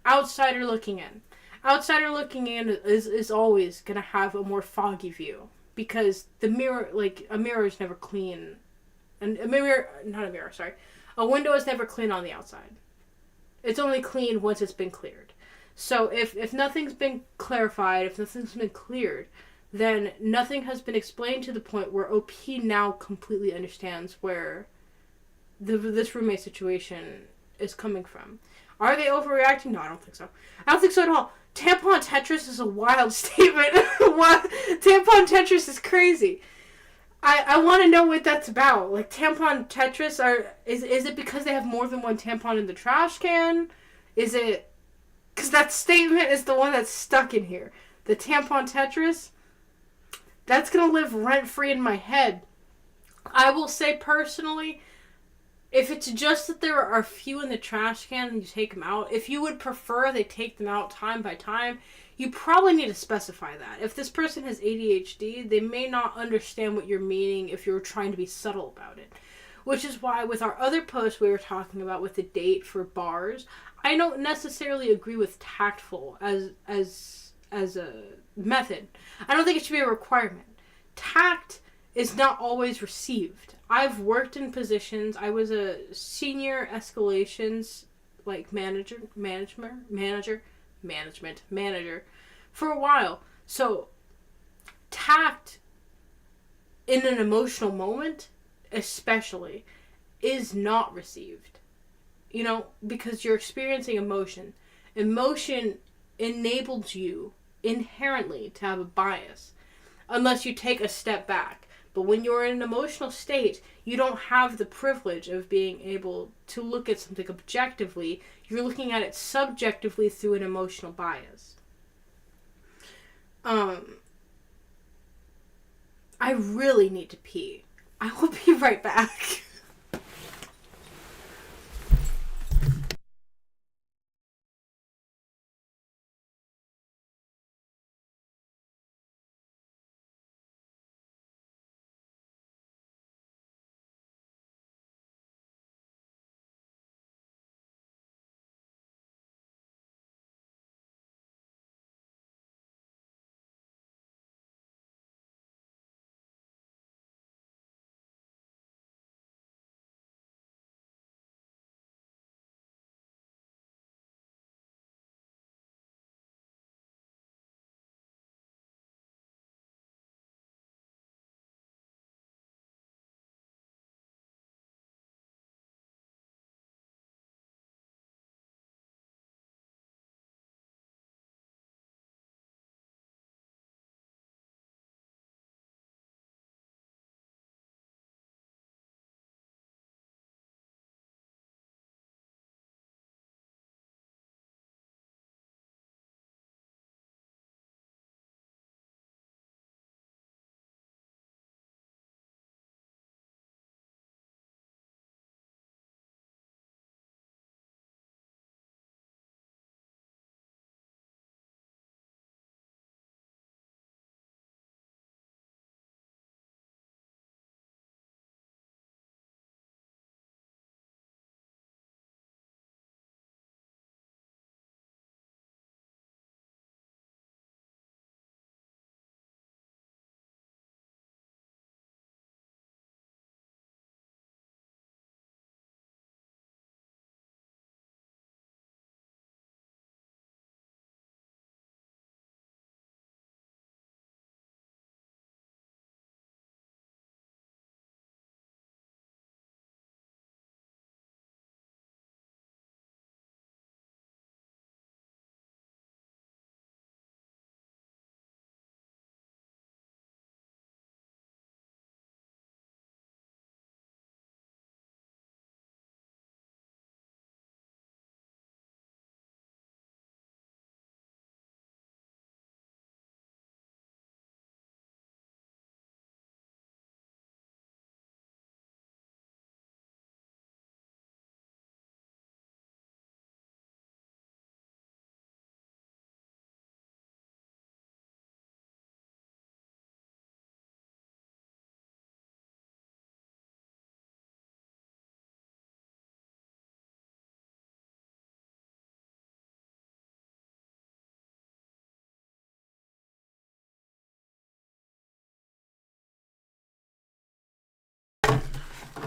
outsider looking in. Outsider looking in is always going to have a more foggy view because the mirror, like, a mirror is never clean. And a window is never clean on the outside. It's only clean once it's been cleared. So if nothing's been clarified, if nothing's been cleared, then nothing has been explained to the point where OP now completely understands where this roommate situation is coming from. Are they overreacting? No, I don't think so. I don't think so at all. Tampon Tetris is a wild statement. Tampon Tetris is crazy. I want to know what that's about. Like, Tampon Tetris, is it because they have more than one tampon in the trash can? Is it... Because that statement is the one that's stuck in here. The Tampon Tetris, that's going to live rent-free in my head. I will say personally, if it's just that there are a few in the trash can and you take them out, if you would prefer they take them out time by time, you probably need to specify that. If this person has ADHD, they may not understand what you're meaning if you're trying to be subtle about it. Which is why with our other post we were talking about with the date for bars, I don't necessarily agree with tactful as a method. I don't think it should be a requirement. Tact is not always received. I've worked in positions. I was a senior escalations manager for a while. So tact in an emotional moment especially is not received. because you're experiencing emotion. Emotion enables you inherently to have a bias unless you take a step back. But when you're in an emotional state, you don't have the privilege of being able to look at something objectively. You're looking at it subjectively through an emotional bias. I really need to pee. I will be right back.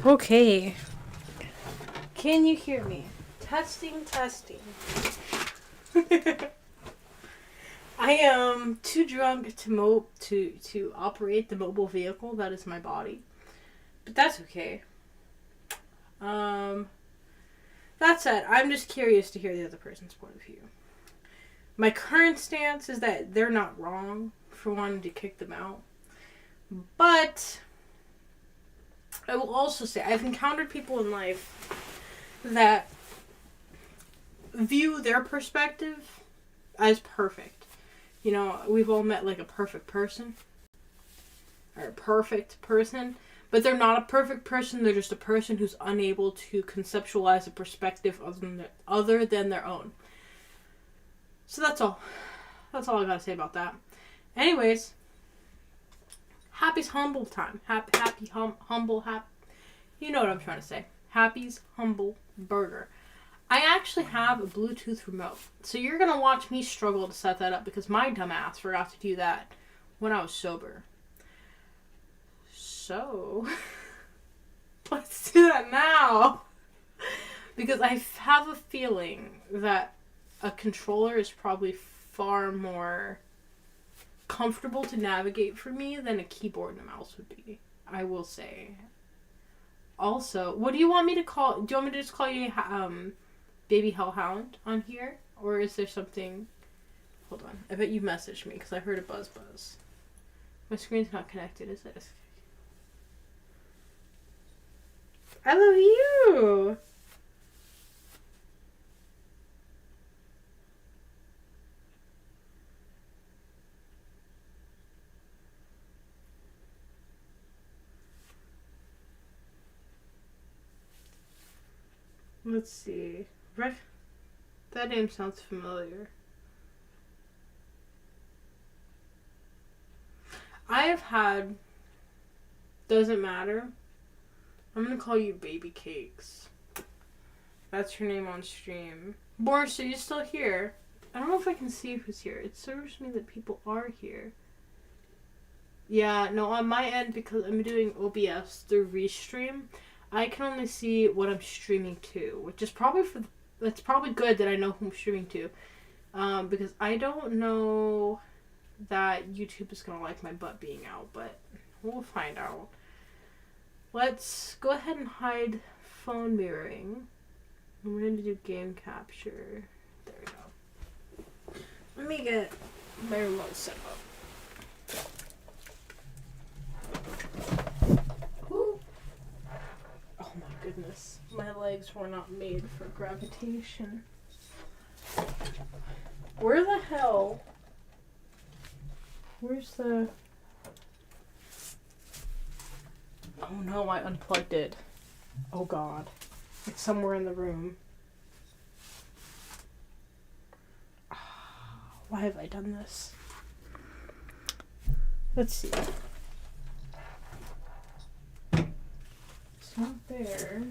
Okay. Can you hear me? Testing, testing. I am too drunk to operate the mobile vehicle that is my body. But that's okay. That said, I'm just curious to hear the other person's point of view. My current stance is that they're not wrong for wanting to kick them out. But I will also say I've encountered people in life that view their perspective as perfect. We've all met like a perfect person. Or a perfect person. But they're not a perfect person. They're just a person who's unable to conceptualize a perspective other than their own. So that's all. That's all I gotta say about that. Anyways, happy's humble time. Humble. You know what I'm trying to say. Happy's Humble Burger. I actually have a Bluetooth remote. So you're gonna watch me struggle to set that up because my dumbass forgot to do that when I was sober. So, let's do that now. Because I have a feeling that a controller is probably far more comfortable to navigate for me than a keyboard and a mouse would be. I will say. Also, what do you want me to call? Do you want me to just call you Baby Hellhound on here, or is there something? Hold on. I bet you messaged me because I heard a buzz. My screen's not connected, is it? I love you. Let's see. That name sounds familiar. I have had. Doesn't matter. I'm gonna call you Baby Cakes. That's her name on stream. Boris, are you still here? I don't know if I can see who's here. It serves me that people are here. Yeah, no, on my end, because I'm doing OBS through Restream, I can only see what I'm streaming to, which is probably that's probably good that I know who I'm streaming to, because I don't know that YouTube is gonna like my butt being out, but we'll find out. Let's go ahead and hide phone mirroring. And we're gonna do game capture. There we go. Let me get my remote set up. Ooh. Oh my goodness. My legs were not made for gravitation. Where the hell? Where's the... Oh no, I unplugged it. Oh god. It's somewhere in the room. Why have I done this? Let's see. It's not there.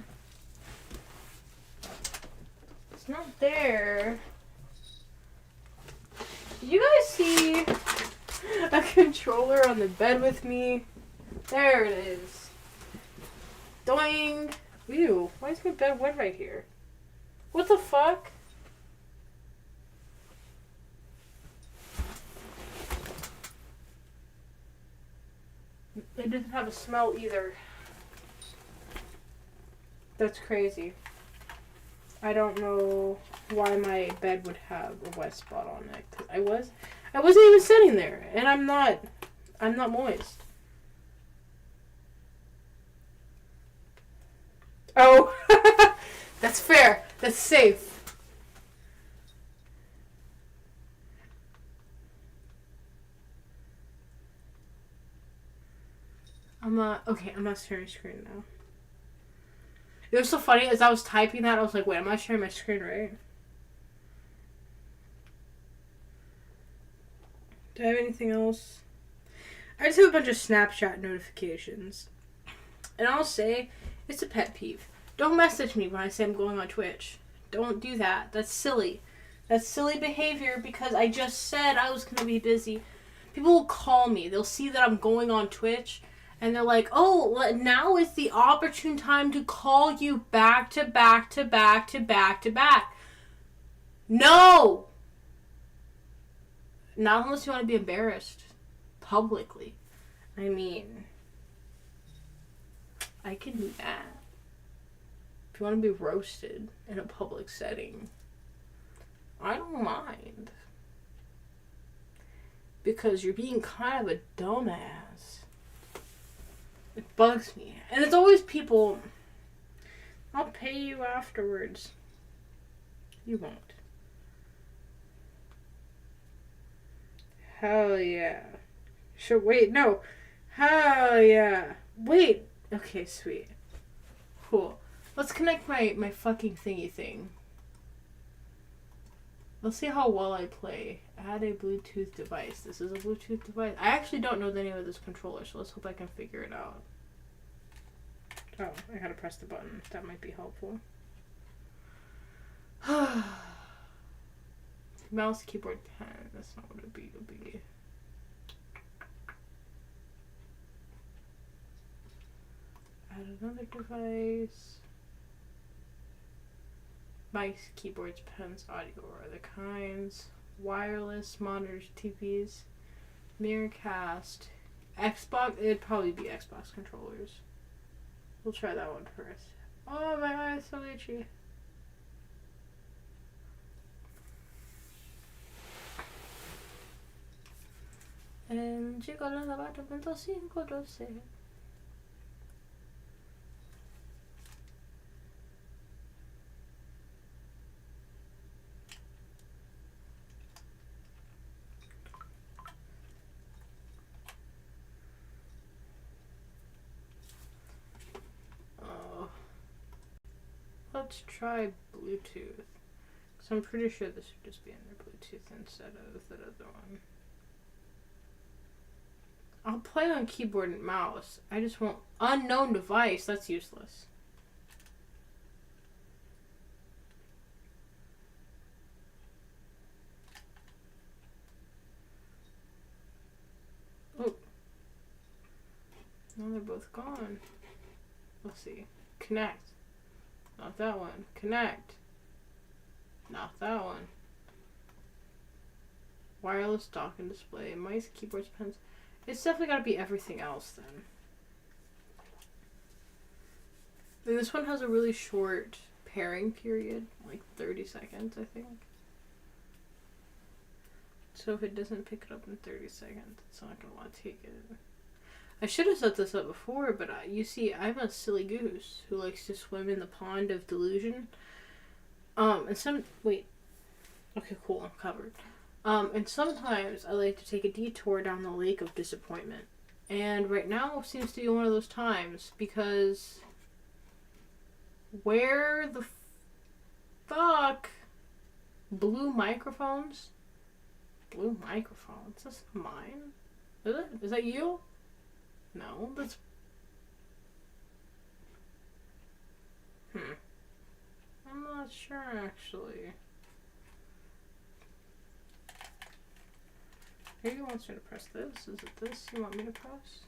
It's not there. Did you guys see a controller on the bed with me? There it is. Doing. Ew, why is my bed wet right here? What the fuck? It didn't have a smell either. That's crazy. I don't know why my bed would have a wet spot on it. 'Cause I wasn't even sitting there, and I'm not moist. Oh, that's fair. That's safe. I'm not sharing screen now. It was so funny, as I was typing that, I was like, wait, am I sharing my screen right? Do I have anything else? I just have a bunch of Snapchat notifications. And I'll say, it's a pet peeve. Don't message me when I say I'm going on Twitch. Don't do that. That's silly. That's silly behavior because I just said I was going to be busy. People will call me. They'll see that I'm going on Twitch. And they're like, oh, now is the opportune time to call you back to back to back to back to back. No! Not unless you want to be embarrassed publicly. I mean, I can do that. If you want to be roasted in a public setting, I don't mind. Because you're being kind of a dumbass. It bugs me. And it's always people, I'll pay you afterwards. You won't. Hell yeah. Sure, wait, no. Hell yeah. Wait. Okay, sweet. Cool. Let's connect my fucking thingy thing. Let's see how well I play. Add a Bluetooth device. This is a Bluetooth device. I actually don't know the name of this controller, so let's hope I can figure it out. Oh, I gotta press the button. That might be helpful. Mouse, keyboard, pen. That's not what it'd be. Add another device. Mice, keyboards, pens, audio, or other kinds. Wireless monitors, TVs, Miracast, Xbox. It'd probably be Xbox controllers. We'll try that one first. Oh, my eye is so itchy. Llegó la apartamento 512. Let's try Bluetooth. Because I'm pretty sure this would just be under Bluetooth instead of that other one. I'll play on keyboard and mouse. I just won't. Unknown device. That's useless. Oh. Now they're both gone. Let's see. Connect. Not that one. Connect. Not that one. Wireless dock and display. Mice, keyboards, pens. It's definitely got to be everything else then. And this one has a really short pairing period. Like 30 seconds, I think. So if it doesn't pick it up in 30 seconds, it's not going to want to take it. I should have set this up before, but you see, I'm a silly goose who likes to swim in the pond of delusion. Wait. Okay, cool, I'm covered. And sometimes I like to take a detour down the lake of disappointment. And right now seems to be one of those times, because where the fuck? Blue microphones? Blue microphones? That's mine? Is it? Is that you? No, that's... I'm not sure, actually. Maybe he wants me to press this. Is it this you want me to press?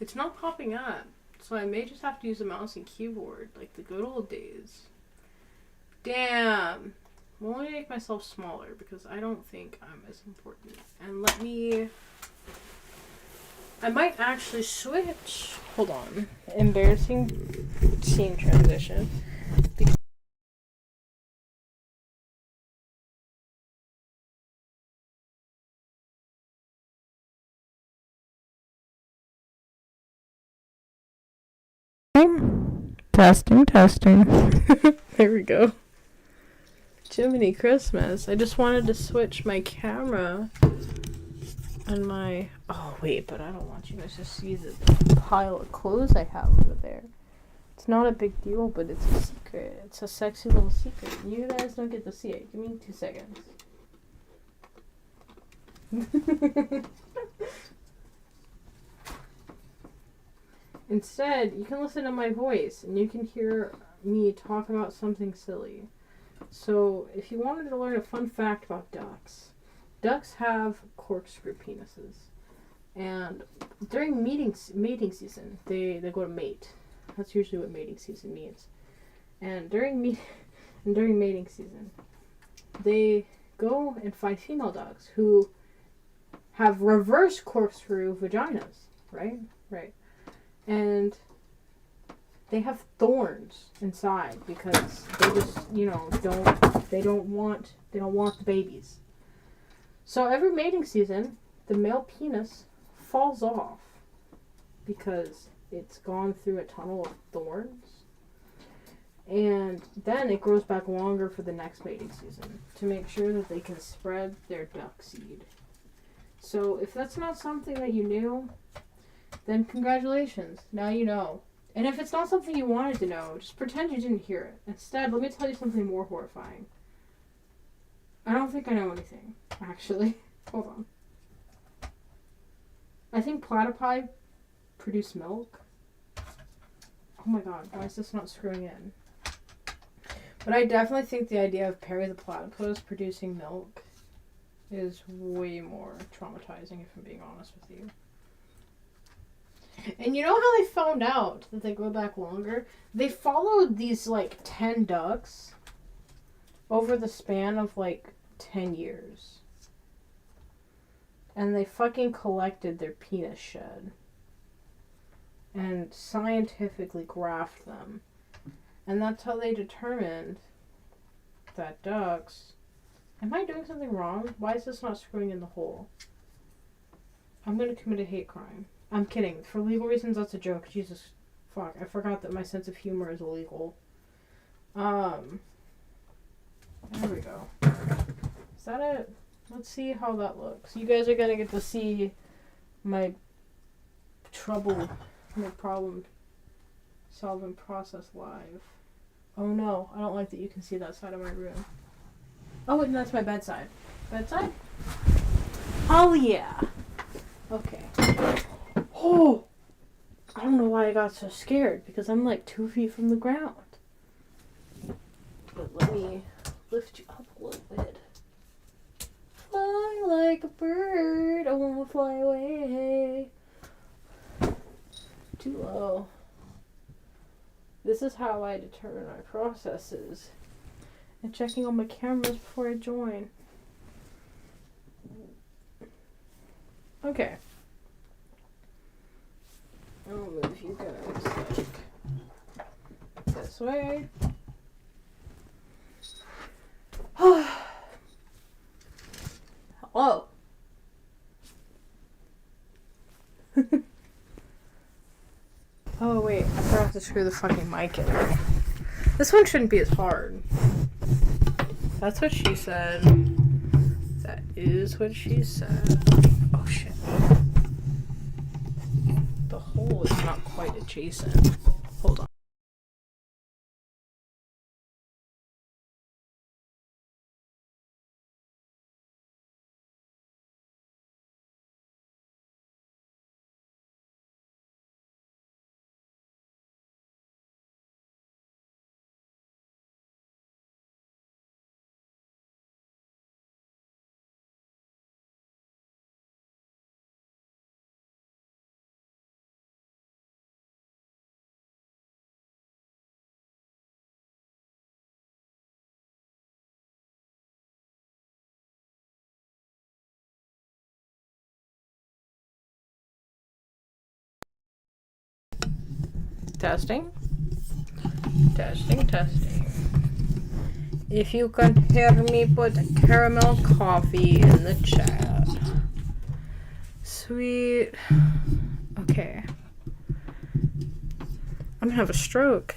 It's not popping up. So I may just have to use a mouse and keyboard, like the good old days. Damn. I'm only make myself smaller because I don't think I'm as important. And let me... I might actually switch. Hold on. Embarrassing scene transition. Testing. There we go. Jiminy Christmas. I just wanted to switch my camera and my... Oh, wait, but I don't want you guys to see the pile of clothes I have over there. It's not a big deal, but it's a secret. It's a sexy little secret. You guys don't get to see it. Give me 2 seconds. Instead, you can listen to my voice and you can hear me talk about something silly. So, if you wanted to learn a fun fact about ducks, ducks have corkscrew penises. And during mating season, they go to mate. That's usually what mating season means. And during mating season, they go and find female ducks who have reverse corkscrew vaginas, right? Right. And they have thorns inside because they just, don't want the babies. So every mating season, the male penis falls off because it's gone through a tunnel of thorns. And then it grows back longer for the next mating season to make sure that they can spread their duck seed. So if that's not something that you knew, then congratulations. Now you know. And if it's not something you wanted to know, just pretend you didn't hear it. Instead, let me tell you something more horrifying. I don't think I know anything, actually. Hold on. I think platypi produce milk. Oh my god, why is this not screwing in? But I definitely think the idea of Perry the platypus producing milk is way more traumatizing, if I'm being honest with you. And you know how they found out that they grow back longer? They followed these like 10 ducks over the span of like 10 years. And they fucking collected their penis shed and scientifically graphed them. And that's how they determined that ducks... Am I doing something wrong? Why is this not screwing in the hole? I'm going to commit a hate crime. I'm kidding. For legal reasons, that's a joke. Jesus fuck. I forgot that my sense of humor is illegal. There we go. Is that it? Let's see how that looks. You guys are going to get to see my problem solving process live. Oh no, I don't like that you can see that side of my room. Oh, and that's my bedside. Bedside? Oh yeah. Okay. Oh! I don't know why I got so scared, because I'm like 2 feet from the ground. But let me lift you up a little bit. Fly like a bird, I wanna fly away. Too low. This is how I determine my processes. And checking on my cameras before I join. Okay. I'll move you guys like this way. Hello. Oh wait, I forgot to screw the fucking mic in. This one shouldn't be as hard. That's what she said. That is what she said. Oh shit. The hole is not quite adjacent. Hold on. Testing. Testing. If you can hear me, put caramel coffee in the chat. Sweet. Okay. I'm gonna have a stroke.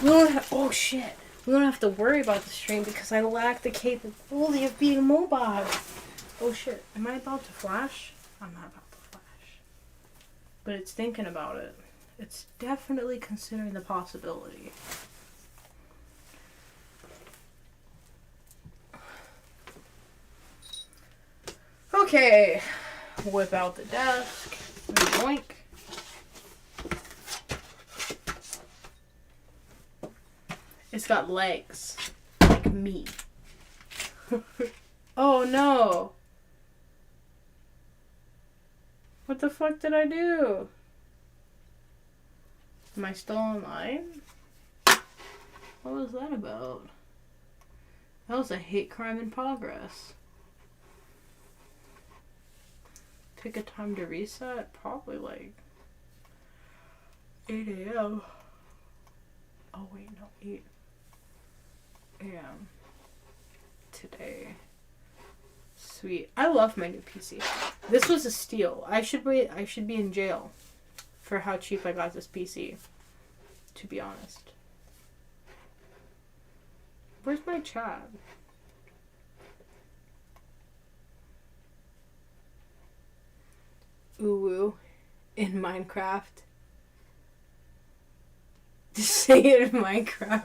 Oh shit. We don't have to worry about the stream because I lack the capability of being mobile. Oh shit. Am I about to flash? I'm not about to flash. But it's thinking about it. It's definitely considering the possibility. Okay. Whip out the desk. Boink. It's got legs. Like me. Oh no. What the fuck did I do? Am I still online? What was that about? That was a hate crime in progress. Pick a time to reset? Probably like 8 a.m. Oh wait, no, 8 a.m. today. Sweet. I love my new PC. This was a steal. I should be in jail for how cheap I got this PC, to be honest. Where's my chat? Ooh, in Minecraft. Just say it in Minecraft.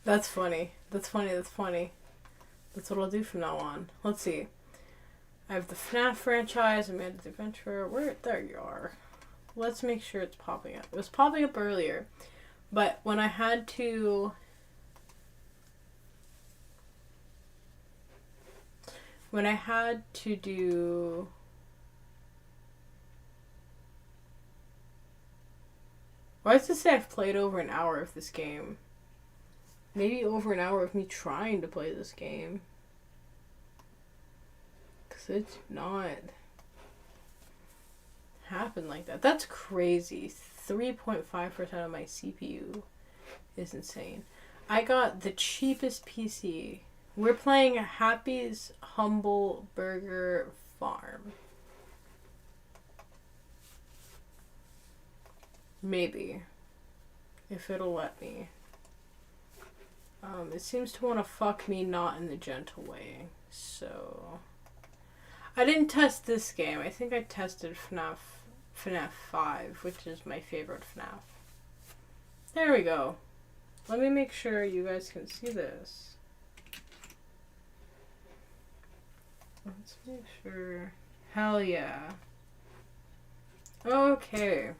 That's funny. That's funny. That's what I'll do from now on. Let's see. I have the FNAF franchise, Amanda's Adventure. There you are. Let's make sure it's popping up. It was popping up earlier, but when I had to do Why does it say I've played over an hour of this game? Maybe over an hour of me trying to play this game. Because it did not happen like that. That's crazy. 3.5% of my CPU is insane. I got the cheapest PC. We're playing Happy's Humble Burger Farm. Maybe. If it'll let me. It seems to want to fuck me not in the gentle way. So... I didn't test this game. I think I tested FNAF 5, which is my favorite FNAF. There we go. Let me make sure you guys can see this. Let's make sure. Hell yeah. Okay.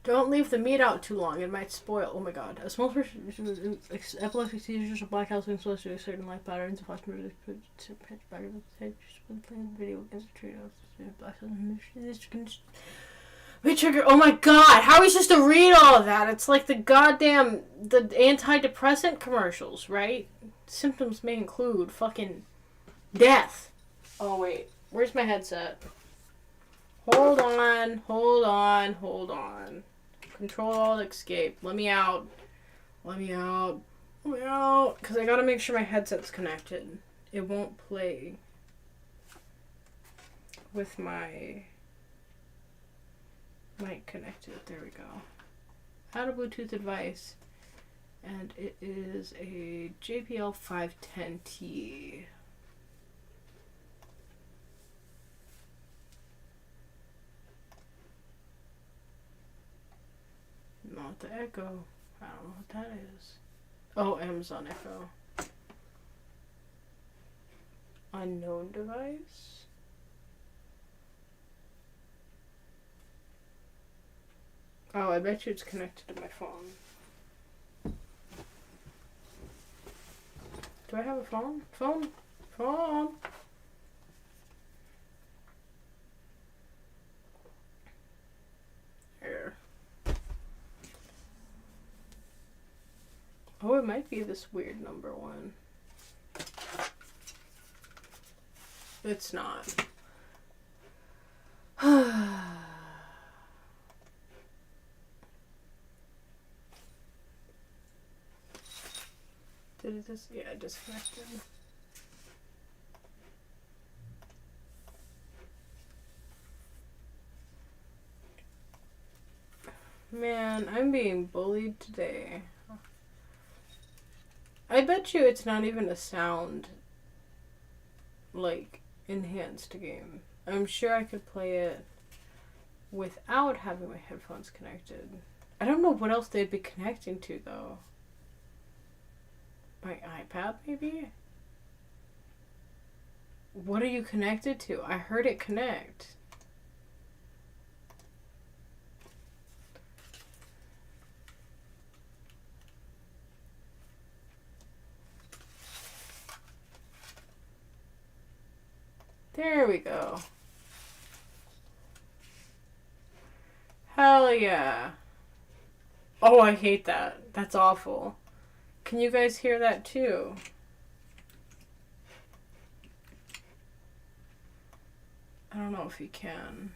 Don't leave the meat out too long. It might spoil. Oh my god. A small epileptic seizures or blackouts when supposed to certain life patterns. Flash murders put pitch back of the head. Just when playing video against the tree. We trigger. Oh my god. How are we supposed to read all of that? It's like the antidepressant commercials, right? Symptoms may include fucking death. Oh wait. Where's my headset? Hold on. Control Alt Escape. Let me out. Because I gotta make sure my headset's connected. It won't play with my mic connected. There we go. Add a Bluetooth device. And it is a JBL 510T. Not the Echo. I don't know what that is. Oh, Amazon Echo. Unknown device. Oh, I bet you it's connected to my phone. Do I have a phone? Phone? Here. Oh, it might be this weird number one. It's not. Did it just... Yeah, it disconnected. Man, I'm being bullied today. I bet you it's not even a sound, like, enhanced game. I'm sure I could play it without having my headphones connected. I don't know what else they'd be connecting to, though. My iPad, maybe? What are you connected to? I heard it connect. There we go. Hell yeah. Oh, I hate that. That's awful. Can you guys hear that too? I don't know if you can.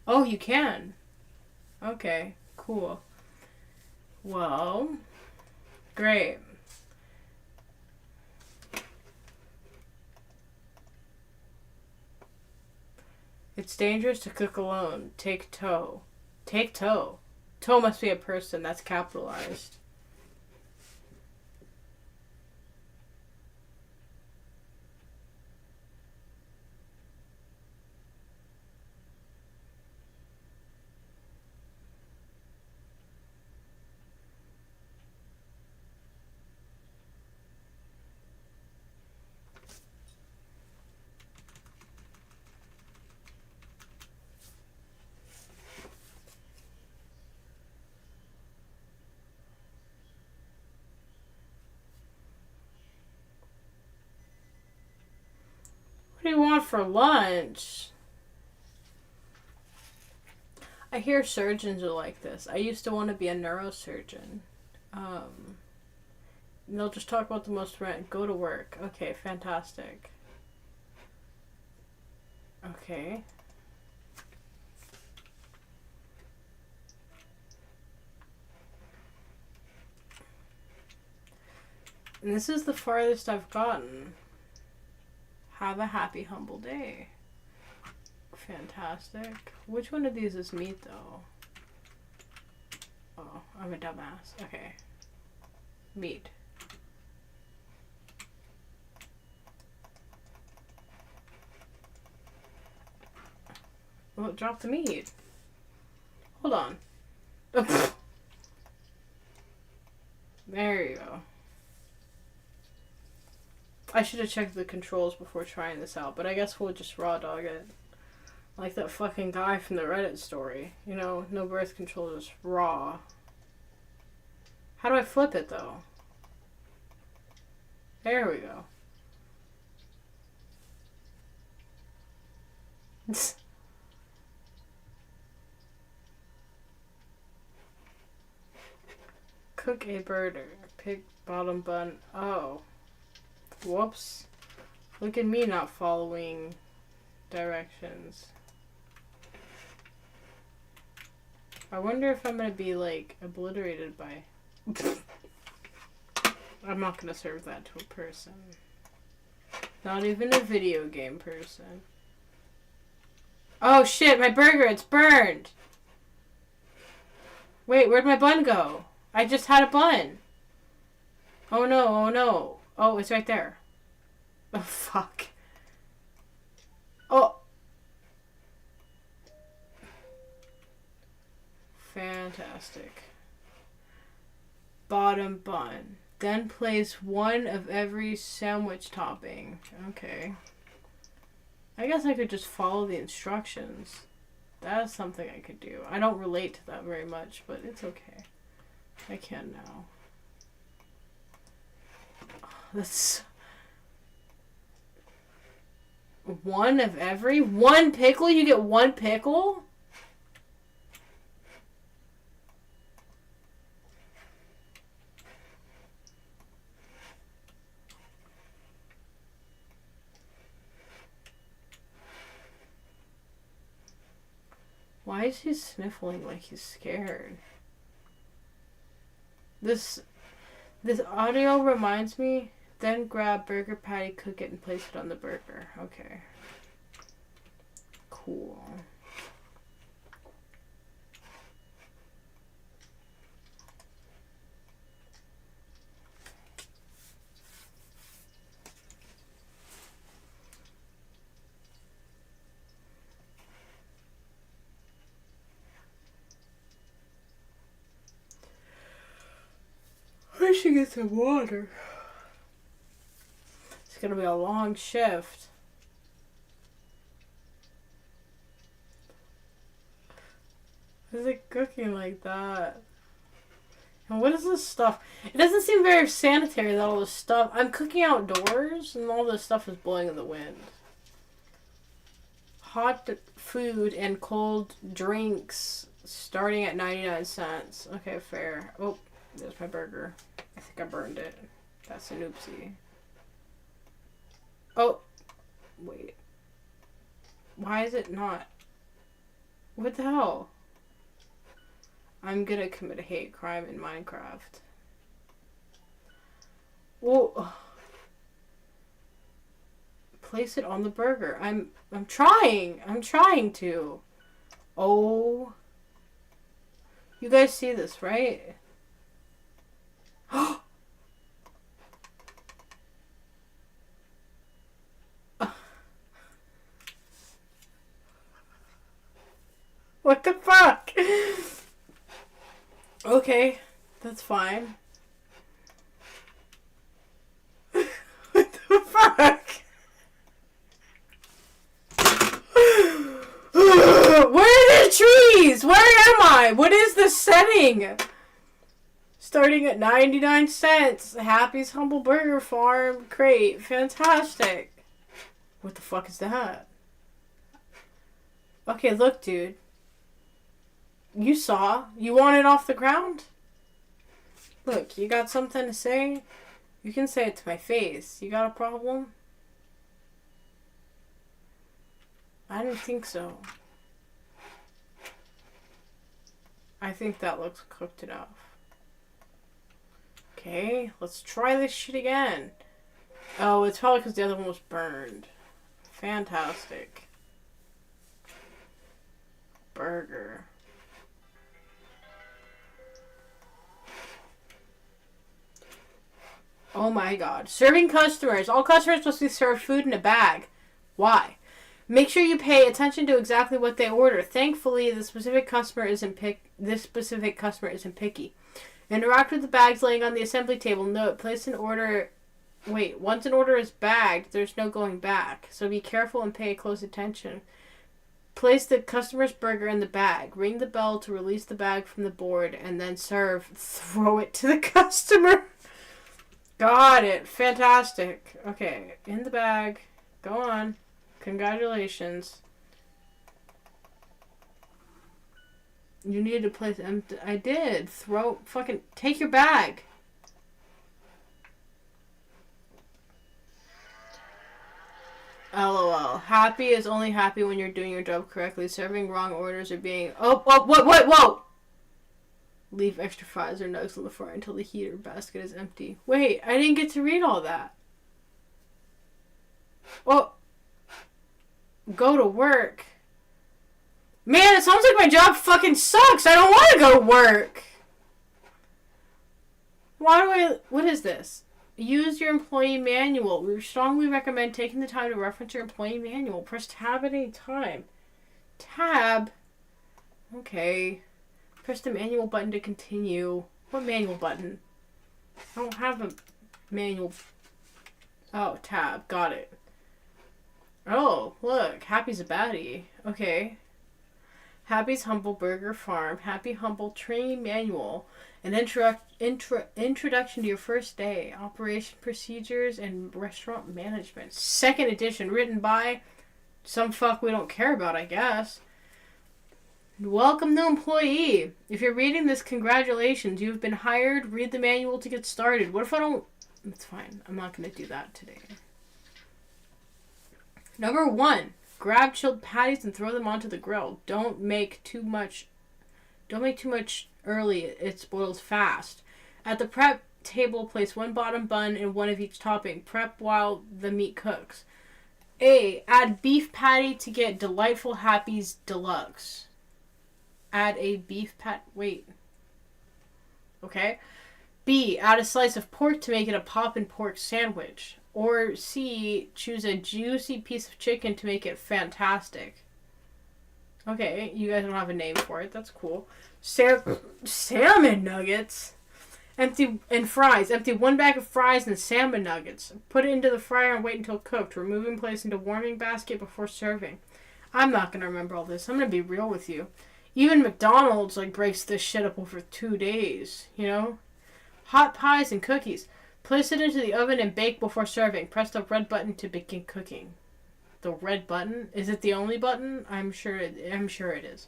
Oh, you can. Okay, cool. Well, great. It's dangerous to cook alone. Take toe. Take toe. Toe must be a person. That's capitalized. What do you want for lunch? I hear surgeons are like this. I used to want to be a neurosurgeon. They'll just talk about the most rent. Go to work. Okay, fantastic. Okay. And this is the farthest I've gotten. Have a happy, humble day. Fantastic. Which one of these is meat, though? Oh, I'm a dumbass. Okay. Meat. Well, drop the meat. Hold on. Oh, there you go. I should have checked the controls before trying this out, but I guess we'll just raw dog it. Like that fucking guy from the Reddit story. You know, no birth control, just raw. How do I flip it, though? There we go. Cook a burger. Pig bottom bun. Oh. Whoops. Look at me not following directions. I wonder if I'm gonna be, like, obliterated by... I'm not gonna serve that to a person. Not even a video game person. Oh shit, my burger, it's burned! Wait, where'd my bun go? I just had a bun. Oh no, oh no. Oh, it's right there. Oh, fuck. Oh. Fantastic. Bottom bun. Then place one of every sandwich topping. Okay. I guess I could just follow the instructions. That's something I could do. I don't relate to that very much, but it's okay. I can now. That's... One of every? One pickle? You get one pickle? Why is he sniffling like he's scared? This audio reminds me, then grab burger patty, cook it, and place it on the burger. Okay. Cool. I should get some water. It's gonna be a long shift. Why is it cooking like that? And what is this stuff? It doesn't seem very sanitary that all this stuff... I'm cooking outdoors and all this stuff is blowing in the wind. Hot food and cold drinks starting at 99 cents. Okay, fair. Oh, there's my burger. I think I burned it. That's an oopsie. Oh. Wait. Why is it not? What the hell? I'm gonna commit a hate crime in Minecraft. Well, place it on the burger. I'm trying. I'm trying to. Oh. You guys see this, right? What the fuck? Okay, that's fine. What the fuck? Where are the trees? Where am I? What is the setting? Starting at 99 cents. Happy's Humble Burger Farm crate. Fantastic. What the fuck is that? Okay, look, dude. You saw. You want it off the ground? Look, you got something to say? You can say it to my face. You got a problem? I didn't think so. I think that looks cooked enough. Okay, let's try this shit again. Oh, it's probably because the other one was burned. Fantastic. Burger. Oh my god. Serving customers. All customers must be served food in a bag. Why? Make sure you pay attention to exactly what they order. Thankfully, this specific customer isn't picky. Interact with the bags laying on the assembly table. Note, place an order. Wait, once an order is bagged, there's no going back. So be careful and pay close attention. Place the customer's burger in the bag. Ring the bell to release the bag from the board and then serve. Throw it to the customer. Got it. Fantastic. Okay, in the bag. Go on. Congratulations. You needed to place empty. I did. Take your bag. LOL. Happy is only happy when you're doing your job correctly. Serving wrong orders or being... Whoa! Leave extra fries or nugs on the floor until the heater basket is empty. Wait, I didn't get to read all that. Well... Go to work. Man, it sounds like my job fucking sucks. I don't want to go to work. What is this? Use your employee manual. We strongly recommend taking the time to reference your employee manual. Press tab at any time. Tab? Okay. Press the manual button to continue. What manual button? I don't have a manual. Oh, tab. Got it. Oh, look. Happy's a baddie. Okay. Happy's Humble Burger Farm. Happy Humble Training Manual. An introduction to your first day. Operation procedures and restaurant management. Second edition. Written by some fuck we don't care about, I guess. Welcome new employee. If you're reading this, congratulations. You've been hired. Read the manual to get started. What if I don't... It's fine. I'm not going to do that today. Number 1, grab chilled patties and throw them onto the grill. Don't make too much early. It spoils fast. At the prep table, place 1 bottom bun and 1 of each topping. Prep while the meat cooks. A, add beef patty to get delightful Happy's Deluxe. Add a beef wait. Okay. B, add a slice of pork to make it a poppin' pork sandwich. Or C, choose a juicy piece of chicken to make it fantastic. Okay, you guys don't have a name for it. That's cool. Salmon nuggets. Empty 1 bag of fries and salmon nuggets. Put it into the fryer and wait until cooked. Remove and place into warming basket before serving. I'm not going to remember all this. I'm going to be real with you. Even McDonald's breaks this shit up over 2 days, you know? Hot pies and cookies. Place it into the oven and bake before serving. Press the red button to begin cooking. The red button? Is it the only button? I'm sure it is.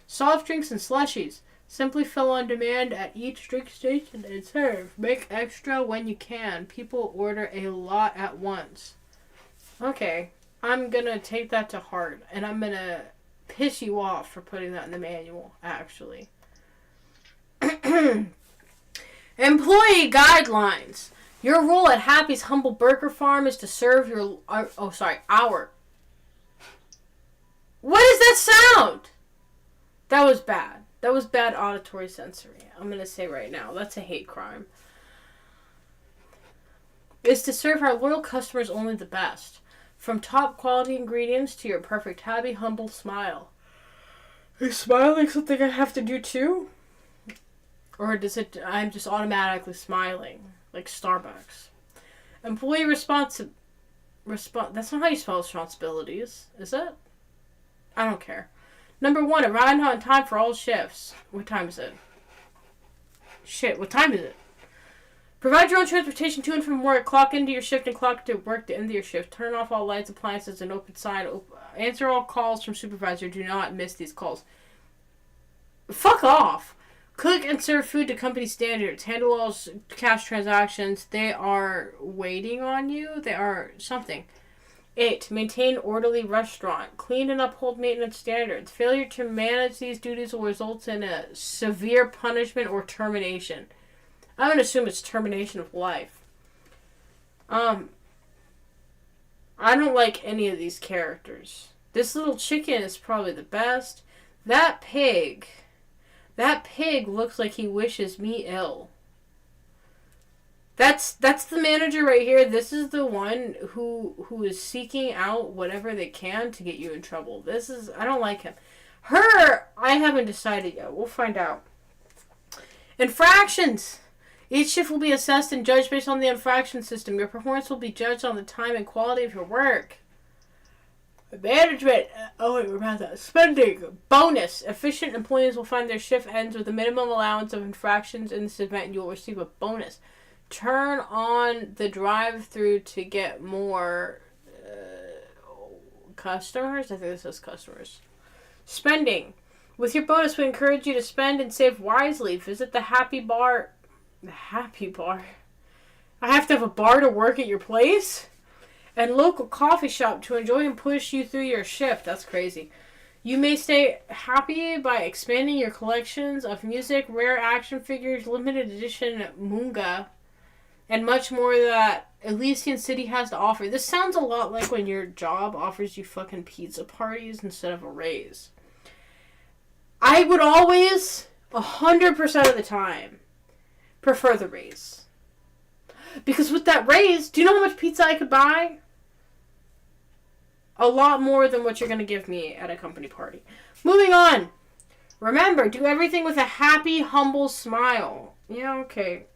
Soft drinks and slushies. Simply fill on demand at each drink station and serve. Make extra when you can. People order a lot at once. Okay, I'm gonna take that to heart, and I'm gonna piss you off for putting that in the manual, actually. Employee guidelines. Your role at Happy's Humble Burger Farm is to serve our... What is that sound? That was bad. That was bad auditory sensory. I'm going to say right now. That's a hate crime. Is to serve our loyal customers only the best. From top quality ingredients to your perfect happy, humble smile. Is smiling something I have to do too? Or I'm just automatically smiling? Like Starbucks. Employee that's not how you spell responsibilities, is it? I don't care. Number 1, arrive on time for all shifts. What time is it? Shit, what time is it? Provide your own transportation to and from work. Clock into your shift and clock to work to end your shift. Turn off all lights, appliances, and open sign. Answer all calls from supervisor. Do not miss these calls. Fuck off. Cook and serve food to company standards. Handle all cash transactions. They are waiting on you. They are something. 8. Maintain orderly restaurant. Clean and uphold maintenance standards. Failure to manage these duties will result in a severe punishment or termination. I'm going to assume it's termination of life. I don't like any of these characters. This little chicken is probably the best. That pig looks like he wishes me ill. That's the manager right here. This is the one who is seeking out whatever they can to get you in trouble. I don't like him. Her, I haven't decided yet. We'll find out. Infractions. Each shift will be assessed and judged based on the infraction system. Your performance will be judged on the time and quality of your work. Management. Oh wait, we're past that. Spending. Bonus. Efficient employees will find their shift ends with a minimum allowance of infractions in this event, and you will receive a bonus. Turn on the drive-through to get more customers. I think this says customers. Spending. With your bonus, we encourage you to spend and save wisely. Visit the Happy Bar. The Happy Bar? I have to have a bar to work at your place? And local coffee shop to enjoy and push you through your shift. That's crazy. You may stay happy by expanding your collections of music, rare action figures, limited edition manga, and much more that Elysian City has to offer. This sounds a lot like when your job offers you fucking pizza parties instead of a raise. I would always, 100% of the time, prefer the raise. Because with that raise, do you know how much pizza I could buy? A lot more than what you're going to give me at a company party. Moving on. Remember, do everything with a happy, humble smile. Yeah, okay.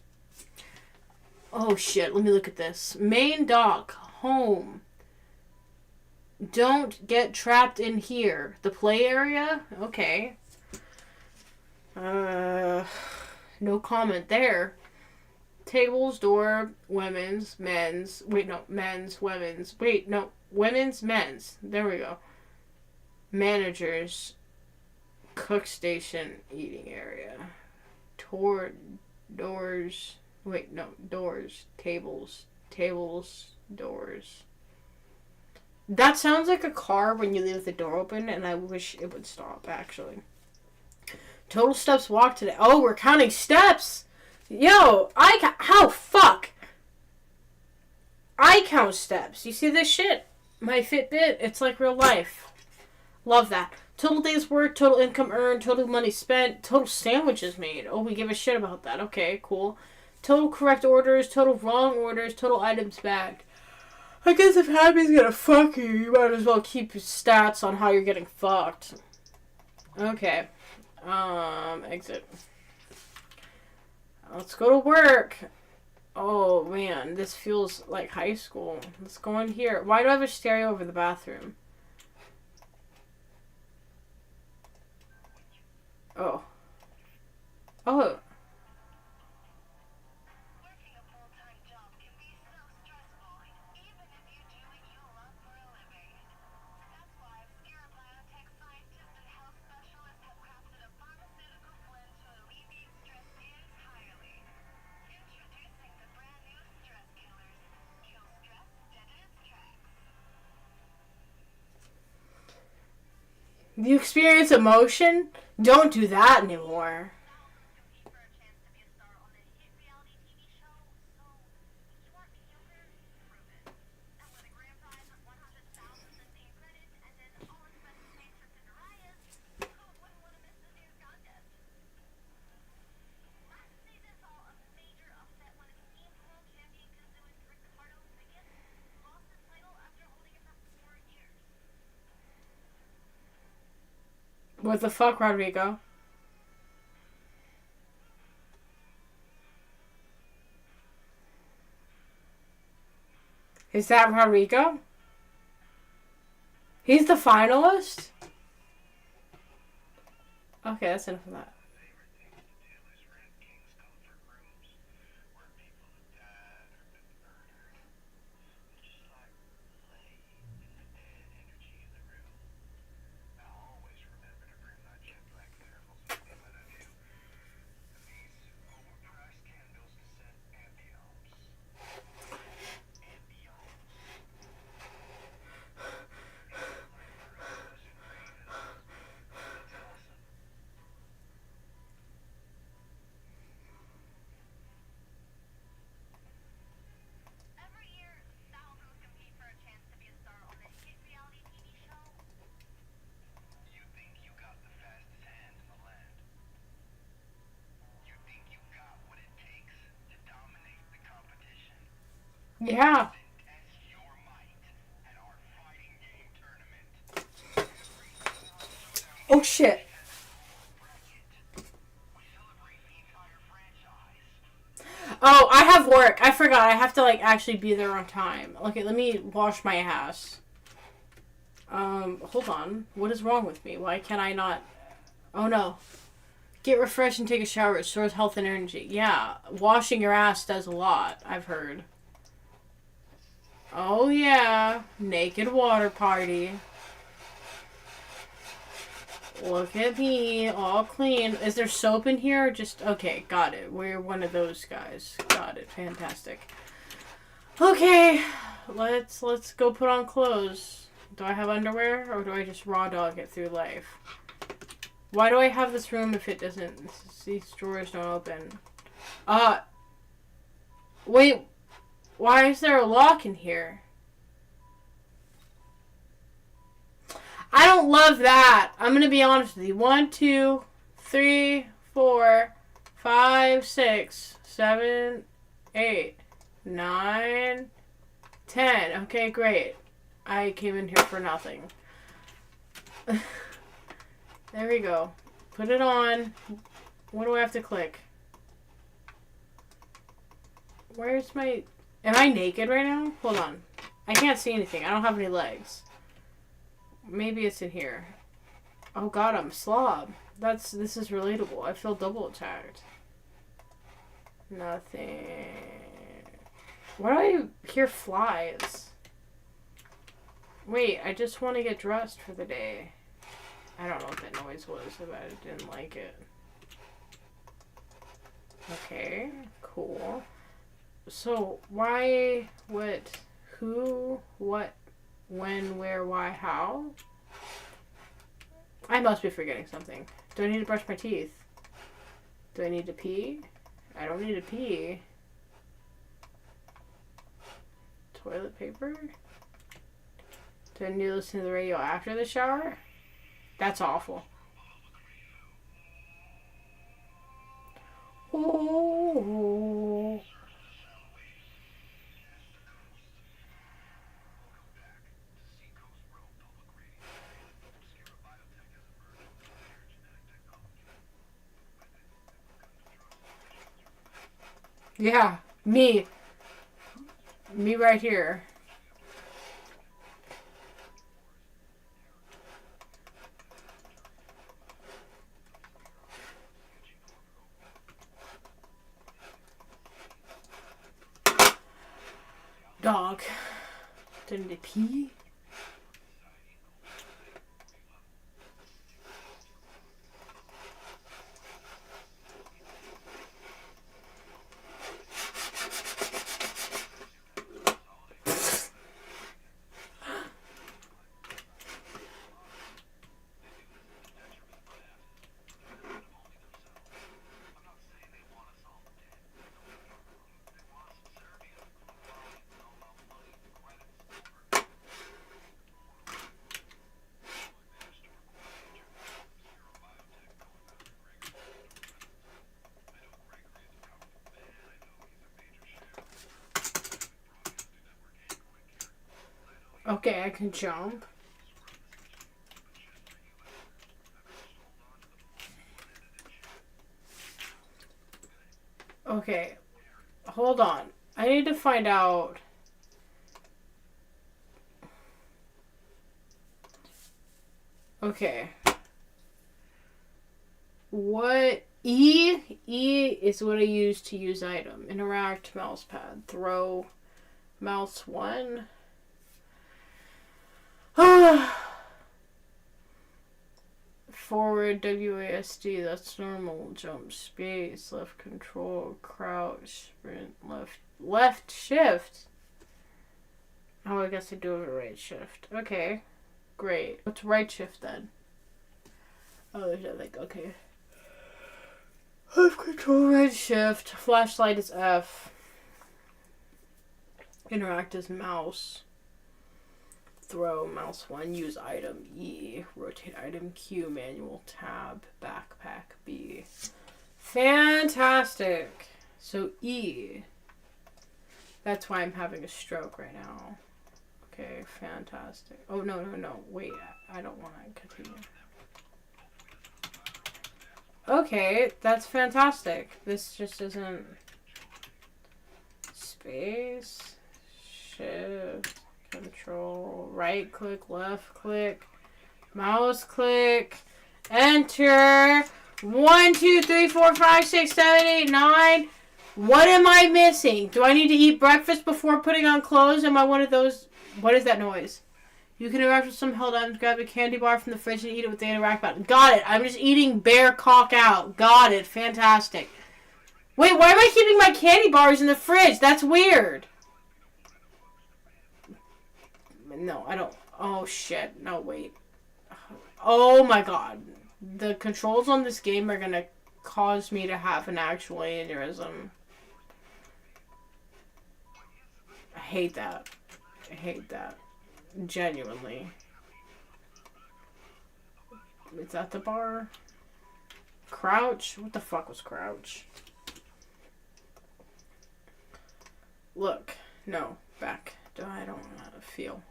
Oh shit, let me look at this. Main dock, home. Don't get trapped in here. The play area? Okay. No comment there. Tables, door, women's, men's. Wait, no. Men's, women's. Wait, no. Women's, men's. There we go. Managers. Cook station, eating area. Doors. Wait, no. Doors. Tables. Doors. That sounds like a car when you leave the door open, and I wish it would stop, actually. Total steps walked today. Oh, we're counting steps! Yo, how fuck? I count steps. You see this shit? My Fitbit, it's like real life. Love that. Total days work, total income earned, total money spent, total sandwiches made. Oh, we give a shit about that. Okay, cool. Total correct orders, total wrong orders, total items bagged. I guess if Happy's gonna fuck you, you might as well keep stats on how you're getting fucked. Okay. Exit. Let's go to work. Oh, man. This feels like high school. Let's go in here. Why do I have a stereo over the bathroom? Oh. Oh. You experience emotion? Don't do that anymore. What the fuck, Rodrigo? Is that Rodrigo? He's the finalist? Okay, that's enough of that. Yeah. Oh shit. Oh, I have work. I forgot. I have to like actually be there on time. Okay, let me wash my ass. Hold on. What is wrong with me? Why can I not? Oh no. Get refreshed and take a shower. It restores health and energy. Yeah, washing your ass does a lot, I've heard. Oh yeah. Naked water party. Look at me, all clean. Is there soap in here? Just okay, got it. We're one of those guys. Got it. Fantastic. Okay, let's go put on clothes. Do I have underwear or do I just raw dog it through life? Why do I have this room if it doesn't? These drawers don't open. Wait. Why is there a lock in here? I don't love that. I'm gonna be honest with you. 1, 2, 3, 4, 5, 6, 7, 8, 9, 10. Okay, great. I came in here for nothing. There we go. Put it on. What do I have to click? Where's my... Am I naked right now? Hold on. I can't see anything. I don't have any legs. Maybe it's in here. Oh god, I'm a slob. This is relatable. I feel double attacked. Nothing. Why do I hear flies? Wait, I just want to get dressed for the day. I don't know what that noise was, but I didn't like it. Okay, cool. So, why, what, who, what, when, where, why, how? I must be forgetting something. Do I need to brush my teeth? Do I need to pee? I don't need to pee. Toilet paper? Do I need to listen to the radio after the shower? That's awful. Oh. Yeah, me. Me right here. Dog. Didn't they pee? Okay, I can jump. Okay, hold on. I need to find out. Okay. What? E is what I use to use item. Interact, mouse pad. Throw, mouse 1. Forward, WASD, that's normal. Jump, space, left control, crouch, sprint, left shift. Oh, I guess I do have a right shift. Okay, great. What's right shift then? Oh, there's nothing. Okay. Left control, right shift. Flashlight is F. Interact is mouse. Throw, mouse 1. Use item, E. Rotate item, Q. Manual, tab. Backpack, B. Fantastic. So E. That's why I'm having a stroke right now. Okay, fantastic. Oh, no. Wait, I don't want to continue. Okay, that's fantastic. This just isn't... Space, shift, control, right click, left click, mouse click, enter. 1, 2, 3, 4, 5, 6, 7, 8, 9. What am I missing? Do I need to eat breakfast before putting on clothes? Am I one of those? What is that noise? You can interact with some held items, grab a candy bar from the fridge and eat it with the interact button. Got it. I'm just eating bear cock out. Got it. Fantastic. Wait, why am I keeping my candy bars in the fridge? That's weird. No, I don't. Oh, shit. No, wait. Oh, my God. The controls on this game are going to cause me to have an actual aneurysm. I hate that. I hate that. Genuinely. Is that the bar? Crouch? What the fuck was crouch? Look. No. Back. I don't know how to feel.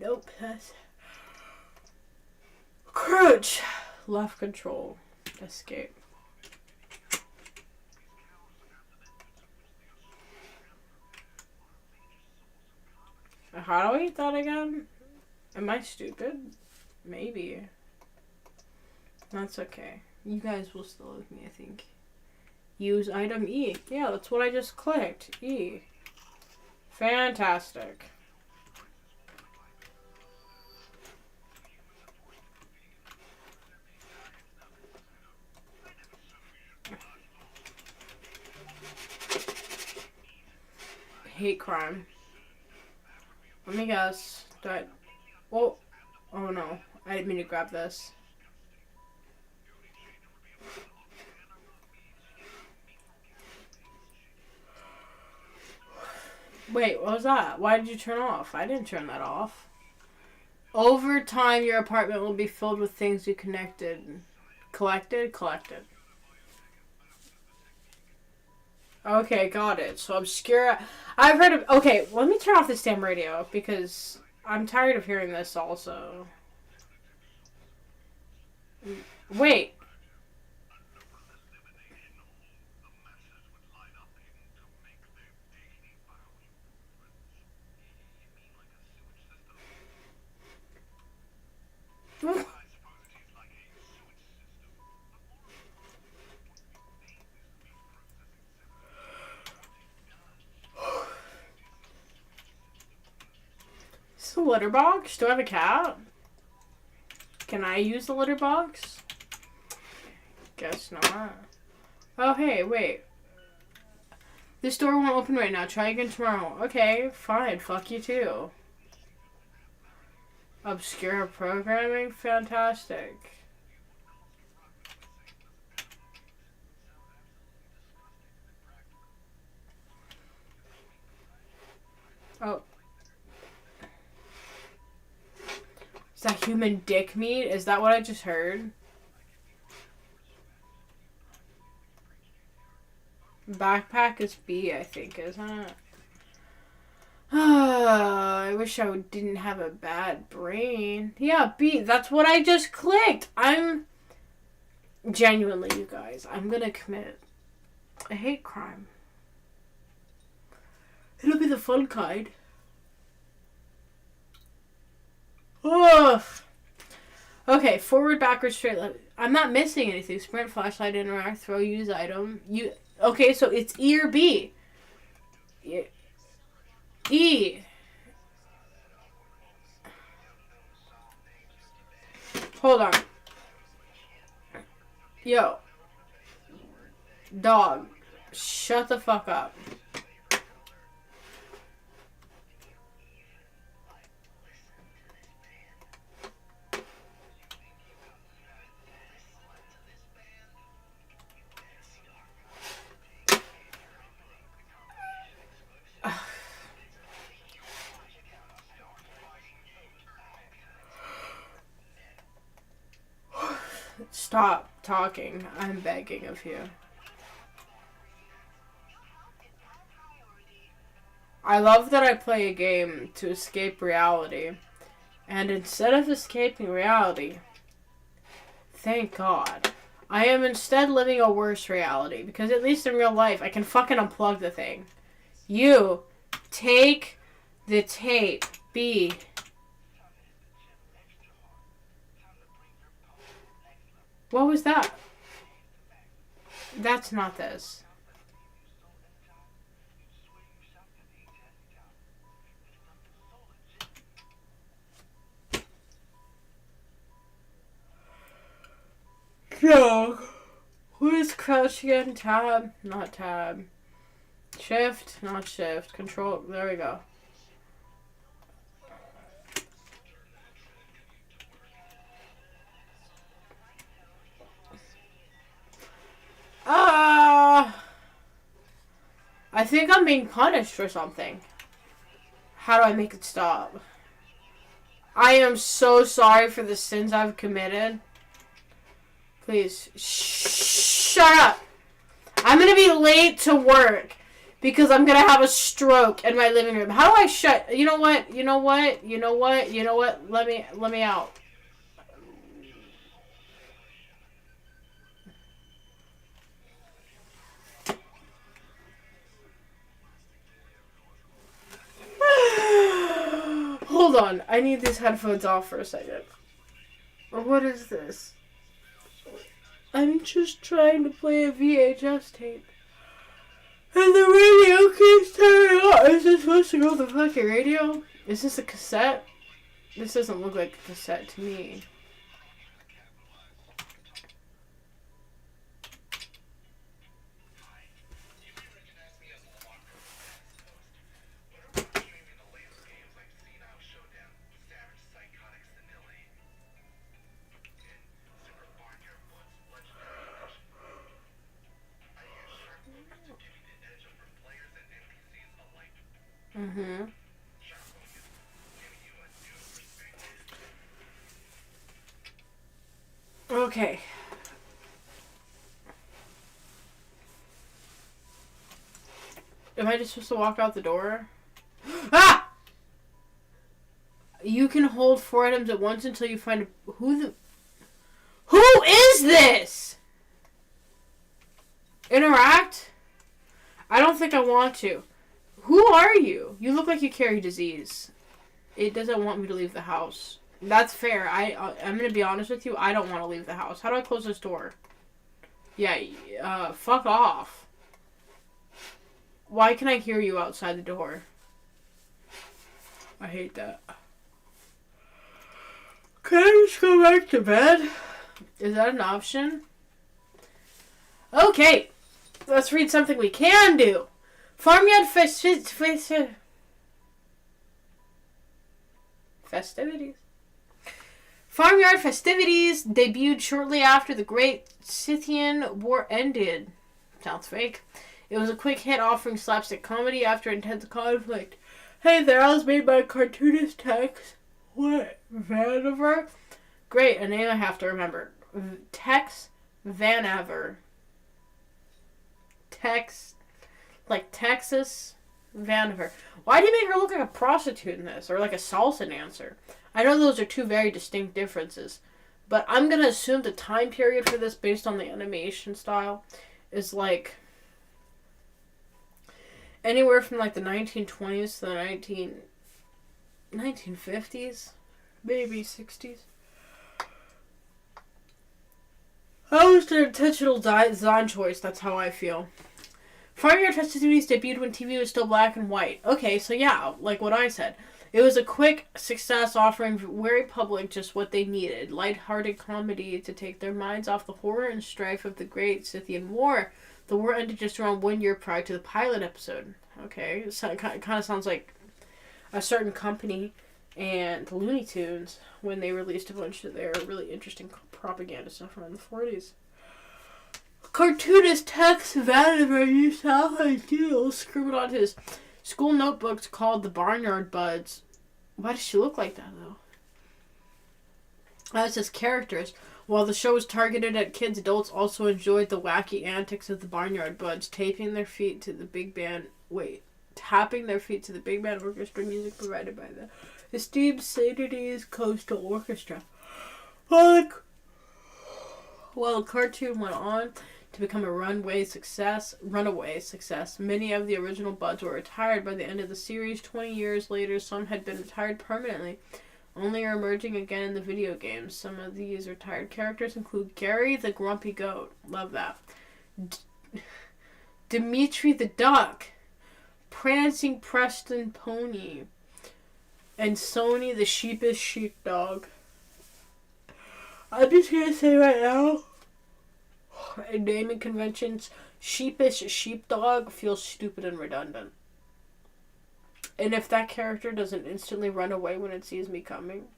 Nope. That's... Crouch! Left control. Escape. How do I eat that again? Am I stupid? Maybe. That's okay. You guys will still with me, I think. Use item E. Yeah, that's what I just clicked. E. Fantastic. Hate crime. Let me guess. Do I... Oh. Oh no. I didn't mean to grab this. Wait, what was that? Why did you turn off? I didn't turn that off. Over time, your apartment will be filled with things you collected. Collected. Okay, got it. So obscure. I've heard of... Okay, let me turn off this damn radio because I'm tired of hearing this also. Wait. Is this a litter box? Do I have a cat? Can I use the litter box? Guess not. Oh, hey, wait. This door won't open right now. Try again tomorrow. Okay, fine. Fuck you too. Obscure programming? Fantastic. Oh. Is that human dick meat? Is that what I just heard? Backpack is B, I think, isn't it? I wish I didn't have a bad brain. Yeah, B. That's what I just clicked. I'm... Genuinely, you guys. I'm gonna commit a hate crime. It'll be the fun kind. Ugh. Okay, forward, backwards, straight, left. I'm not missing anything. Sprint, flashlight, interact, throw, use item. Okay, so it's E or B. E. Hold on. Yo. Dog. Shut the fuck up. Stop talking. I'm begging of you. I love that I play a game to escape reality. And instead of escaping reality, thank God, I am instead living a worse reality. Because at least in real life, I can fucking unplug the thing. You, take the tape. B. What was that? That's not this. No. Who is crouch again? Tab? Not tab. Shift? Not shift. Control. There we go. I think I'm being punished for something. How do I make it stop? I am so sorry for the sins I've committed. Please, shut up. I'm going to be late to work because I'm going to have a stroke in my living room. How do I shut? You know what? Let me out. Hold on. I need these headphones off for a second. What is this? I'm just trying to play a VHS tape. And the radio keeps turning off. Is this supposed to go with the fucking radio? Is this a cassette? This doesn't look like a cassette to me. Mm-hmm. Okay. Am I just supposed to walk out the door? Ah! You can hold 4 items at once until you find who is this? Interact? I don't think I want to. Who are you? You look like you carry disease. It doesn't want me to leave the house. That's fair. I'm going to be honest with you. I don't want to leave the house. How do I close this door? Yeah, fuck off. Why can I hear you outside the door? I hate that. Can I just go back to bed? Is that an option? Okay. Let's read something we can do. Farmyard festivities. Farmyard festivities debuted shortly after the Great Scythian War ended. Sounds fake. It was a quick hit offering slapstick comedy after intense conflict. Hey there, I was made by cartoonist Tex. What? Vanover? Great, a name I have to remember. Tex Vanover. Tex, like Texas Vanover. Why do you make her look like a prostitute in this? Or like a salsa dancer? I know those are two very distinct differences. But I'm going to assume the time period for this, based on the animation style, is like anywhere from like the 1920s to the 1950s. Maybe 60s. That was an intentional design choice. That's how I feel. Farmyard festivities debuted when TV was still black and white. Okay, so yeah, like what I said. It was a quick success, offering very public just what they needed. Light-hearted comedy to take their minds off the horror and strife of the Great Scythian War. The war ended just around 1 year prior to the pilot episode. Okay, so it kind of sounds like a certain company and Looney Tunes when they released a bunch of their really interesting propaganda stuff around the 40s. Cartoonist Tex Vanover used to have ideals scribbled on his school notebooks called the Barnyard Buds. Why does she look like that, though? As his characters, while the show was targeted at kids, adults also enjoyed the wacky antics of the Barnyard Buds, taping their feet to the big band. Wait, tapping their feet to the big band orchestra music provided by the esteemed St. Denis Coastal Orchestra. Well, the cartoon went on to become a runaway success. Many of the original buds were retired by the end of the series. 20 years later, some had been retired permanently, only are emerging again in the video games. Some of these retired characters include Gary the Grumpy Goat. Love that. Dimitri the Duck. Prancing Preston Pony. And Sony the Sheepish Sheepdog. I'm just gonna say right now, in naming conventions, Sheepish Sheepdog feels stupid and redundant. And if that character doesn't instantly run away when it sees me coming,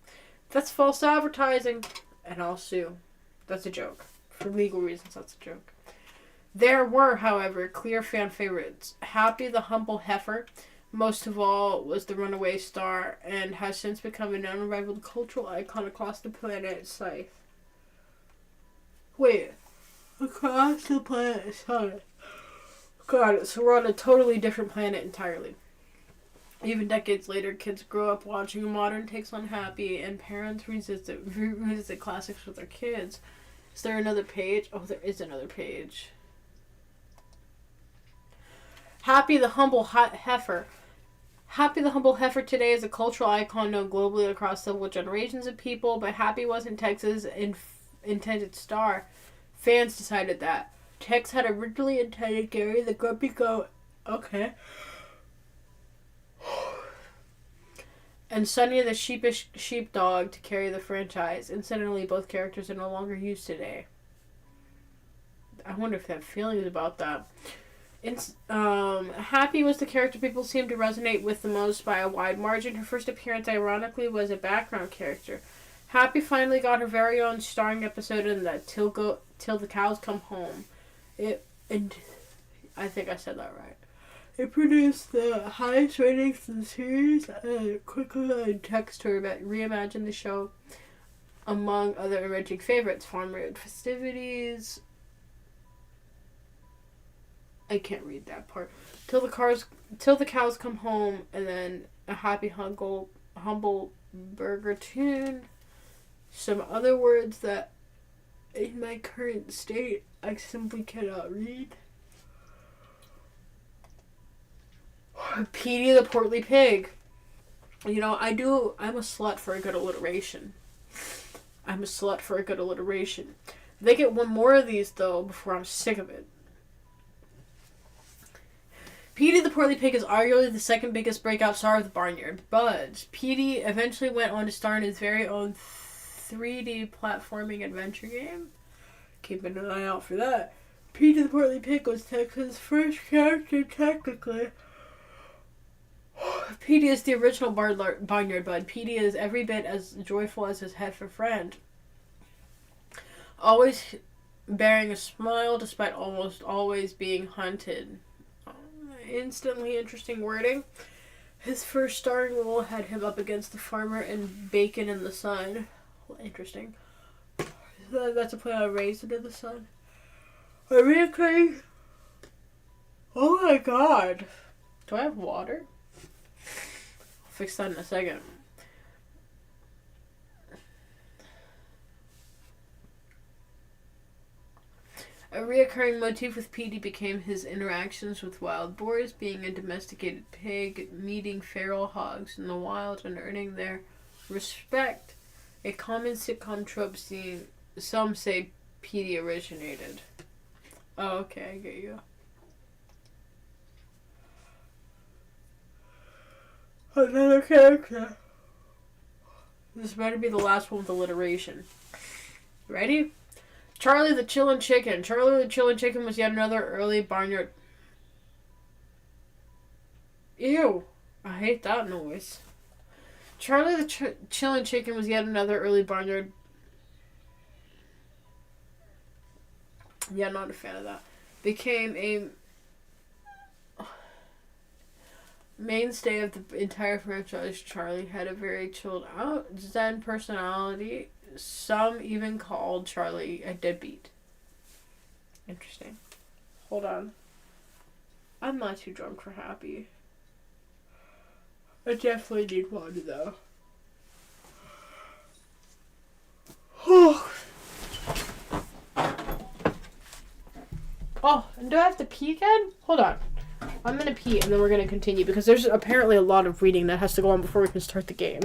that's false advertising, and I'll sue. That's a joke. For legal reasons, that's a joke. There were, however, clear fan favorites. Happy the Humble Heifer, most of all, was the runaway star, and has since become an unrivaled cultural icon across the planet Scythe. Wait, across the planet Scythe. God, so we're on a totally different planet entirely. Even decades later, kids grow up watching modern takes on Happy, and parents revisit classics with their kids. Is there another page? Oh, there is another page. Happy the Humble Heifer. Happy the Humble Heifer today is a cultural icon known globally across several generations of people, but Happy wasn't Tex's intended star. Fans decided that. Tex had originally intended Gary the Grumpy Goat. Okay. And Sonny the Sheepish Sheepdog to carry the franchise. Incidentally, both characters are no longer used today. I wonder if they have feelings about that. Happy was the character people seemed to resonate with the most by a wide margin. Her first appearance, ironically, was a background character. Happy finally got her very own starring episode in the Till the Cows Come Home. I think I said that right. It produced the highest ratings in the series, and quickly text her reimagined the show among other emerging favorites. Farm Road Festivities. I can't read that part. Till the Cows Come Home, and then a Happy Humble Burger Tune. Some other words that, in my current state, I simply cannot read. Petey the Portly Pig. You know, I'm a slut for a good alliteration. They get one more of these, though, before I'm sick of it. Petey the Portly Pig is arguably the second biggest breakout star of the Barnyard Buds. Petey eventually went on to star in his very own 3D platforming adventure game. Keeping an eye out for that. Petey the Portly Pig was Texas' first character, technically. Petey is the original Barnyard Bud. Petey is every bit as joyful as his heifer friend. Always bearing a smile despite almost always being hunted. Instantly interesting wording. His first starring role had him up against the farmer in Bacon in the Sun. Interesting. That's a play on Raisin in the Sun. A reoccurring... Oh my god. Do I have water? I'll fix that in a second. A reoccurring motif with Petey became his interactions with wild boars, being a domesticated pig, meeting feral hogs in the wild, and earning their respect. A common sitcom trope scene, some say Petey originated. Oh, okay, I get you. Another character. This better be the last one with alliteration. Ready? Charlie the Chillin' Chicken. Charlie the Chillin' Chicken was yet another early Barnyard... Ew. I hate that noise. Charlie the Chillin' Chicken was yet another early Barnyard... Yeah, not a fan of that. Became a mainstay of the entire franchise. Charlie had a very chilled out, zen personality. Some even called Charlie a deadbeat. Interesting. Hold on. I'm not too drunk for Happy. I definitely need one though. Oh, and do I have to pee again? Hold on. I'm gonna pee and then we're gonna continue because there's apparently a lot of reading that has to go on before we can start the game.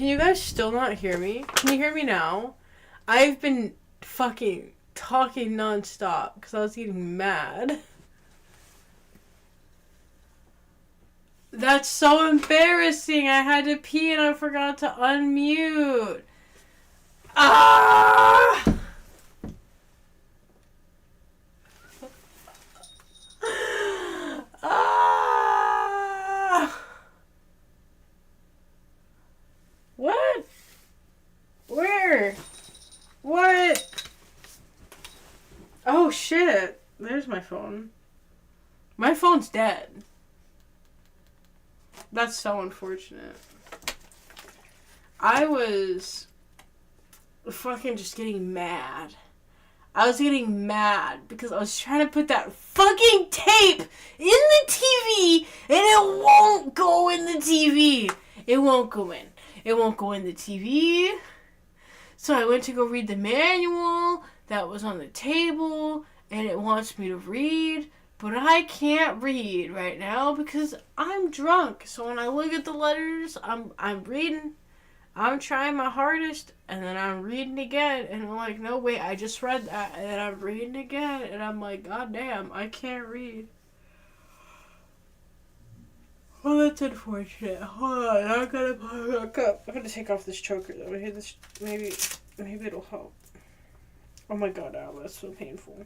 Can you guys still not hear me? Can you hear me now? I've been fucking talking nonstop because I was getting mad. That's so embarrassing. I had to pee and I forgot to unmute. Ah! Ah! What? Where? What? Oh shit. There's my phone. My phone's dead. That's so unfortunate. I was fucking just getting mad. I was getting mad because I was trying to put that fucking tape in the TV and it won't go in the TV. It won't go in. It won't go in the TV. So I went to go read the manual that was on the table and it wants me to read, but I can't read right now because I'm drunk. So when I look at the letters, I'm reading. I'm trying my hardest, and then I'm reading again, and I'm like, no, wait, I just read that, and I'm reading again, and I'm like, god damn, I can't read. Well, that's unfortunate. Hold on, I'm gonna take off this choker, though. Maybe it'll help. Oh my god, Al, that's so painful.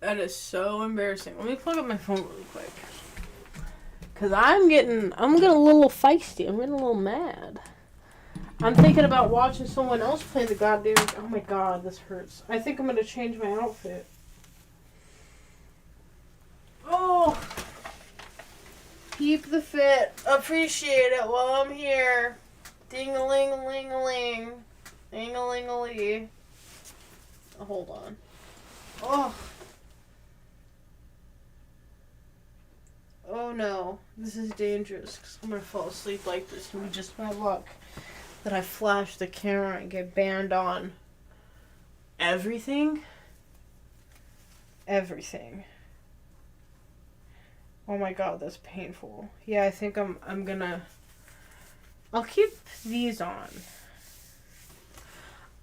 That is so embarrassing. Let me plug up my phone really quick. Cause I'm getting a little feisty. I'm getting a little mad. I'm thinking about watching someone else play the goddamn. Oh my god, this hurts. I think I'm gonna change my outfit. Oh, keep the fit. Appreciate it while I'm here. Ding-a-ling-a-ling-a-ling, ding-a-ling-a-lee. Hold on. Oh. Oh no, this is dangerous because I'm gonna fall asleep like this and be just my luck that I flash the camera and get banned on everything. Everything. Oh my god, that's painful. Yeah, I think I'm gonna. I'll keep these on.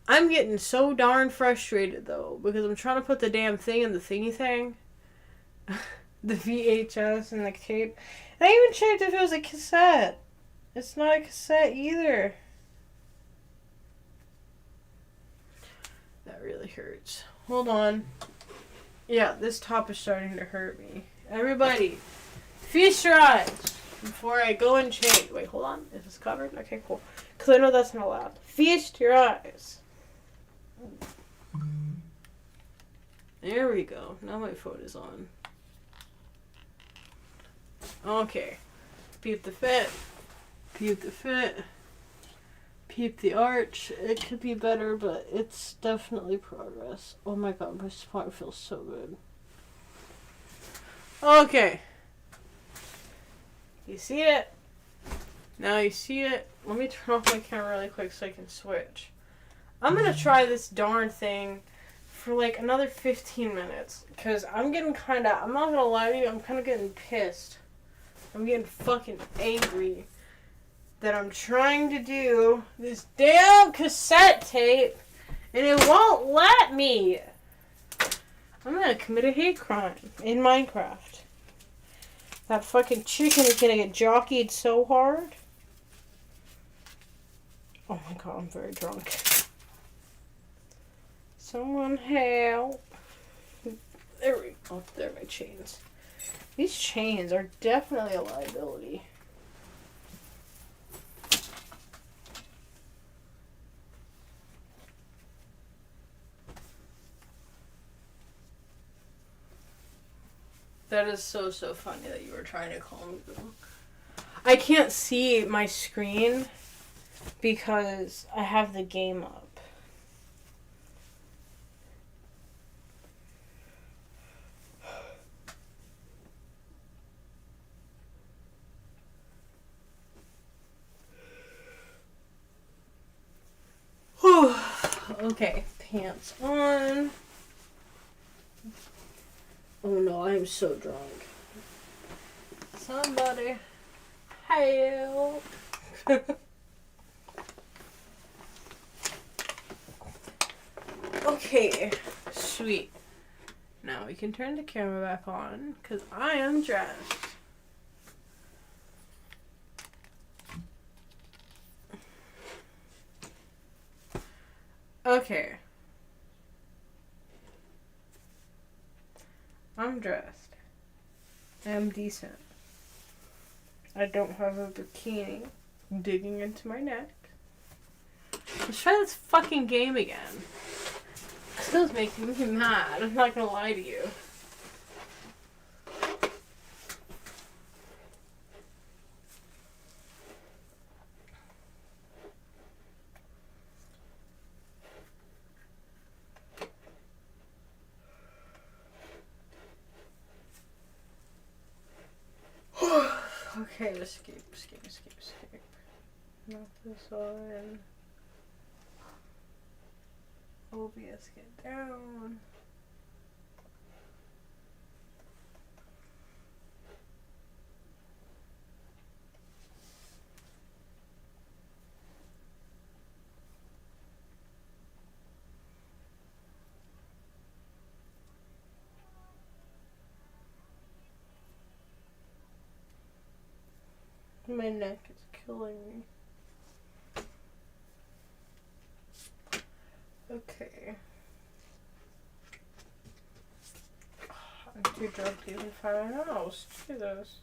I'm getting so darn frustrated though because I'm trying to put the damn thing in the thingy thing. The VHS and the tape. And I even checked if it was a cassette. It's not a cassette either. That really hurts. Hold on. Yeah, this top is starting to hurt me. Everybody, feast your eyes before I go and change. Wait, hold on. Is this covered? Okay, cool. Because I know that's not allowed. Feast your eyes. There we go. Now my phone is on. Okay. Peep the fit. Peep the fit. Peep the arch. It could be better, but it's definitely progress. Oh my god, my spine feels so good. Okay. You see it? Now you see it. Let me turn off my camera really quick so I can switch. I'm gonna try this darn thing for like another 15 minutes. Because I'm getting kinda, I'm not gonna lie to you, I'm kinda getting pissed. I'm getting fucking angry that I'm trying to do this damn cassette tape and it won't let me. I'm gonna commit a hate crime in Minecraft. That fucking chicken is gonna get jockeyed so hard. Oh my god, I'm very drunk. Someone help. There we go. Oh, there are my chains. These chains are definitely a liability. That is so funny that you were trying to call me. I can't see my screen because I have the game up. Okay, pants on. Oh no, I am so drunk. Somebody help. Okay, sweet. Now we can turn the camera back on because I am dressed. Okay. I'm dressed. I'm decent. I don't have a bikini digging into my neck. Let's try this fucking game again. This is making me mad. I'm not gonna lie to you. Okay, escape. Not this one. OBS, get down. My neck is killing me. Okay. I'm too drunk to even find my house. Jesus.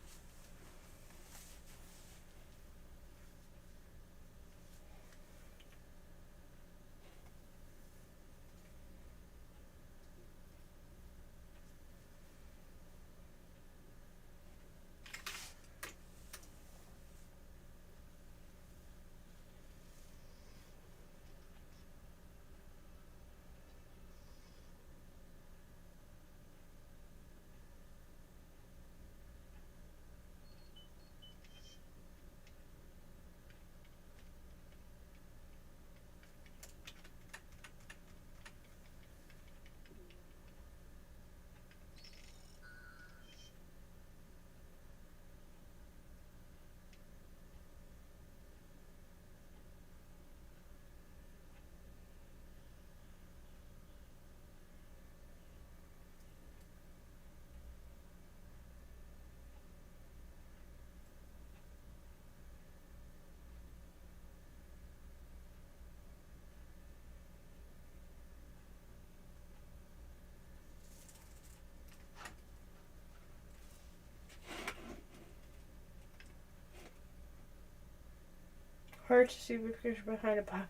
Hard to see big picture behind a pile.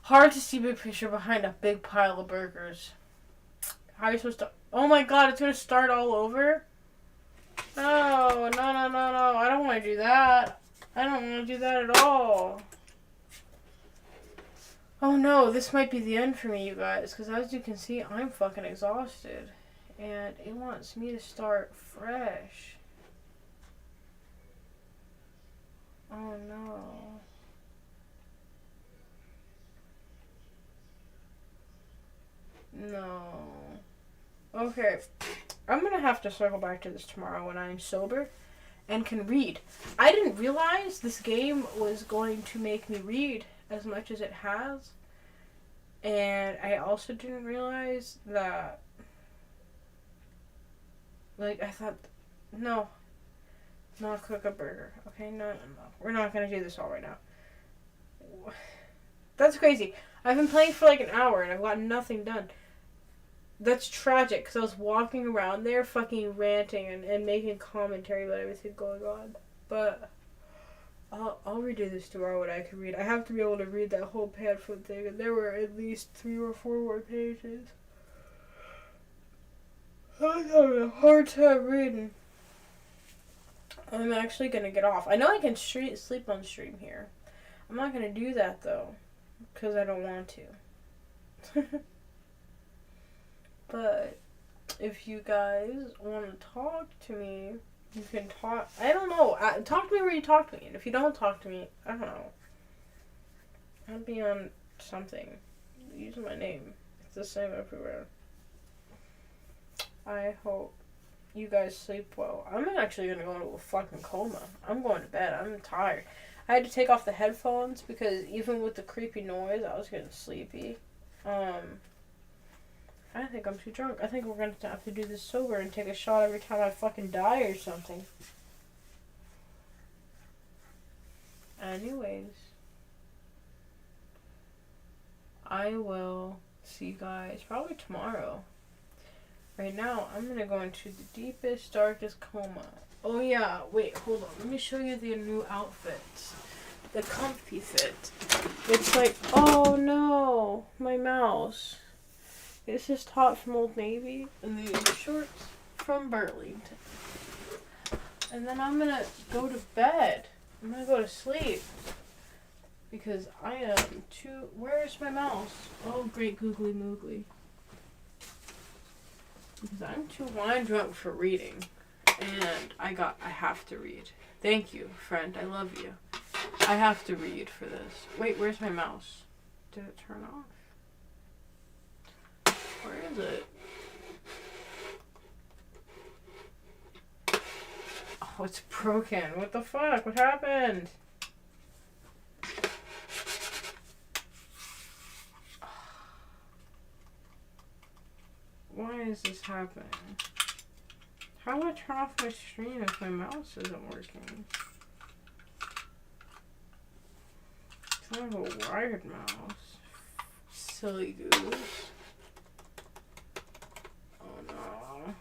Hard to see big picture behind a big pile of burgers. How are you supposed to? Oh my god, it's gonna start all over? No. I don't want to do that. I don't want to do that at all. Oh no, this might be the end for me, you guys. Because as you can see, I'm fucking exhausted. And it wants me to start fresh. Oh no. No. Okay. I'm gonna have to circle back to this tomorrow when I'm sober and can read. I didn't realize this game was going to make me read as much as it has. And I also didn't realize that, like, I thought, no, not cook a burger. Okay, no. We're not gonna do this all right now. That's crazy. I've been playing for like an hour and I've got nothing done. That's tragic because I was walking around there fucking ranting and making commentary about everything going on. But I'll redo this tomorrow when I can read. I have to be able to read that whole pamphlet thing, and there were at least 3 or 4 more pages. I'm having a hard time reading. I'm actually gonna get off. I know I can sleep on stream here. I'm not gonna do that though, because I don't want to. But if you guys want to talk to me, you can talk. I don't know. Talk to me where you talk to me. And if you don't talk to me, I don't know. I'll be on something. Use my name. It's the same everywhere. I hope you guys sleep well. I'm actually gonna go into a fucking coma. I'm going to bed. I'm tired. I had to take off the headphones because even with the creepy noise, I was getting sleepy. I think I'm too drunk. I think we're gonna have to do this sober and take a shot every time I fucking die or something. Anyways, I will see you guys probably tomorrow. Right now, I'm gonna go into the deepest, darkest coma. Oh yeah, wait, hold on. Let me show you the new outfits. The comfy fit. It's like, oh no, my mouse. This is top from Old Navy, and these are shorts from Burlington. And then I'm gonna go to bed. I'm gonna go to sleep. Because I am too... Where's my mouse? Oh, great googly moogly. Because I'm too wine drunk for reading. And I have to read. Thank you, friend. I love you. I have to read for this. Wait, where's my mouse? Did it turn off? Where is it? Oh, it's broken. What the fuck? What happened? Why is this happening? How do I turn off my screen if my mouse isn't working? I have a wired mouse. Silly goose. Oh no.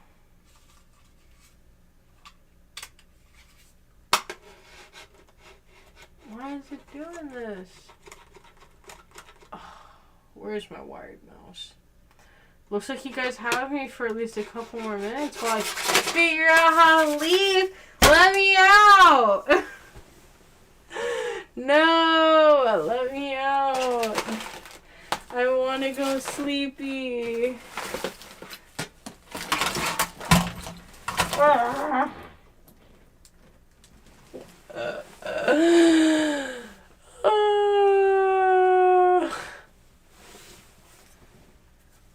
Why is it doing this? Oh, where's my wired mouse? Looks like you guys have me for at least a couple more minutes while I figure out how to leave. Let me out! No! Let me out! I want to go sleepy.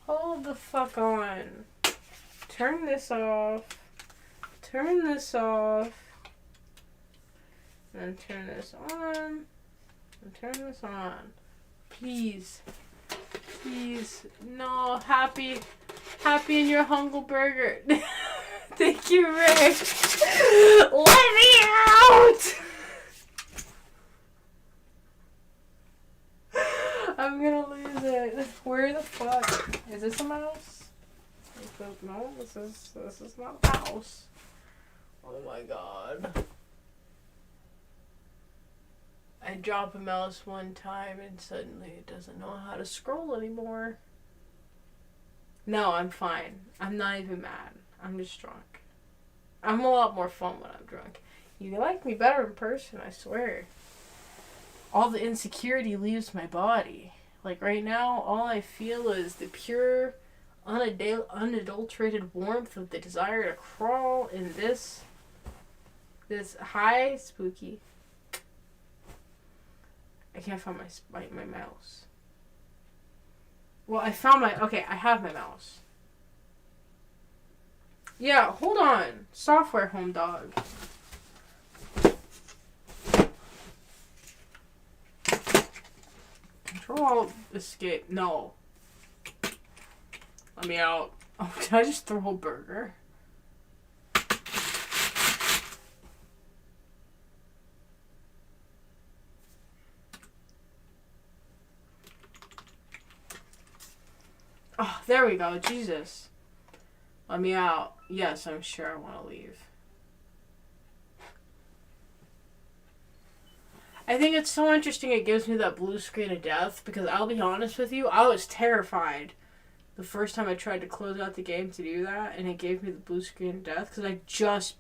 Hold the fuck on. Turn this off. Turn this off. And turn this on. And turn this on. Please. Please. No. Happy in your Humble Burger. Thank you, Rick. Let me out! I'm gonna lose it. Where the fuck? Is this a mouse? No, this is not a mouse. Oh my god. I drop a mouse one time and suddenly it doesn't know how to scroll anymore. No, I'm fine. I'm not even mad. I'm just drunk. I'm a lot more fun when I'm drunk. You like me better in person, I swear. All the insecurity leaves my body. Like right now, all I feel is the pure, unadulterated warmth of the desire to crawl in this high spooky. I can't find my mouse. Well, I found I have my mouse. Yeah, hold on. Software home dog. Control escape. No. Let me out. Oh, did I just throw a burger? Oh, there we go. Jesus. Let me out. Yes, I'm sure I want to leave. I think it's so interesting it gives me that blue screen of death because I'll be honest with you, I was terrified the first time I tried to close out the game to do that, and it gave me the blue screen of death because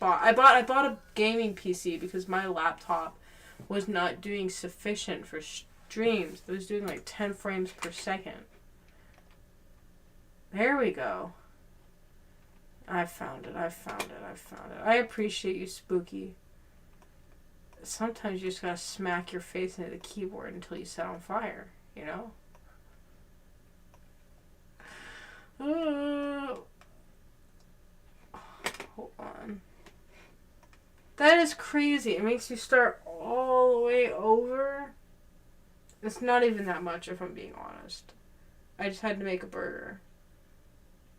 I bought a gaming PC because my laptop was not doing sufficient for streams. It was doing like 10 frames per second. There we go. I found it. I appreciate you, Spooky. Sometimes you just gotta smack your face into the keyboard until you set on fire, you know? That is crazy. It makes you start all the way over. It's not even that much, if I'm being honest. I just had to make a burger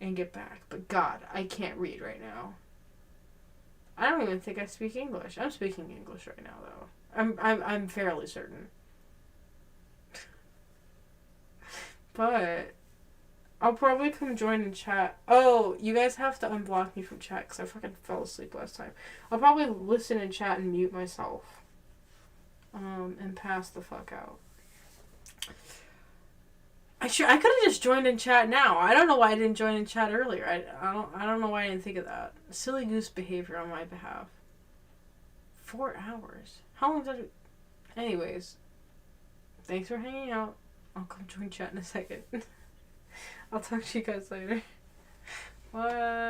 and get back. But God, I can't read right now. I don't even think I speak English. I'm speaking English right now, though. I'm fairly certain. But I'll probably come join in chat. Oh, you guys have to unblock me from chat because I fucking fell asleep last time. I'll probably listen in chat and mute myself. And pass the fuck out. I could have just joined in chat now. I don't know why I didn't join in chat earlier. I don't know why I didn't think of that. Silly goose behavior on my behalf. 4 hours. How long did it? Anyways, thanks for hanging out. I'll come join chat in a second. I'll talk to you guys later. Bye.